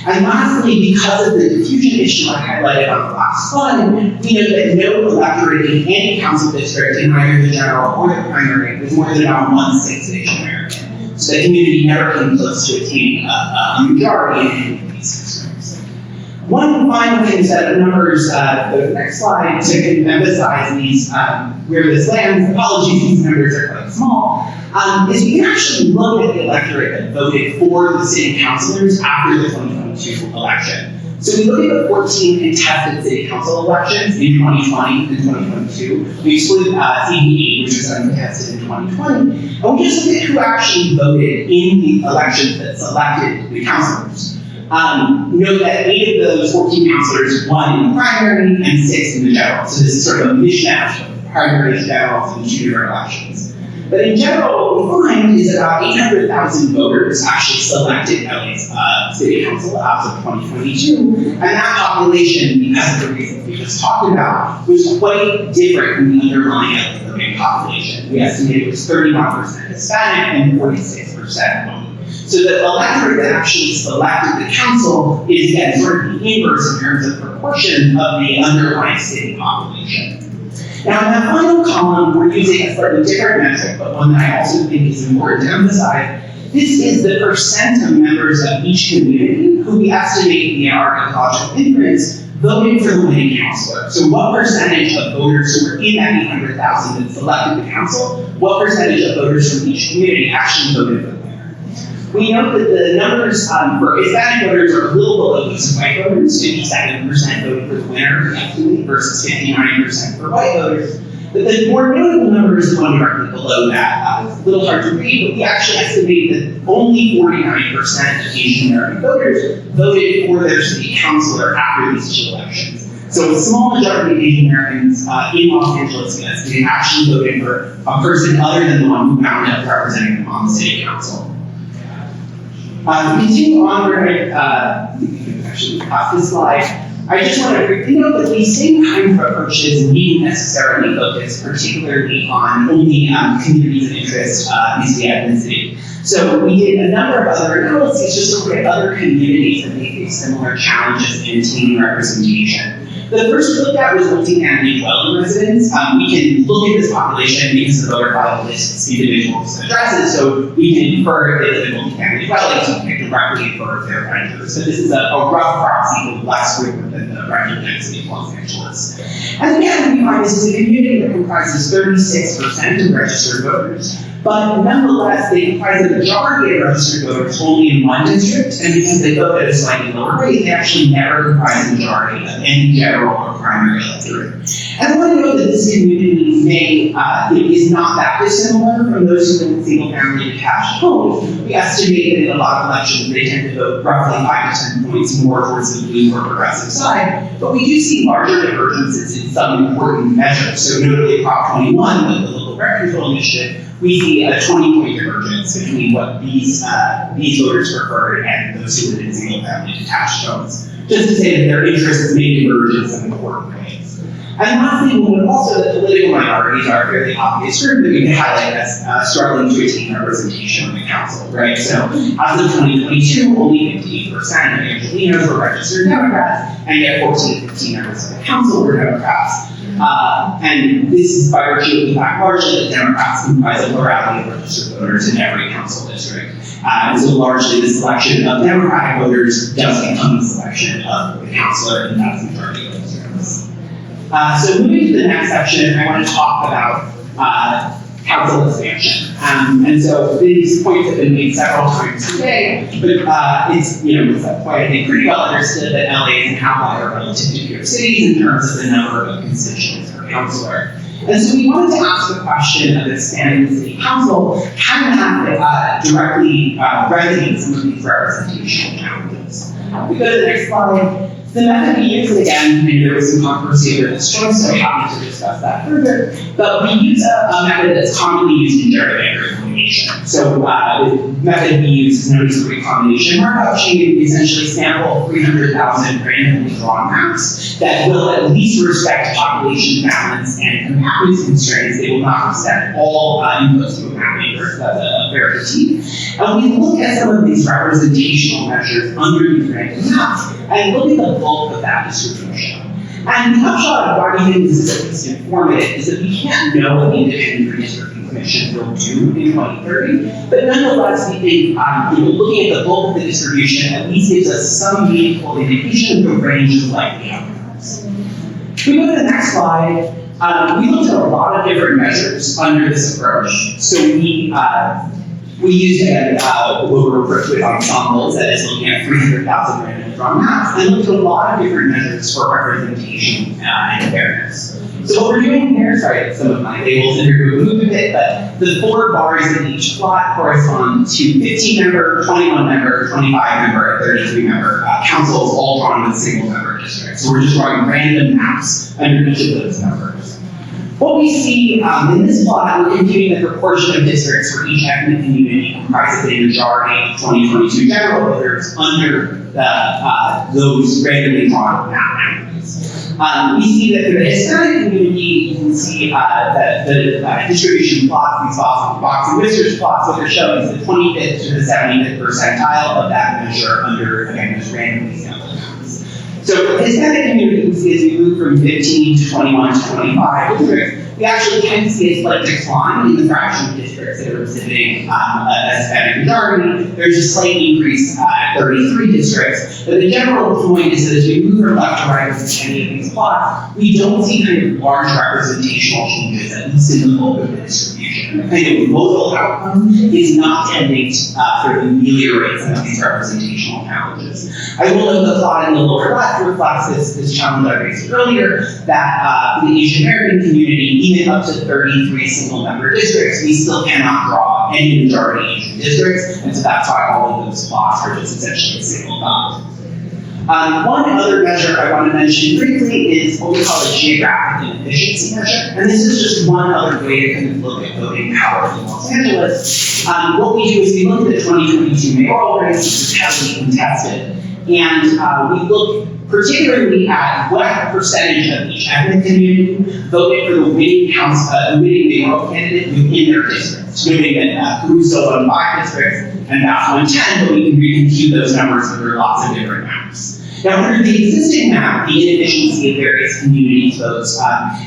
And lastly, because of the diffusion issue I highlighted on the last slide, we know that no electorate in any council district in either the general or the primary was more than about 1/6 Asian American. So the community never came close to attaining a majority in any of these districts. One final thing set of numbers, the next slide, to kind of emphasize these, where this lands, apologies, these numbers are quite small, is we can actually look at the electorate that voted for the city councilors after the 2022 election. So we look at the 14 contested city council elections in 2020 and 2022. We exclude CBE, which was uncontested in 2020, and we just look at who actually voted in the elections that selected the councilors. Note that 8 of those 14 councilors won in the primary and 6 in the general. So this is sort of a mishmash of primaries, generals, and 2 different elections. But in general, what we find is about 800,000 voters actually selected LA's city council as of 2022, and that population, because of the reasons we just talked about, was quite different from the underlying LA voting population. We estimate it was 31% Hispanic and 46% white. So the electorate that actually selected the council is, again, sort of the inverse in terms of proportion of the underlying city population. Now, in that final column, we're using a slightly different metric, but one that I also think is important to emphasize. This is the percent of members of each community who we estimate via our ecological inference voted for the winning councilor. So what percentage of voters who were in that 800,000 that selected the council, what percentage of voters from each community actually voted for the winner? We note that the numbers for Hispanic voters are a little below those of white voters. 57% voted for the winner versus 59% for white voters. But the more notable number is the one directly below that. It's a little hard to read, but we actually estimate that only 49% of Asian American voters voted for their city councilor after these 2 elections. So a small majority of Asian Americans in Los Angeles they actually voted for a person other than the one who wound up representing them on the city council. Continue on, we're going to actually pass this slide. I just want to quickly note that these same kind of approaches needn't necessarily focus particularly on only communities of interest vis-a-vis ethnicity. So we did a number of other analyses just to look at other communities that may face similar challenges in attaining representation. The first we looked at was multifamily dwelling residents. We can look at this population because the voter file lists individuals' addresses, so we can infer if they live in multifamily dwellings, so we can directly infer their renters. So this is a rough proxy for less frequent than the renter density of Los Angeles. And again, we find this is a community that comprises 36% of registered voters. But nonetheless, they comprise a majority of registered voters only in one district, and because they vote at a slightly lower rate, they actually never comprise a majority of any general or primary electorate. And I want to note that this community is not that dissimilar from those who live in single-family detached homes. We estimate that in a lot of elections, they tend to vote roughly 5 to 10 points more towards the blue or progressive side, but we do see larger divergences in some important measures. So notably Prop 21, the local rent control initiative, we see a 20-point divergence between what these voters prefer and those who live in single-family detached homes. Just to say that their interests may diverge in some important ways. And lastly, we would also that political minorities are a fairly obvious group that we can highlight as struggling to attain representation on the council, right? So as of 2022, only 58% of Angelinos were registered Democrats, and yet 14 to 15 members of the council were Democrats. And this is by virtue of the fact largely that Democrats comprise a plurality of registered voters in every council district. And so largely the selection of Democratic voters doesn't come the selection of the councilor in that majority of districts. So moving to the next section, I want to talk about council expansion. And so these points have been made several times today, but it's quite, I think, pretty well understood that LA is an outlier relative to peer cities in terms of the number of constituents per councilor. And so we wanted to ask the question of expanding the city council, can that directly remedy some of these representational challenges? We go to the next slide. The method we use, and again, maybe there was some controversy over this choice, so I'm happy to discuss that further. But we use a method that's commonly used in gerrymandering elimination. So the method we use is known as the recombination markup chain. We essentially sample 300,000 randomly drawn maps that will at least respect population balance and compactness constraints. They will not respect all inputs to a map maker, so that's a variety. And we look at some of these representational measures under these random maps and look at the bulk of that distribution. And the upshot of why we think this is at least informative is that we can't know what the Independent Redistricting Commission will do in 2030, but nonetheless we think looking at the bulk of the distribution at least gives us some meaningful indication of the range of likely outcomes. If we go to the next slide, we looked at a lot of different measures under this approach. So we used what we're referred to as ensembles, that is looking at 300,000 randomly drawn maps, and looked at a lot of different measures for representation and fairness. So what we're doing here, sorry, some of my labels in here moved a bit, but the 4 bars in each plot correspond to 15-member, 21-member, 25-member, and 33-member councils, all drawn with single-member districts. So we're just drawing random maps under each of those numbers. What we see in this plot, we're computing the proportion of districts for each ethnic community comprised of a majority of 2022 general voters under those randomly drawn map boundaries. We see that for the Hispanic community, you can see that the distribution plots, these box and whiskers plots, what they're showing is the 25th to the 75th percentile of that measure under, again, just randomly sampled maps. So for the Hispanic community, you can see as we move from 15 to 21 to 25 districts, we actually can see a slight decline in the fraction of districts that are exhibiting a Hispanic majority. There's a slight increase at 33 districts, but the general point is that as we move from left to right with any of these plots, we don't see kind of large representational changes, at least in the bulk of the distribution. The kind of modal outcome is not tending to sort of ameliorate some of these representational challenges. I will note the plot in the lower left reflects this challenge I raised earlier, that for the Asian American community, even up to 33 single-member districts, we still cannot draw any majority Asian districts, and so that's why all of those plots are just essentially a single dot. One other measure I want to mention briefly is what we call a geographic inefficiency measure, and this is just one other way to kind of look at voting power in Los Angeles. What we do is we look at the 2022 mayoral race, which is heavily contested, and we look particularly at what percentage of each ethnic community voted for the winning mayoral candidate within their districts. Noting that Caruso won 5 districts and Bass won 10, but we can recompute those numbers under lots of different maps. Now, under the existing map, the inefficiency of various communities' votes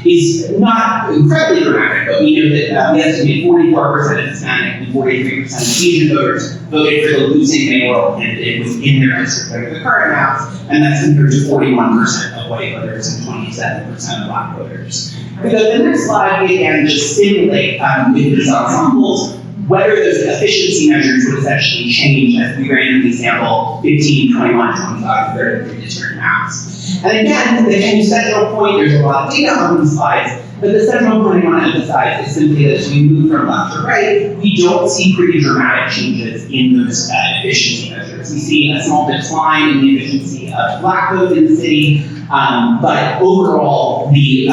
is not incredibly dramatic, but we know that we estimate 44% of Hispanic and 43% of Asian voters voted for the losing mayoral candidate within their district under the current maps, and that's compared to 41% of white voters and 27% of black voters. Because the next slide, we again just simulate with these ensembles whether those efficiency measures would essentially change as we randomly sample 15, 21, 25, 33 district maps. And again, the central point, there's a lot of data on these slides, but the central point I want to emphasize is simply that as we move from left to right, we don't see pretty dramatic changes in those efficiency measures. We see a small decline in the efficiency of black vote in the city, but overall, the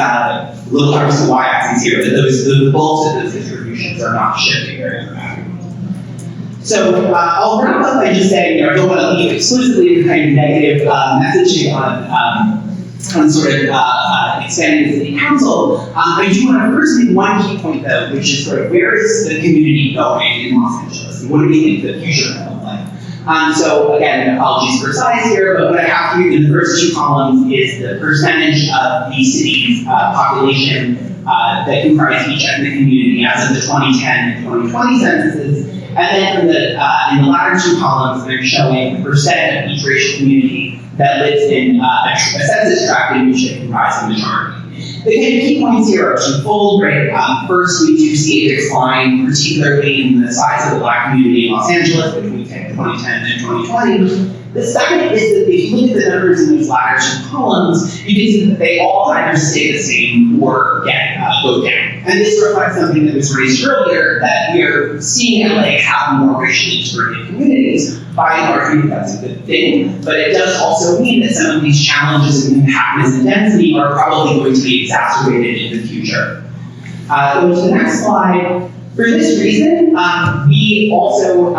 little arrows to y-axis here, the bulk of those distributions are not shifting very dramatically. So I'll wrap up by just saying, I don't want to leave exclusively the kind of negative messaging on sort of expanding the city council. I do want to first make one key point though, which is sort of where is the community going in Los Angeles, and what do we think the future is going to look like? So again, apologies for size here, but what I have here in the first two columns is the percentage of the city's population that comprise each ethnic community as of the 2010 and 2020 censuses. And then from in the latter two columns, they're showing the percent of each racial community that lives in a census tract in which they comprise the majority. The key points here are twofold, right? First, we do see a decline, particularly in the size of the black community in Los Angeles between 2010 and 2020. The second is that if you look at the numbers in these latter two columns, you can see that they all either stay the same or go down. And this reflects something that was raised earlier, that we are seeing LA have more racially discriminated communities. By and large, we think that's a good thing, but it does also mean that some of these challenges in compactness and density are probably going to be exacerbated in the future. Go to the next slide. For this reason, we also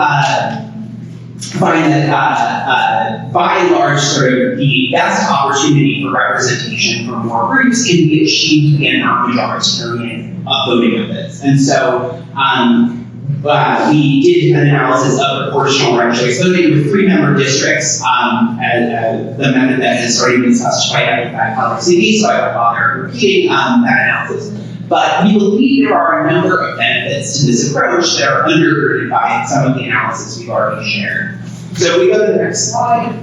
find that by and large, sort of the best opportunity for representation for more groups can be achieved via non-majoritarian voting methods. And so we did an analysis of proportional ranked choice voting with 3-member districts, and the method that has already been discussed by Cal RCV, so I won't bother repeating that analysis. But we believe there are a number of benefits to this approach that are undergirded by some of the analysis we've already shared. So if we go to the next slide.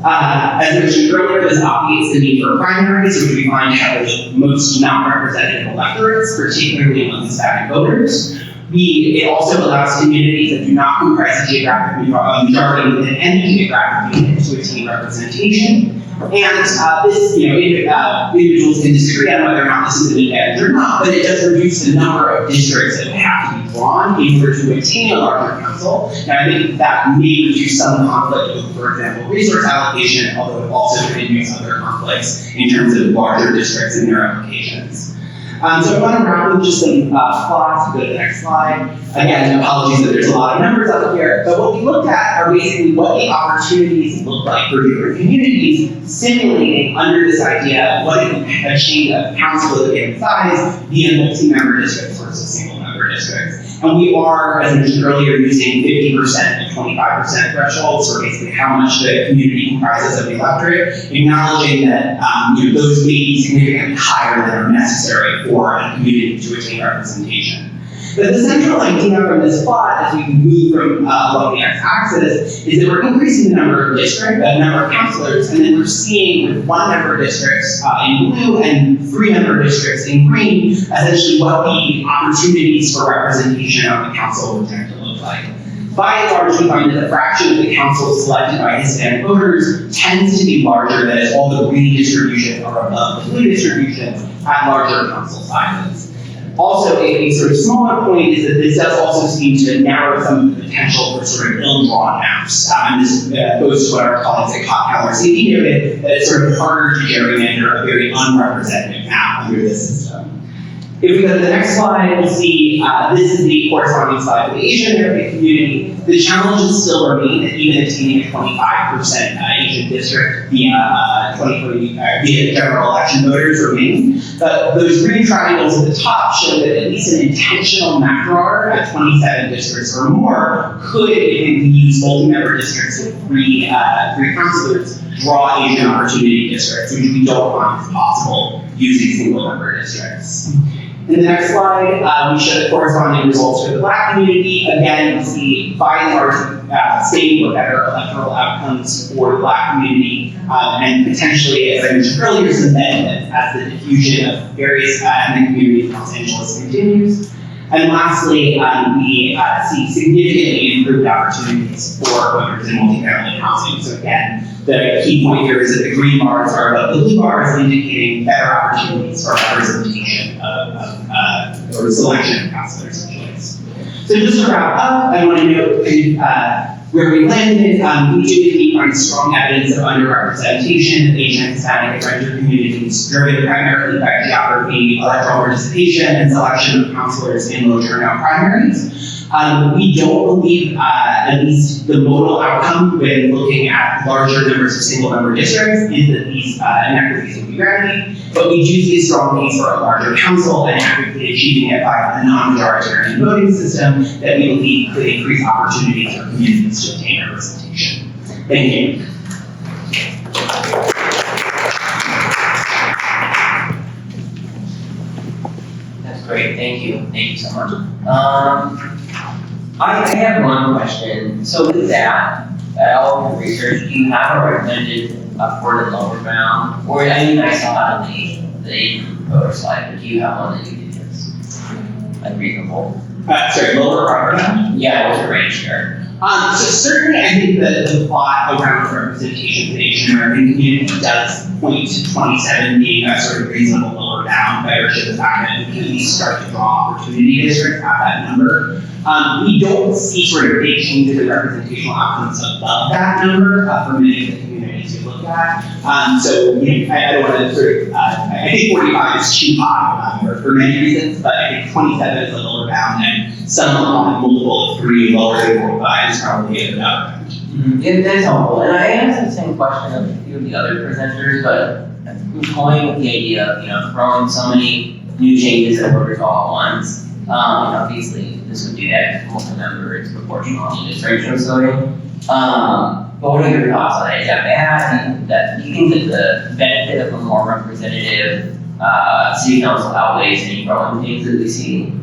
As mentioned earlier, this obviates the need for primaries, which we find have most non-representative electorates, particularly among Hispanic voters. It also allows communities that do not comprise a geographic majority within any geographic unit to attain representation. And this, individuals can disagree on whether or not this is an advantage or not, but it does reduce the number of districts that have to be drawn in order to attain a larger council. Now, I think that may reduce some conflict with, for example, resource allocation, although it also could induce other conflicts in terms of larger districts and their applications. So I want to wrap with just some thoughts. Go to the next slide. Again, apologies that there's a lot of numbers up here, but what we looked at are basically what the opportunities look like for different communities, simulating under this idea of what a chain of council of a given size via multi-member districts versus single-member districts. And we are, as mentioned earlier, using 50% and 25% thresholds for basically how much the community comprises of the electorate, acknowledging that those may be significantly higher than are necessary for a community to attain representation. But the central idea from this plot, as we move from along the x-axis, is that we're increasing the number of districts, the number of councilors, and then we're seeing with 1-member districts in blue and 3-member districts in green, essentially what the opportunities for representation on the council would tend to look like. By and large, we find that the fraction of the council selected by Hispanic voters tends to be larger, that is, all the green distributions are above the blue distributions at larger council sizes. Also, a sort of smaller point is that this does also seem to narrow some of the potential for sort of ill-drawn maps. And this goes to what our colleagues at Cal RCV noted, that it's sort of harder to gerrymander a very unrepresentative map under this system. If we go to the next slide, we'll see this is the corresponding slide for the Asian American community. The challenges still remain that even attaining a 25% Asian district via general election voters remain. But those green triangles at the top show that at least an intentional map drawer at 27 districts or more could, if we use multi-member districts with three councilors, draw Asian opportunity districts, which we don't find is possible using single-member districts. In the next slide, we show the corresponding results for the Black community. Again, we see by and large stable or better electoral outcomes for the Black community, and potentially, as I mentioned earlier, some benefits as the diffusion of various ethnic communities in Los Angeles continues. And lastly, we see significantly improved opportunities for voters in multifamily housing. So again, the key point here is that the green bars are above the blue bars, indicating better opportunities for representation or selection of councilors and choice. So just to wrap up, I want to note where we landed. We do find strong evidence of underrepresentation of Asian, Hispanic, and renter communities, driven primarily by geography, electoral participation, and selection of councilors in low turnout primaries. We don't believe, at least the modal outcome when looking at larger numbers of single-member districts, is that these inequities will be remedied, but we do see a strong case for a larger council and actively achieving it by a non-majoritarian voting system that we believe could increase opportunities for communities to obtain representation. Thank you. That's great, thank you so much. I have one question. So with that, all of your research, do you have a recommended upward and lower bound? Or, I mean, I saw it on the Asian voter slide, but do you have one that you think is unreasonable? Sorry, lower or upper bound? Yeah, what's the range there? So certainly I think the thought around representation of the Asian American community does point to 27 being a sort of reasonable lower bound by virtue of the fact that we can at least start to draw opportunity districts at that number. We don't see sort of big changes in representational outcomes above that number for many of the communities we look at. So I don't want to sort of, I think 45 is too high for many reasons, but I think 27 is a lower bound, and some on multiple of 3 lower than 45 is probably a upper bound. Yeah, that's helpful. And I asked the same question of a few of the other presenters, but I'm toying with the idea of, throwing so many new changes at voters all at once. And obviously, this would do that because multi-member is proportional to district voting. But what are your thoughts on it? Is that bad? Do you think that the benefit of a more representative city council outweighs any growing things that we see?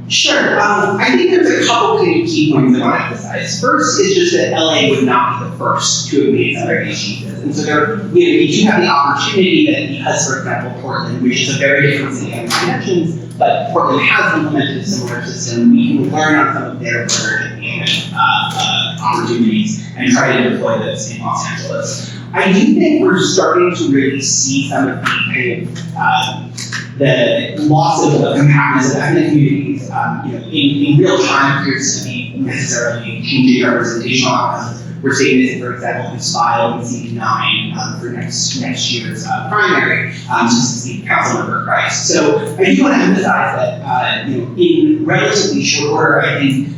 Sure. I think there's a couple of key points I want to emphasize. First is just that LA would not be the first to have made some of these changes. And so we do have the opportunity that because, for example, Portland, which is a very different city on connections, but Portland has implemented a similar system, we can learn on some of their encouragement opportunities and try to deploy those in Los Angeles. I do think we're starting to really see some of the loss of compactness of ethnic communities, in real time appears to be necessarily changing representational outcomes. We're seeing this, for example, who's filed in CD9 for next year's primary, just to see council member Christ. So I do want to emphasize that, in relatively short order, I think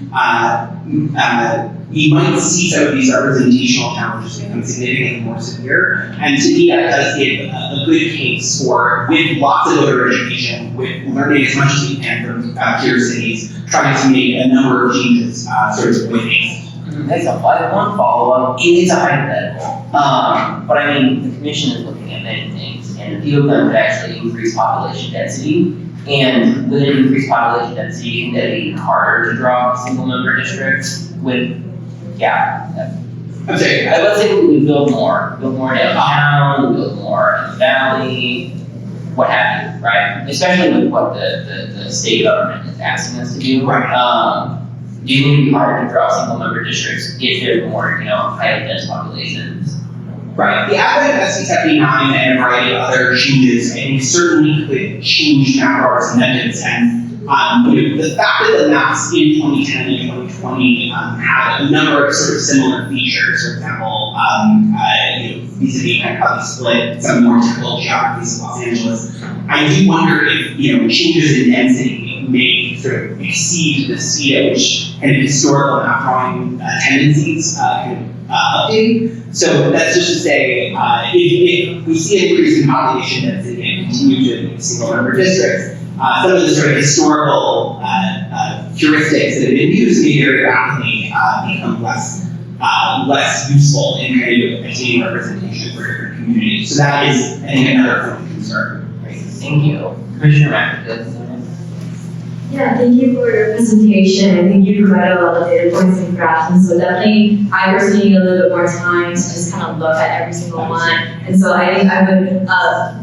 we might see some of these representational challenges become significantly more severe. And to me, that does give a good case for, with lots of voter education, with learning as much as we can from peer cities, trying to make a number of changes sort of with haste. That's helpful. I have one follow-up. It's a hypothetical. But I mean, the commission is looking at many things, and a few of them could actually increase population density. And with an increased population density, you can get it even harder to draw single-member districts with, let's say we build more downtown, we build more in the valley, what have you, right? Especially with what the state government is asking us to do. Right. Do you think it'd be harder to draw single-member districts if there's more, highly dense populations? Right. The advent of SB79 and a variety of other changes, I think, certainly could change map representatives. And the fact that the maps in 2010 and 2020 had a number of sort of similar features, for example, vis-a-vis kind of how they split some more typical geographies of Los Angeles, I do wonder if changes in density may sort of exceed the speed at which kind of historical map drawing tendencies update. So that's just to say, if we see an increase in population density and continue to single-member districts, some of the sort of historical heuristics that have been used may very rapidly become less useful in kind of attaining representation for different communities. So that is, I think, another point of concern. Great, thank you. Commissioner Mack, Yeah, thank you for your presentation. I think you provided a lot of data points and graphs, and so definitely I personally need a little bit more time to just kind of look at every single one. And so I think I would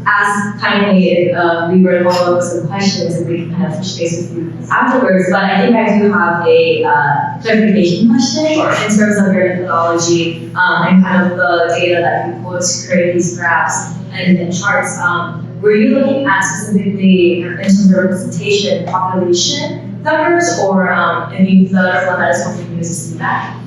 ask kindly if we were to follow up with some questions and we can kind of touch base with you afterwards. But I think I do have a clarification question in terms of your methodology and kind of the data that you pulled to create these graphs and charts. Were you looking at specifically in terms of representation, population numbers, or any other format is something you use to see that?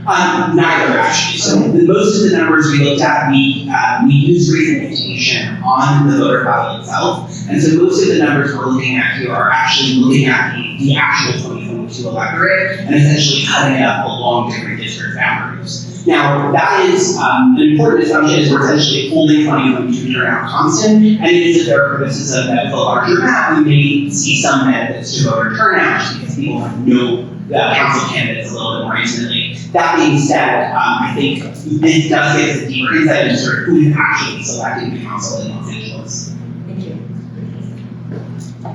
Neither actually. So most of the numbers we looked at, we used representation on the voter file itself, and so most of the numbers we're looking at here are actually looking at the actual 2022 electorate and essentially cutting it up along different district boundaries. Now, that is an important assumption is we're essentially holding 2022 turnout constant, and it is if there are purposes of a larger map, we may see some benefits to voter turnout just because people know council candidates a little bit more intimately. That being said, I think this does give us a deeper insight into sort of who is actually selecting the council in Los Angeles. Thank you.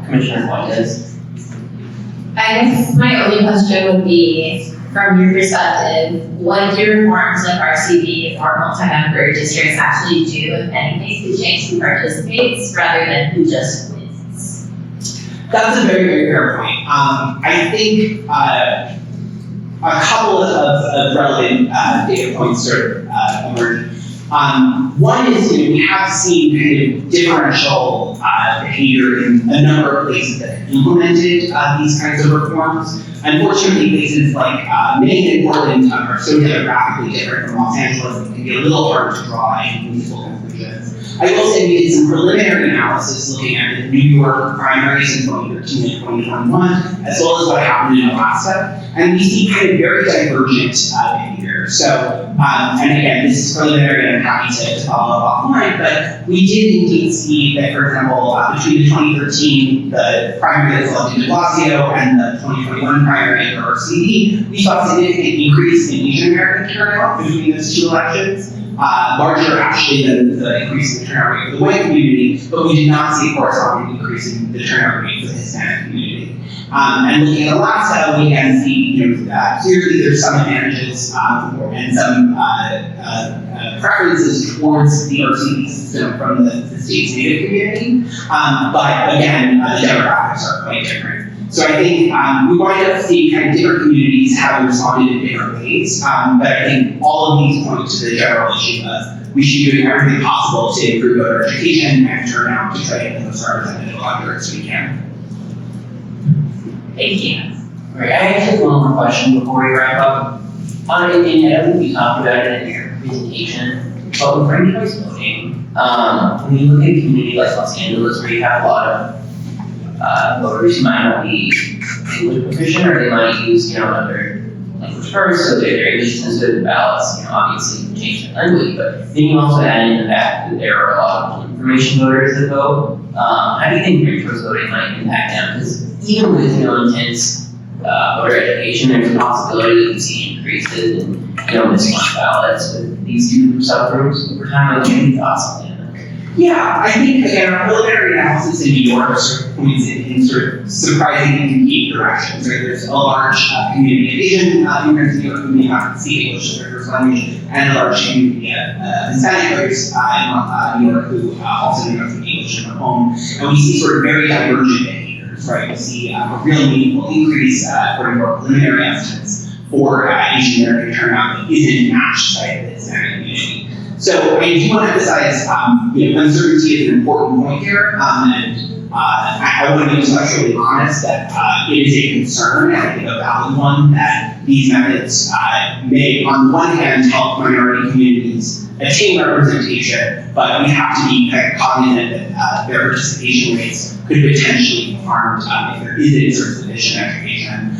Commissioner Fuentes. I guess my only question would be, from your perspective, what do reforms like RCV or multi-member districts actually do, if anything, to change who participates rather than who just wins? That's a very, very fair point. I think a couple of relevant data points sort of emerge. One is, we have seen kind of differential behavior in a number of places that have implemented these kinds of reforms. Unfortunately, places like Maine and Portland are so demographically different from Los Angeles, it can be a little hard to draw any useful conclusions. I will say we did some preliminary analysis looking at the New York primaries in 2013 and 2021, as well as what happened in Alaska, and we see kind of very divergent behavior. So, and again, this is preliminary and I'm happy to follow up offline, but we did indeed see that, for example, between the 2013, the primary that selected de Blasio and the 2021 primary for RCV, we saw a significant increase in Asian American turnout between those two elections. Larger actually than the increase in the turnout rate for the white community, but we did not see a corresponding increase in the turnout rate for the Hispanic community. And looking at Alaska, we can see, clearly there's some advantages and some preferences towards the RCV system from the state's native community. But again, the demographics are quite different. So I think we wind up seeing kind of different communities having responded in different ways. But I think all of these point to the general issue of we should be doing everything possible to improve voter education and turnout to try to get the most representative electorates we can. Thank you. All right, I have one more question before we wrap up. And I don't think we talked about it in your presentation, but with ranked choice voting, when you look at a community like Los Angeles, where you have a lot of voters who might not be English proficient, or they might use, another language first, so their English sensitive ballots, obviously change their language, but then you also add in the fact that there are a lot of information voters that vote. How do you think ranked choice voting might impact them? Because even with, intense voter education, there's a possibility that you see increases in, mismatched ballots with these two subgroups over time. What are your thoughts on that? Yeah, I think, again, our preliminary analysis in New York sort of points in sort of surprising and competing directions. Right? There's a large community of Asian immigrants in New York who may not speak English as their first language, and a large community of Hispanic voters in New York who also do not speak English in their home. And we see sort of very divergent behaviors, right? We see a real meaningful increase, according to our preliminary estimates, for Asian American turnout that isn't matched by the Hispanic community. So I do want to emphasize, uncertainty is an important point here, and I want to be especially honest that it is a concern, and I think a valid one, that these methods may, on the one hand, help minority communities attain representation, but we have to be kind of cognizant that their participation rates could potentially be harmed if there isn't sufficient education.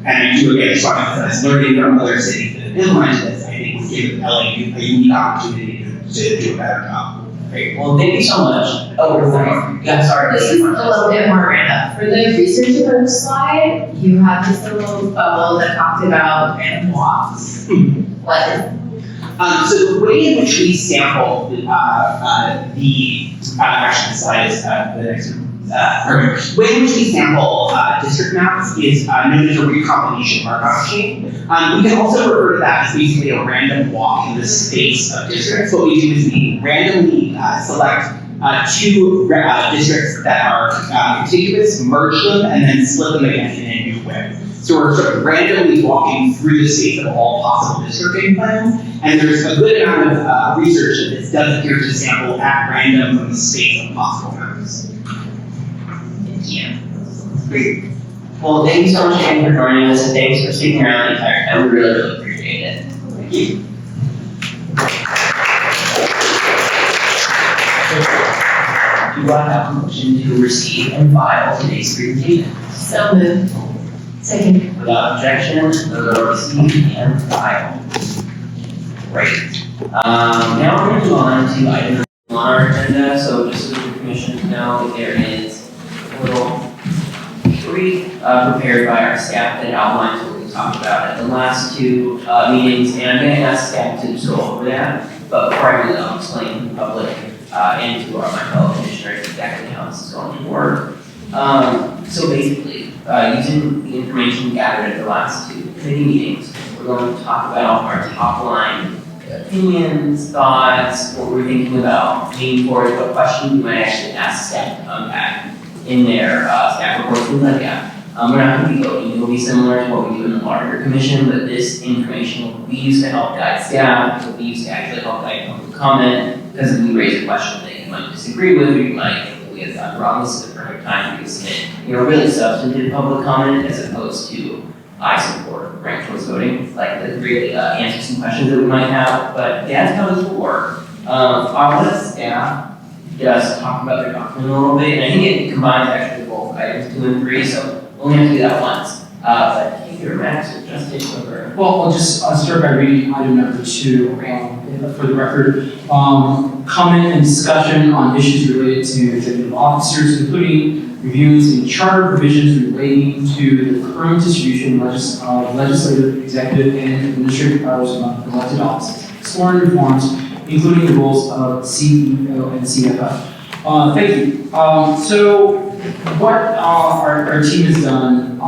And I do again just want to emphasize, learning from other cities that have implemented this, I think would give LA a unique opportunity to do a better job. Great. Well, thank you so much. Oh, we're sorry. Yeah, sorry. This is a little bit more random. For the research alert slide, you have this little bubble that talked about random walks. What is it? So the way in which we sample actually the slide is the next one. way in which we sample district maps is known as a recombination markup machine. We can also refer to that as basically a random walk in the space of districts. What we do is we randomly select two districts that are contiguous, merge them, and then split them again in a new way. So we're sort of randomly walking through the space of all possible districting plans, and there's a good amount of research that this does appear to sample at random from the space of possible maps. Thank you. Great. Well, thank you so much again for joining us, and thanks for sticking around the entire time. We really appreciate it. Thank you. Do I have a motion to receive and file today's presentation? So moved. Second. Without objection, those are received and filed. Great. Now we're going to move on to items on our agenda. So just so the commission to know, there is a little brief prepared by our staff that outlines what we talked about at the last two meetings, and I'm going to ask staff to just go over that. But before I do that, I'll explain to the public and to my fellow commissioners exactly how this is going to work. So basically, using the information gathered at the last two committee meetings, we're going to talk about our top line opinions, thoughts, what we're thinking about moving forward, what questions we might actually ask staff to unpack in their staff reports, things like that. We're not going to be voting. It will be similar to what we do in the larger commission, but this information will be used to help guide staff. It will be used to actually help guide public comment, because if we raise a question that you might disagree with, or you might think that we have done wrong, this is the perfect time to submit, really substantive public comment, as opposed to I support ranked choice voting, like to really answer some questions that we might have. But that's how this will work. I'll let staff just talk about their document a little bit, and I think it combines actually both items 2 and 3, so we'll only have to do that once. But either Max or just take over. Well, I'll just start by reading item number 2 for the record. Comment and discussion on issues related to executive officers, including reviews and charter provisions relating to the current distribution of legislative, executive, and administrative powers among elected offices, exploring reforms, including the roles of CEO and CFO. Thank you. So what our team has done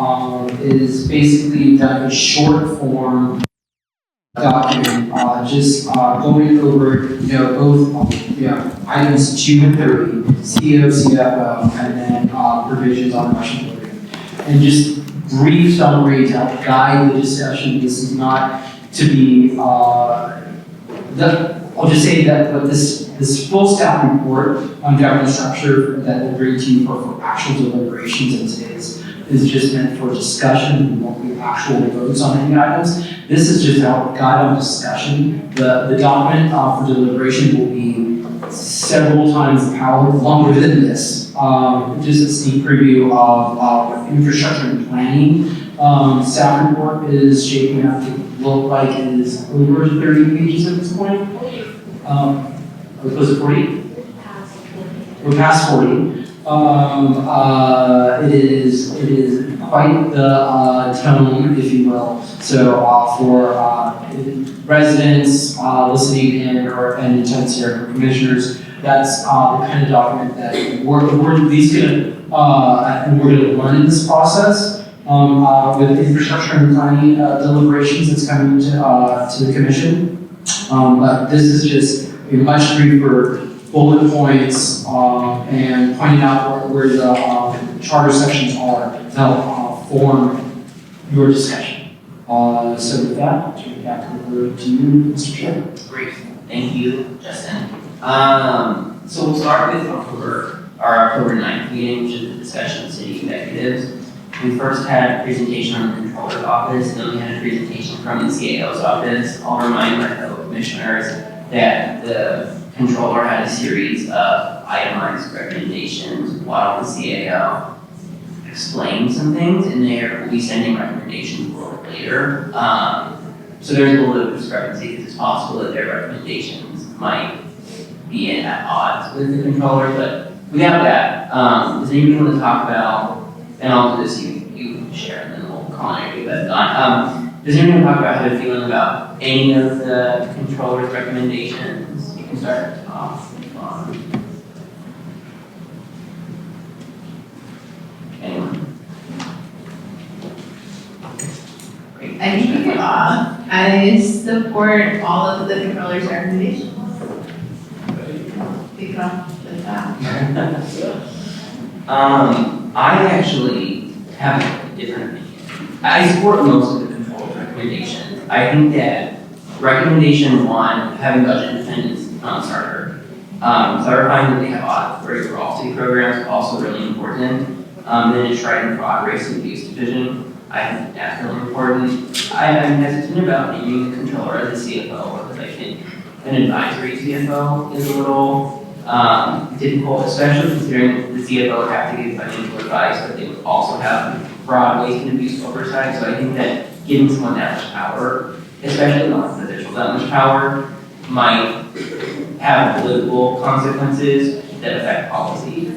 is basically done a short form document, just going over, both, items 2 and 3, CEO, CFO, and then provisions on election voting. And just brief summary to help guide the discussion. This is not to be, I'll just say that this full staff report on governance structure that we'll bring to you for actual deliberations and today's is just meant for discussion. We won't be actual votes on any items. This is just to help guide on discussion. The document for deliberation will be several times the power longer than this. Just a sneak preview of infrastructure and planning. Staff report is shaping up to look like it is over 30 pages at this point. We're close to 40? We're past 40. It is quite the tone, if you will. So for residents listening in and intent here for commissioners, that's the kind of document that we're at least gonna and we're gonna learn in this process with infrastructure and planning deliberations that's coming to the commission. But this is just a much briefer bullet points and pointing out where the charter sections are to help form your discussion. So with that, I'll turn it back over to you, Mr. Chair. Great, thank you, Justin. So we'll start with our October 9th meeting, which is the discussion of city executives. We first had a presentation on the controller's office, and then we had a presentation from the CAO's office. I'll remind my fellow commissioners that the controller had a series of itemized recommendations, while the CAO explained some things, and we'll be sending recommendations a little bit later. So there's a little bit of discrepancy because it's possible that their recommendations might be at odds with the controller, but without that, does anyone want to talk about, and I'll do this, you share, and then we'll call on you, but does anyone talk about how they're feeling about any of the controller's recommendations? You can start off. I can kick it off. I support all of the controller's recommendations. Kick it off with that. I actually have a different opinion. I support most of the controller's recommendations. I think that recommendation 1, having budget independence, is a non-starter. Clarifying that they have audit authority for all city programs is also really important. Then to try and fraud, race, and abuse division, I think that's really important. I'm hesitant about naming the controller as the CFO because I think an advisory CFO is a little difficult, especially considering the CFO would have to give financial advice, but they would also have fraud, waste, and abuse oversight. So I think that giving someone that much power, especially not individual that much power, might have political consequences that affect policy.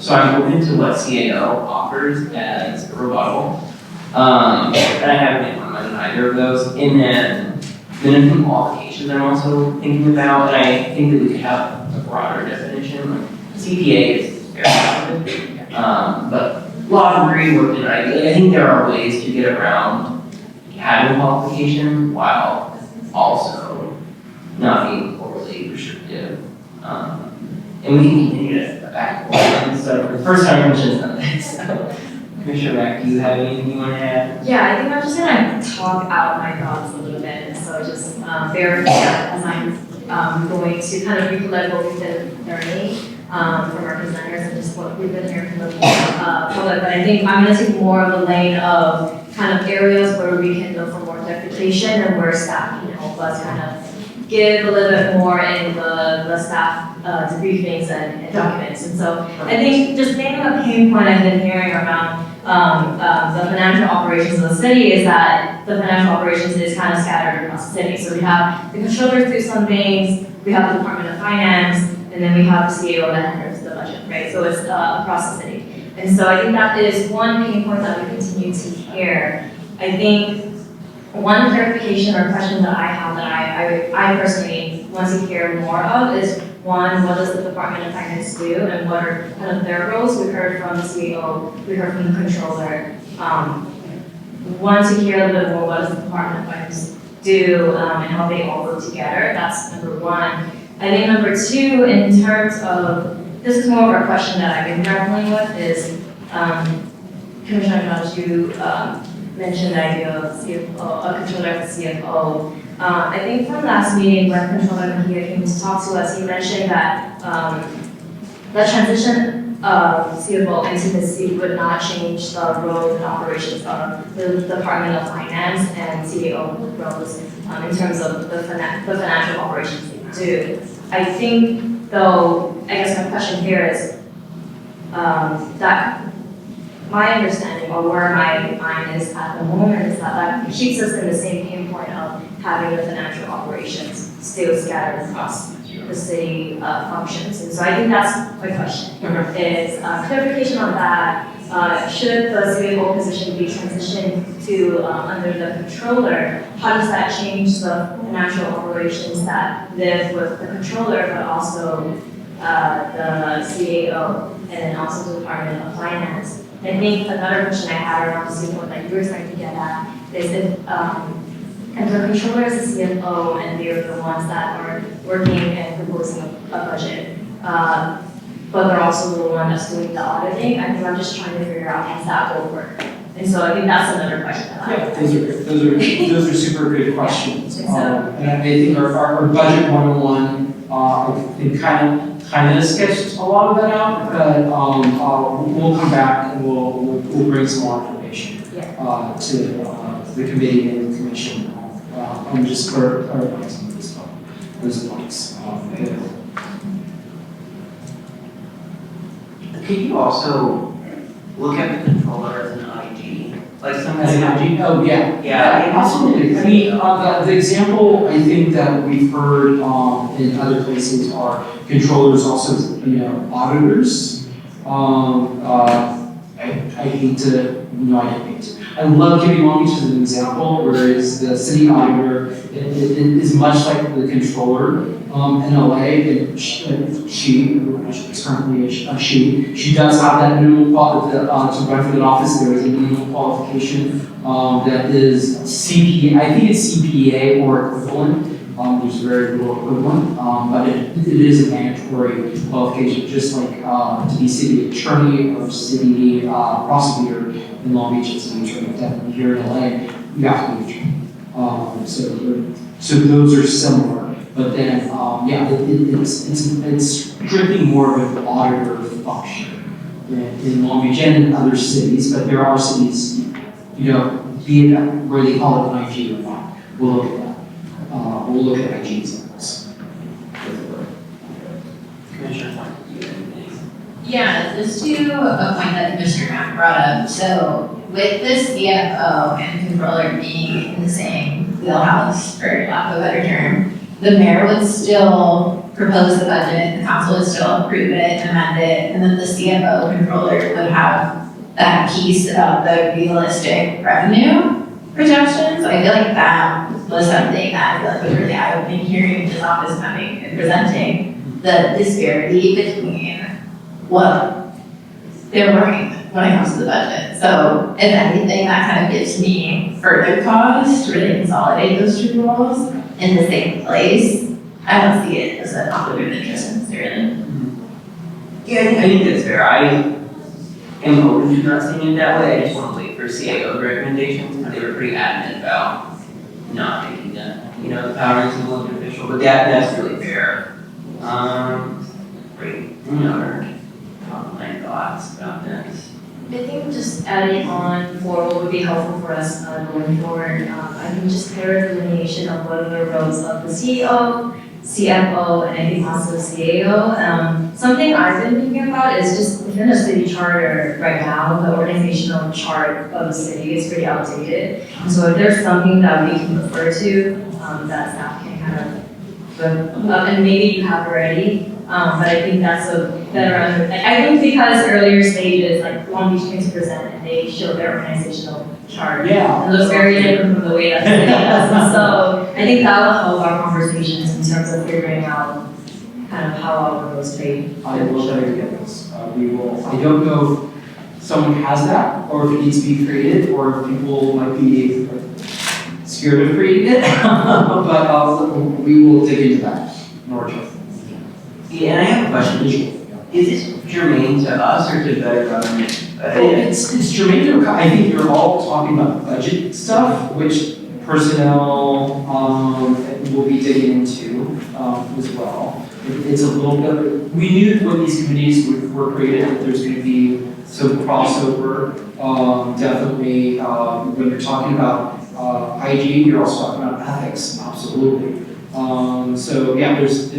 So I'm open to what CAO offers as a rebuttal. And I haven't made one on either of those. And then minimum qualifications I'm also thinking about, and I think that we could have a broader definition. Like CPA is very common, but law degree, work in IT. I think there are ways to get around having qualifications while also not being overly restrictive. And we can continue to back and forth. So the first time I mentioned something, so Commissioner Mack, do you have anything you want to add? Yeah, I think I'm just gonna talk out my thoughts a little bit, so just bear with me as I'm going to kind of recollect what we've been learning from our presenters and just what we've been hearing from the public. But I think I'm gonna take more of the lane of kind of areas where we can look for more interpretation and where staff can help us kind of give a little bit more in the staff debriefings and documents. And so I think just naming a pain point I've been hearing around the financial operations of the city is that the financial operations is kind of scattered across the city. So we have the controllers do some things, we have the Department of Finance, and then we have the CAO that handles the budget, right? So it's across the city. And so I think that is one pain point that we continue to hear. I think one clarification or question that I have that I personally want to hear more of is one, what does the Department of Finance do and what are kind of their roles? We heard from the CEO, we heard from the controller. Want to hear a little bit more what does the Department of Finance do and how they all work together. That's number one. I think number two, in terms of, this is more of a question that I've been grappling with is, Commissioner Jones, you mentioned the idea of CFO, a controller as a CFO. I think from last meeting when Controller Mejia came to talk to us, he mentioned that the transition of CFO into the city would not change the roles and operations of the Department of Finance and CEO roles in terms of the financial operations they do. I think, though, I guess my question here is that my understanding or where my mind is at the moment is that keeps us in the same pain point of having the financial operations still scattered across the city functions. And so I think that's my question, is clarification on that. Should the CFO position be transitioned to under the controller, how does that change the financial operations that live with the controller, but also the CAO, and then also the Department of Finance? I think another question I had around the CFO that you were trying to get at is if the controller is the CFO and they're the ones that are working and proposing a budget, but they're also the one that's doing the auditing. I think I'm just trying to figure out how that will work. And so I think that's another question that I have. Those are super good questions. And I think our budget 101, I think kind of sketched a lot of that out, but we'll come back and we'll bring some more information to the committee and the commission. I'm just clarifying some of those points. Could you also look at the controller as an IG? Like some As an IG? Oh, yeah. Yeah. Absolutely. I mean, the example I think that we've heard in other places are controllers also, auditors. I hate to, I don't hate to. I love giving Long Beach as an example, whereas the city auditor is much like the controller in a way, and she she, which is currently a she. She does have that minimum to run for the office. There is a minimum qualification that is CPA. I think it's CPA or equivalent. There's very little equivalent, but it is a mandatory qualification, just like to be city attorney or city prosecutor in Long Beach and city attorney. Definitely here in LA, you have to be attorney. So those are similar, but then it's strictly more of an auditor function in Long Beach and in other cities. But there are cities, be it where they call it an IG or not. We'll look at that. We'll look at IG examples. Commissioner, Yeah, just to a point that Commissioner Mack brought up. So with the CFO and controller being in the same wheelhouse, for lack of a better term, the mayor would still propose the budget, the council would still approve it, amend it, and then the CFO controller would have that piece about the realistic revenue projections. I feel like that was something that I feel like was really eye-opening hearing his office coming and presenting the disparity between what they're working when it comes to the budget. So if anything, that kind of gives me further cause to really consolidate those two roles in the same place. I don't see it as a conflict of interest necessarily. Yeah, I think that's fair. I am open to not seeing it that way. I just want to wait for CAO's recommendations. They were pretty adamant about not making the powers of elected official, but that's really fair. Great. Any other top-line thoughts about this? I think just adding on for what would be helpful for us going forward, I think just clear delineation of what are the roles of the CEO, CFO, and I think also CAO. Something I've been thinking about is just within the city charter right now, the organizational chart of the city is pretty outdated. And so if there's something that we can refer to, that staff can kind of put up, and maybe you have already, but I think that's a better, I think because earlier stages, like Long Beach came to present and they showed their organizational chart. Yeah. It looks very different from the way that the city does. And so I think that will help our conversations in terms of figuring out kind of how our roles trade. I will try to get this. We will. I don't know if someone has that, or if it needs to be created, or if people might be scared of creating it. But we will dig into that. Yeah, and I have a question. Is this germane to us or to better government? It's germane to, I think you're all talking about budget stuff, which personnel will be digging into as well. It's a little bit, we knew when these committees were created that there's going to be some crossover. Definitely, when you're talking about IG, you're also talking about ethics, absolutely. So yeah, there's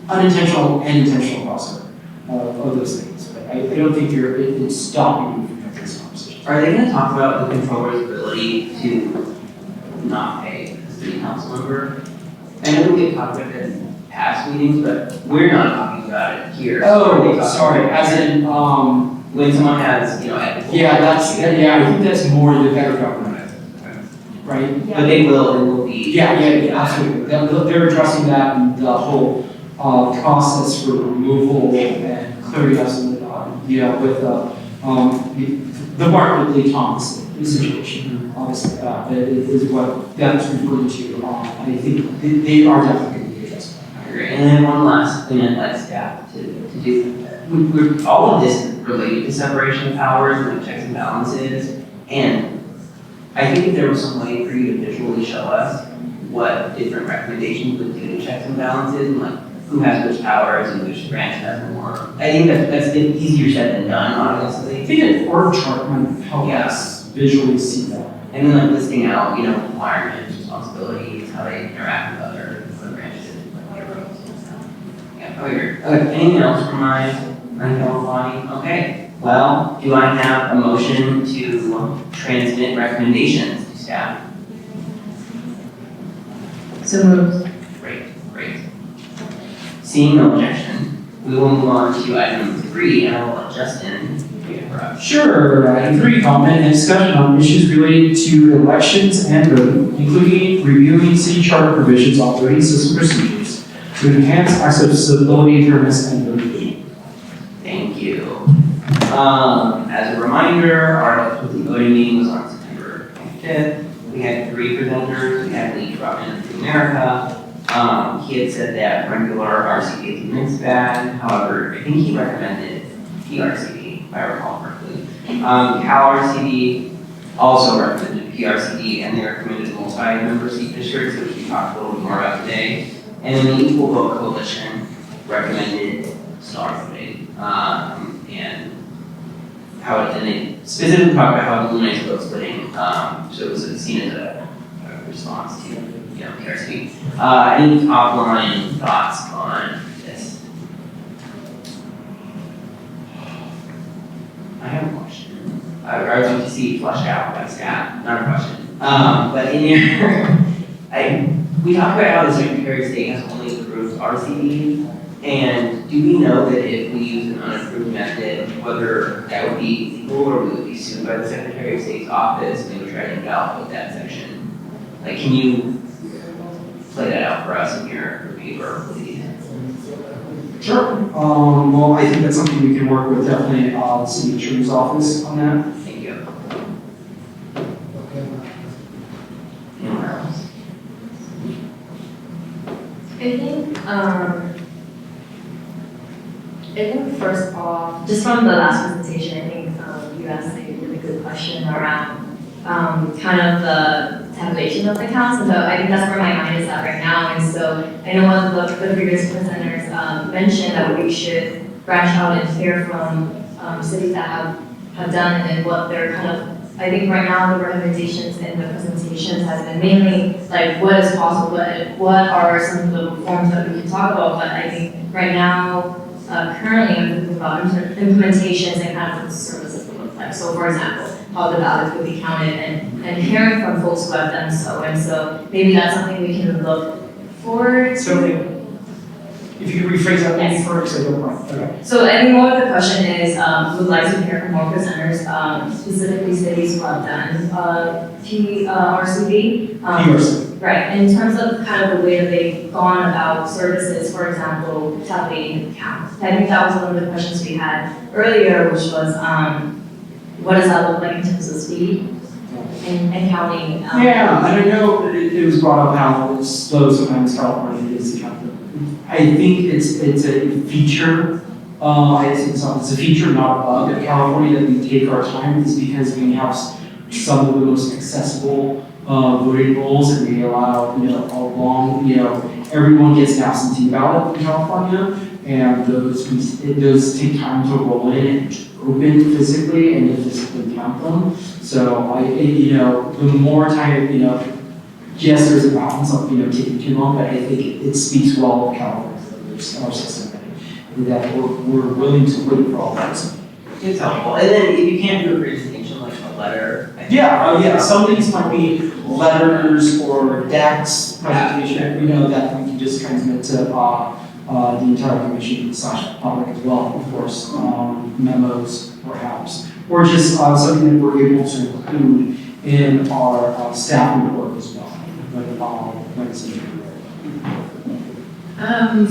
unintentional and intentional crossover of those things. But I don't think it's stopping you from having this conversation. Are they going to talk about the controller's ability to not pay a city council member? I know we get talked about it in past meetings, but we're not talking about it here. Oh, sorry. As in, when someone has, ethical. Yeah, I think that's more the better government. Right? Yeah. But they will be. Yeah, absolutely. They're addressing that and the whole process for removal and clearing us with the Mark Lee Thomas situation, obviously. That is what that's referring to. I think they are definitely going to be addressed. I agree. And then one last thing I'd like staff to do. All of this is related to separation of powers and checks and balances. And I think if there was some way for you to visually show us what different recommendations would do to checks and balances and like who has which powers and which branch has more. I think that's easier said than done, honestly. I think an org chart might help us visually see that. And then like listing out, requirements, responsibilities, how they interact with other branches. Yeah, okay. Anything else from my fellow body? Okay. Well, do I have a motion to transmit recommendations to staff? So moved. Great. Seeing no objection, we will move on to item 3, and I will let Justin take it for us. Sure. Item 3, comment and discussion on issues related to elections and voting, including reviewing city charter provisions, operating system procedures, to enhance accessibility, fairness, and equity. Thank you. As a reminder, our weekly voting meeting was on September 25th. We had 3 presenters. We had Lee Truckman from America. He had said that regular RCV attendance bad. However, I think he recommended PRCV, if I recall correctly. Cal RCV also recommended PRCV, and they recommended multi-member seat districts, which we talked a little bit more about today. And then the Equal Vote Coalition recommended star voting, and how it, and they specifically talked about how it eliminates vote splitting, so it was seen as a response to, PRCV. Any offline thoughts on this? I have a question. I would like to see it fleshed out by Scott, not a question. But in here, we talked about how the Secretary of State has only approved RCV, and do we know that if we use an unapproved method, whether that would be legal or we would be sued by the Secretary of State's office and they would try to invalidate that section? Like, can you play that out for us in your paper, please? Sure. Well, I think that's something we can work with definitely the City Attorney's Office on that. Thank you. I think first off, just from the last presentation, I think you asked a really good question around kind of the tabulation of the counts, and so I think that's where my mind is at right now. And so I know one of the previous presenters mentioned that we should branch out and hear from cities that have done and what they're kind of. I think right now the recommendations in the presentations has been mainly like what is possible, what are some of the reforms that we can talk about. But I think right now, currently I'm thinking about implementations and kind of what the services would look like. So for example, how the ballots would be counted and hearing from folks who have done so. And so maybe that's something we can look forward to. So if you could rephrase that maybe for example. Okay. So I think more of the question is, would like to hear from more presenters, specifically cities who have done RCV. PRCV. Right, in terms of kind of the way that they've gone about services, for example, tabulating the count. I think that was one of the questions we had earlier, which was, what does that look like in terms of speed and counting? Yeah, and I know it was brought up how it's slow sometimes California is to count them. I think it's a feature. It's a feature, not a bug in California that we take our time. Is because we have some of the most accessible voting rolls, and we allow a long everyone gets an absentee ballot in California, and those take time to roll in and open physically and to physically count them. So the more time yes, there's a balance of taking too long, but I think it speaks well of California, our system, and that we're willing to wait for all that. It's helpful. And then if you can't do a presentation like a letter. Yeah, some of these might be letters or decks presentation, that we can just transmit to the entire commission / public as well, of course, memos perhaps, or just something that we're able to include in our staff report as well.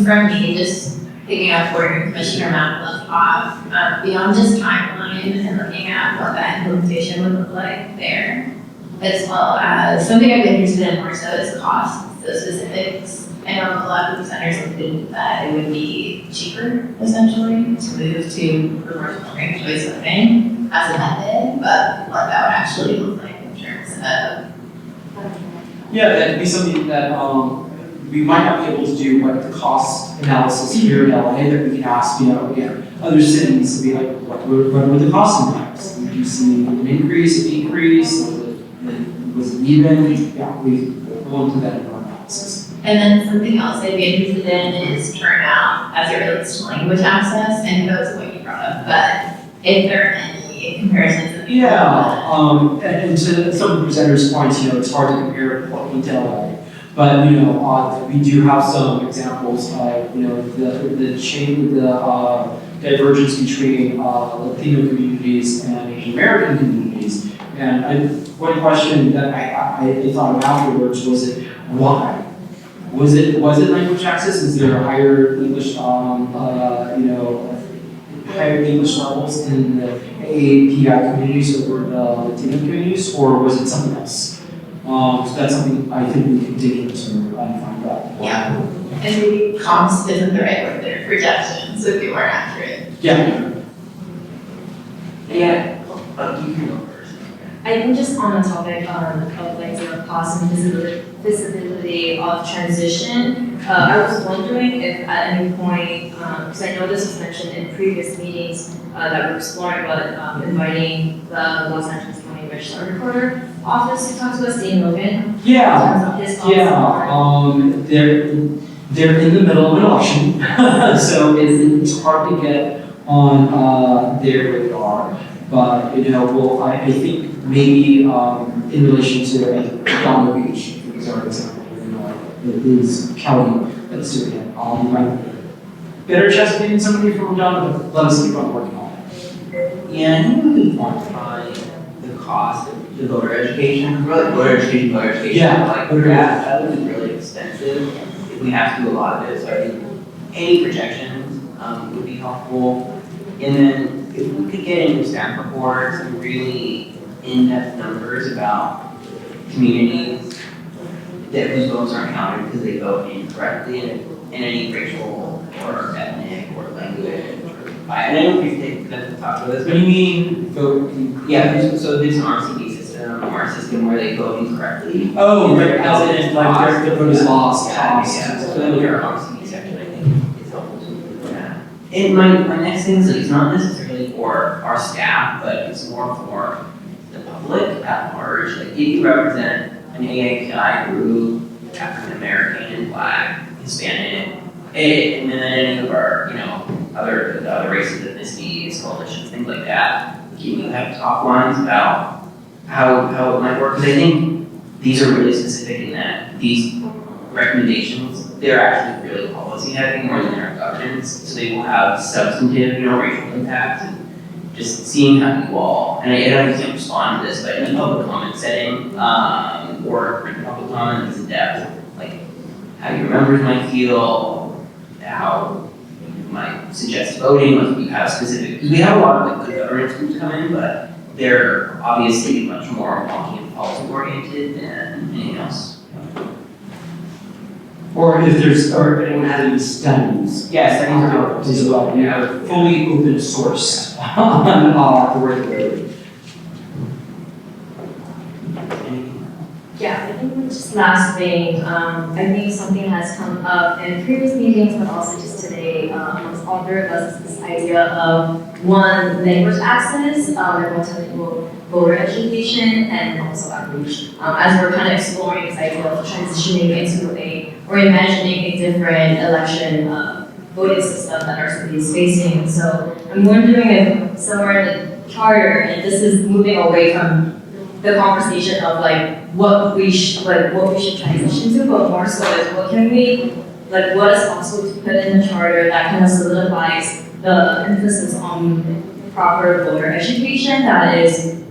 For me, just picking up where Commissioner Matt left off, beyond just timeline and looking at what that implementation would look like there, as well as something I've been interested in more so is cost, the specifics. I know a lot of the presenters have been that it would be cheaper, essentially, to move to proportional ranked choice voting as a method, but what that would actually look like in terms of. Yeah, that'd be something that we might not be able to do, like the cost analysis here in LA, that we can ask, other cities to be like, what were the cost impacts? Did you see an increase, a decrease? Was it even? Yeah, we'll do that in our analysis. And then something else I'd be interested in is turnout as it relates to language access. I know it's what you brought up, but if there are any comparisons. Yeah, and to some of the presenters' points, it's hard to compare Portland to LA. But we do have some examples of the divergence between Latino communities and Asian American communities. And one question that I thought of afterwards was why? Was it language access? Is there higher English, higher English levels in the AAPI communities or the Latino communities, or was it something else? So that's something I think we could dig into and find out. Yeah. And maybe comps isn't the right word there, projections would be more accurate. Yeah. Yeah. You can go first. I think just on the topic of like the cost and visibility of transition, I was wondering if at any point, because I know this was mentioned in previous meetings that we're exploring, but inviting the Los Angeles County Registrar Recorder Office to talk to us, Dean Logan. Yeah. In terms of his thoughts on- They're in the middle of an election, so it's hard to get on their radar. But well, I think maybe in relation to Donald Beach, for example, his county that's doing it, might better chance of getting somebody from Donald, but let us keep on working on it. Yeah, I think we can quantify the cost of the voter education. Really, voter education. Yeah, like that would be really expensive if we have to do a lot of it. So I think any projections would be helpful. And then if we could get into staff reports and really in-depth numbers about communities that whose votes aren't counted because they vote incorrectly in any racial or ethnic or language or and I don't think they could talk to this. What do you mean vote? Yeah, so there's an RCV system or a system where they vote incorrectly. Oh, right, as in like their vote is lost. Yeah. So then we are RCV section, I think it's helpful to include that. And my next thing is that it's not necessarily for our staff, but it's more for the public at large. Like if you represent an AAPI group, African American, Black, Hispanic, and then any of our, other races, ethnicities, coalitions, things like that, can you have top lines about how it might work? Because I think these are really specific in that these recommendations, they're actually really policy heavy more than they're governance, so they will have substantive, racial impact. And just seeing how you all, and I know you can't respond to this, but in a public comment setting, or in public comment is in depth, like how your members might feel, how you might suggest voting, like you have specific, because we have a lot of good governance groups come in, but they're obviously much more wonky and policy oriented than anything else. Or if anyone has any studies. Yeah, studies are good as well. We are fully open source on the regularly. Yeah, I think just last thing, I think something has come up in previous meetings, but also just today, amongst all three of us, is this idea of one, language access, multilingual voter education, and also outreach. As we're kind of exploring this idea of transitioning into or imagining a different election voting system that RCV is facing. So I'm wondering if somewhere in the charter, and this is moving away from the conversation of what we should transition to, but more so is what is possible to put in the charter that kind of solidifies the emphasis on proper voter education that is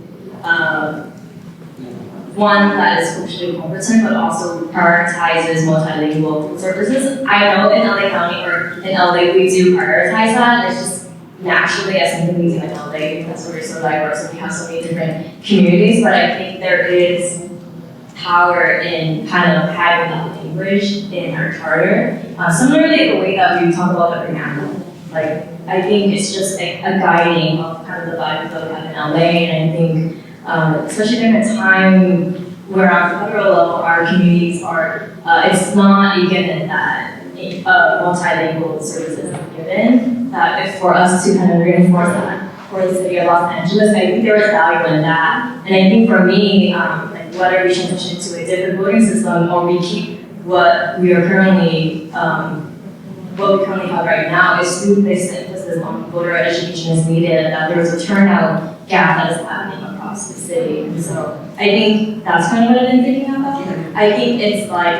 one that is culturally competent, but also prioritizes multilingual services. I know in LA County or in LA we do prioritize that. It's just naturally as something we do in LA because we're so diverse and we have so many different communities. But I think there is power in kind of having that language in our charter. Similarly, the way that we talk about the preamble. I think it's just a guiding of kind of the vibe that we have in LA, and I think especially during a time where on the federal level our communities are, it's not a given that multilingual services are given, that if for us to kind of reinforce that for the city of Los Angeles, I think there is value in that. And I think for me, whether we transition to a different voting system or we keep what we currently have right now is to place the emphasis on voter education is needed and that there is a turnout gap that is happening across the city. And so I think that's kind of what I've been thinking about. I think it's like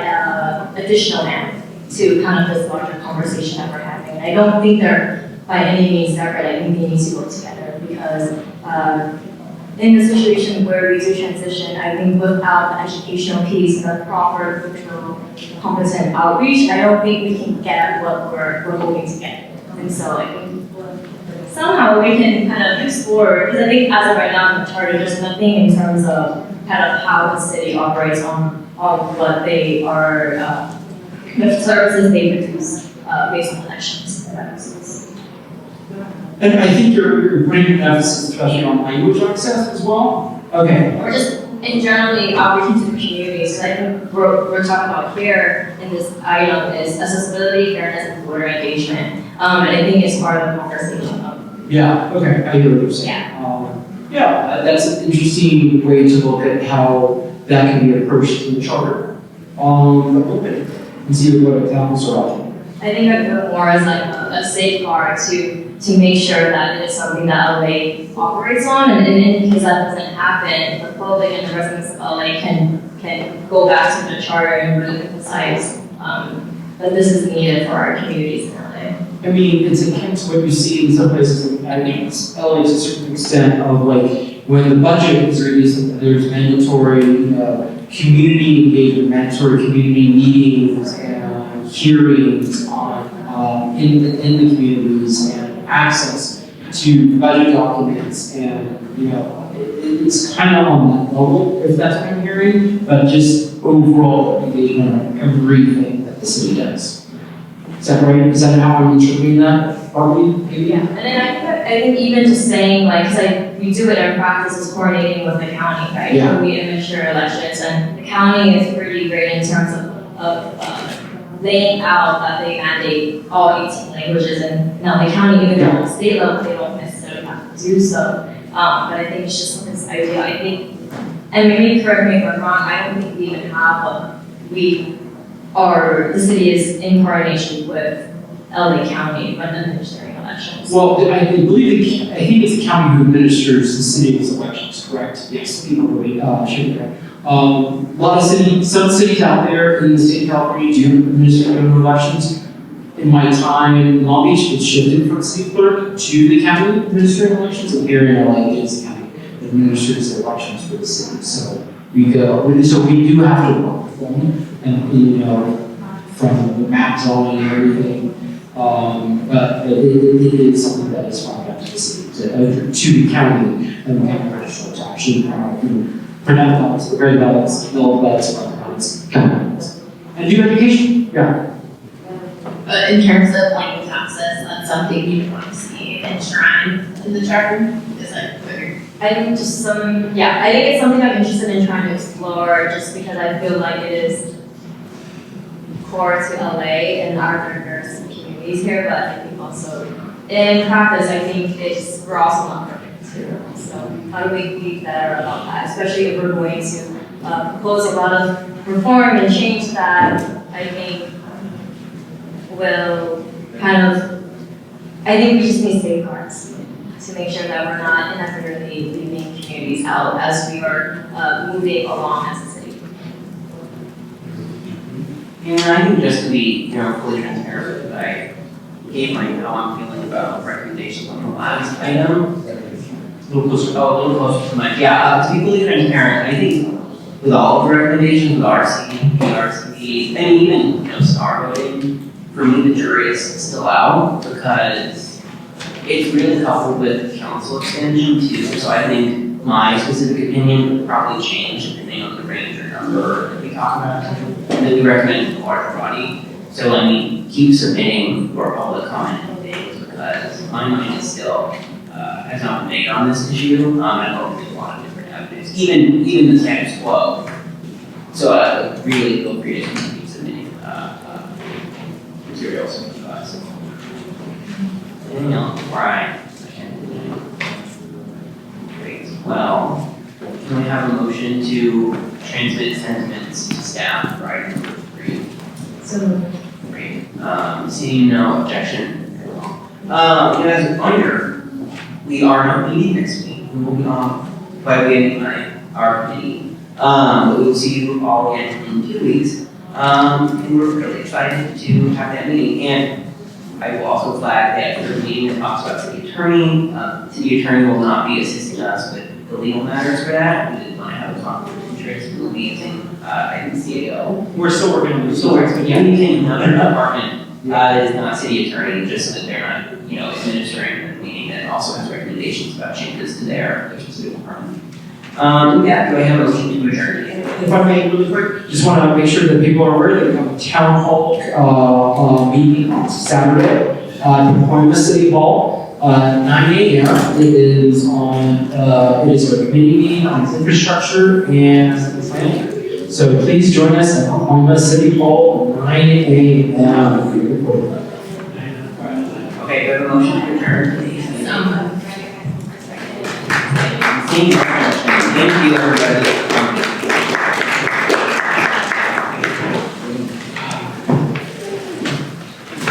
additional amp to kind of this larger conversation that we're having. I don't think they're by any means separate. I think they need to work together because in the situation where we do transition, I think without the educational piece and the proper cultural competent outreach, I don't think we can get what we're hoping to get. And so I think somehow we can kind of explore, because I think as of right now in the charter, there's nothing in terms of kind of how the city operates on what they are, the services they produce based on elections. If that makes sense. And I think you're putting an emphasis especially on language access as well. Okay. Or just in generally outreaching to the communities. So I think we're talking about here in this item is accessibility, fairness, and voter engagement. And I think it's part of the conversation. Yeah, okay, I hear what you're saying. Yeah, that's an interesting way to look at how that can be approached in the charter. Okay, and see what examples are out there. I think I put more as like a safeguard to make sure that it is something that LA operates on, and in case that doesn't happen, the public and the residents of LA can go back to the charter and really emphasize that this is needed for our communities in LA. I mean, it's akin to what you see in some places in LA to a certain extent of like when the budget is released, there's mandatory community engagement, mandatory community meetings and hearings on in the communities and access to budget documents, and it's kind of on that level if that's what I'm hearing, but just overall engagement on everything that the city does. Is that right? Is that how I'm interpreting that? Are we? Yeah, and then I think even just saying because we do it in practice is coordinating with the county, right? Yeah. We administer elections, and the county is pretty great in terms of laying out that they mandate all 18 languages, and now the county, even though on the state level, they don't necessarily have to do so. But I think it's just this idea. I think, and maybe correct me if I'm wrong, I don't think we even have the city is in coordination with LA County when administering elections. Well, I think it's the county who administers the city's elections, correct? Yes, people really should be correct. A lot of some cities out there in the state of California do administer their own elections. In my time in Long Beach, it's shifted from city clerk to the county administering elections, and here in LA, it's the county that administers the elections for the city. So we do have to work with them, and from the map drawing and everything. But it is something that is found up to the city, to the county and the county registrar to actually prevent ballots, the very ballots, null ballots, ballots, county ballots. And do education, yeah. But in terms of language access, that's something you want to see enshrined in the charter? I think just I think it's something I'm interested in trying to explore just because I feel like it is core to LA and our diverse communities here, but I think also in practice, I think we're also not perfect too. So how do we be better about that, especially if we're going to propose a lot of reform and change that I think will I think we just need safeguards to make sure that we're not inadvertently leaving communities out as we are moving along as a city. And I think just to be, fully transparent, that I gave how I'm feeling about recommendations on the last item. A little closer to my, to be fully transparent, I think with all of the recommendations, with RCV, and even, star voting, for me the jury is still out because it's really coupled with council expansion too. So I think my specific opinion would probably change depending on the range or number that we talk about. And then we recommend a larger body. So keep submitting for public comment and things because my mind is still has not been made on this issue. I know there's a lot of different avenues, even the status quo. So really feel free to keep submitting materials to us. Anything else before I great. Well, can we have a motion to transmit sentiments to staff for item number 3? So great. Seeing no objection. As a reminder, we are not meeting next week. We will be off by way of our committee. But we will see you all again in 2 weeks. And we're really excited to have that meeting. And I will also flag that for the meeting that talks about city attorney. City attorney will not be assisting us with the legal matters for that. We did want to have a conflict of interest. We will be using item CAO. We're still working on this. Still works, but anything another department is not city attorney, just so that they're not, administering the meeting that also has recommendations about changes to their specific department. Yeah, do I have a motion to adjourn? If I may, really quick, just want to make sure that people are aware that we have a town hall meeting on Saturday at the Pacoima City Hall, 9 a.m. It is a committee meeting on infrastructure and planning. So please join us at Pacoima City Hall, 9 a.m. Okay, do I have a motion to adjourn, please? Thank you, everybody.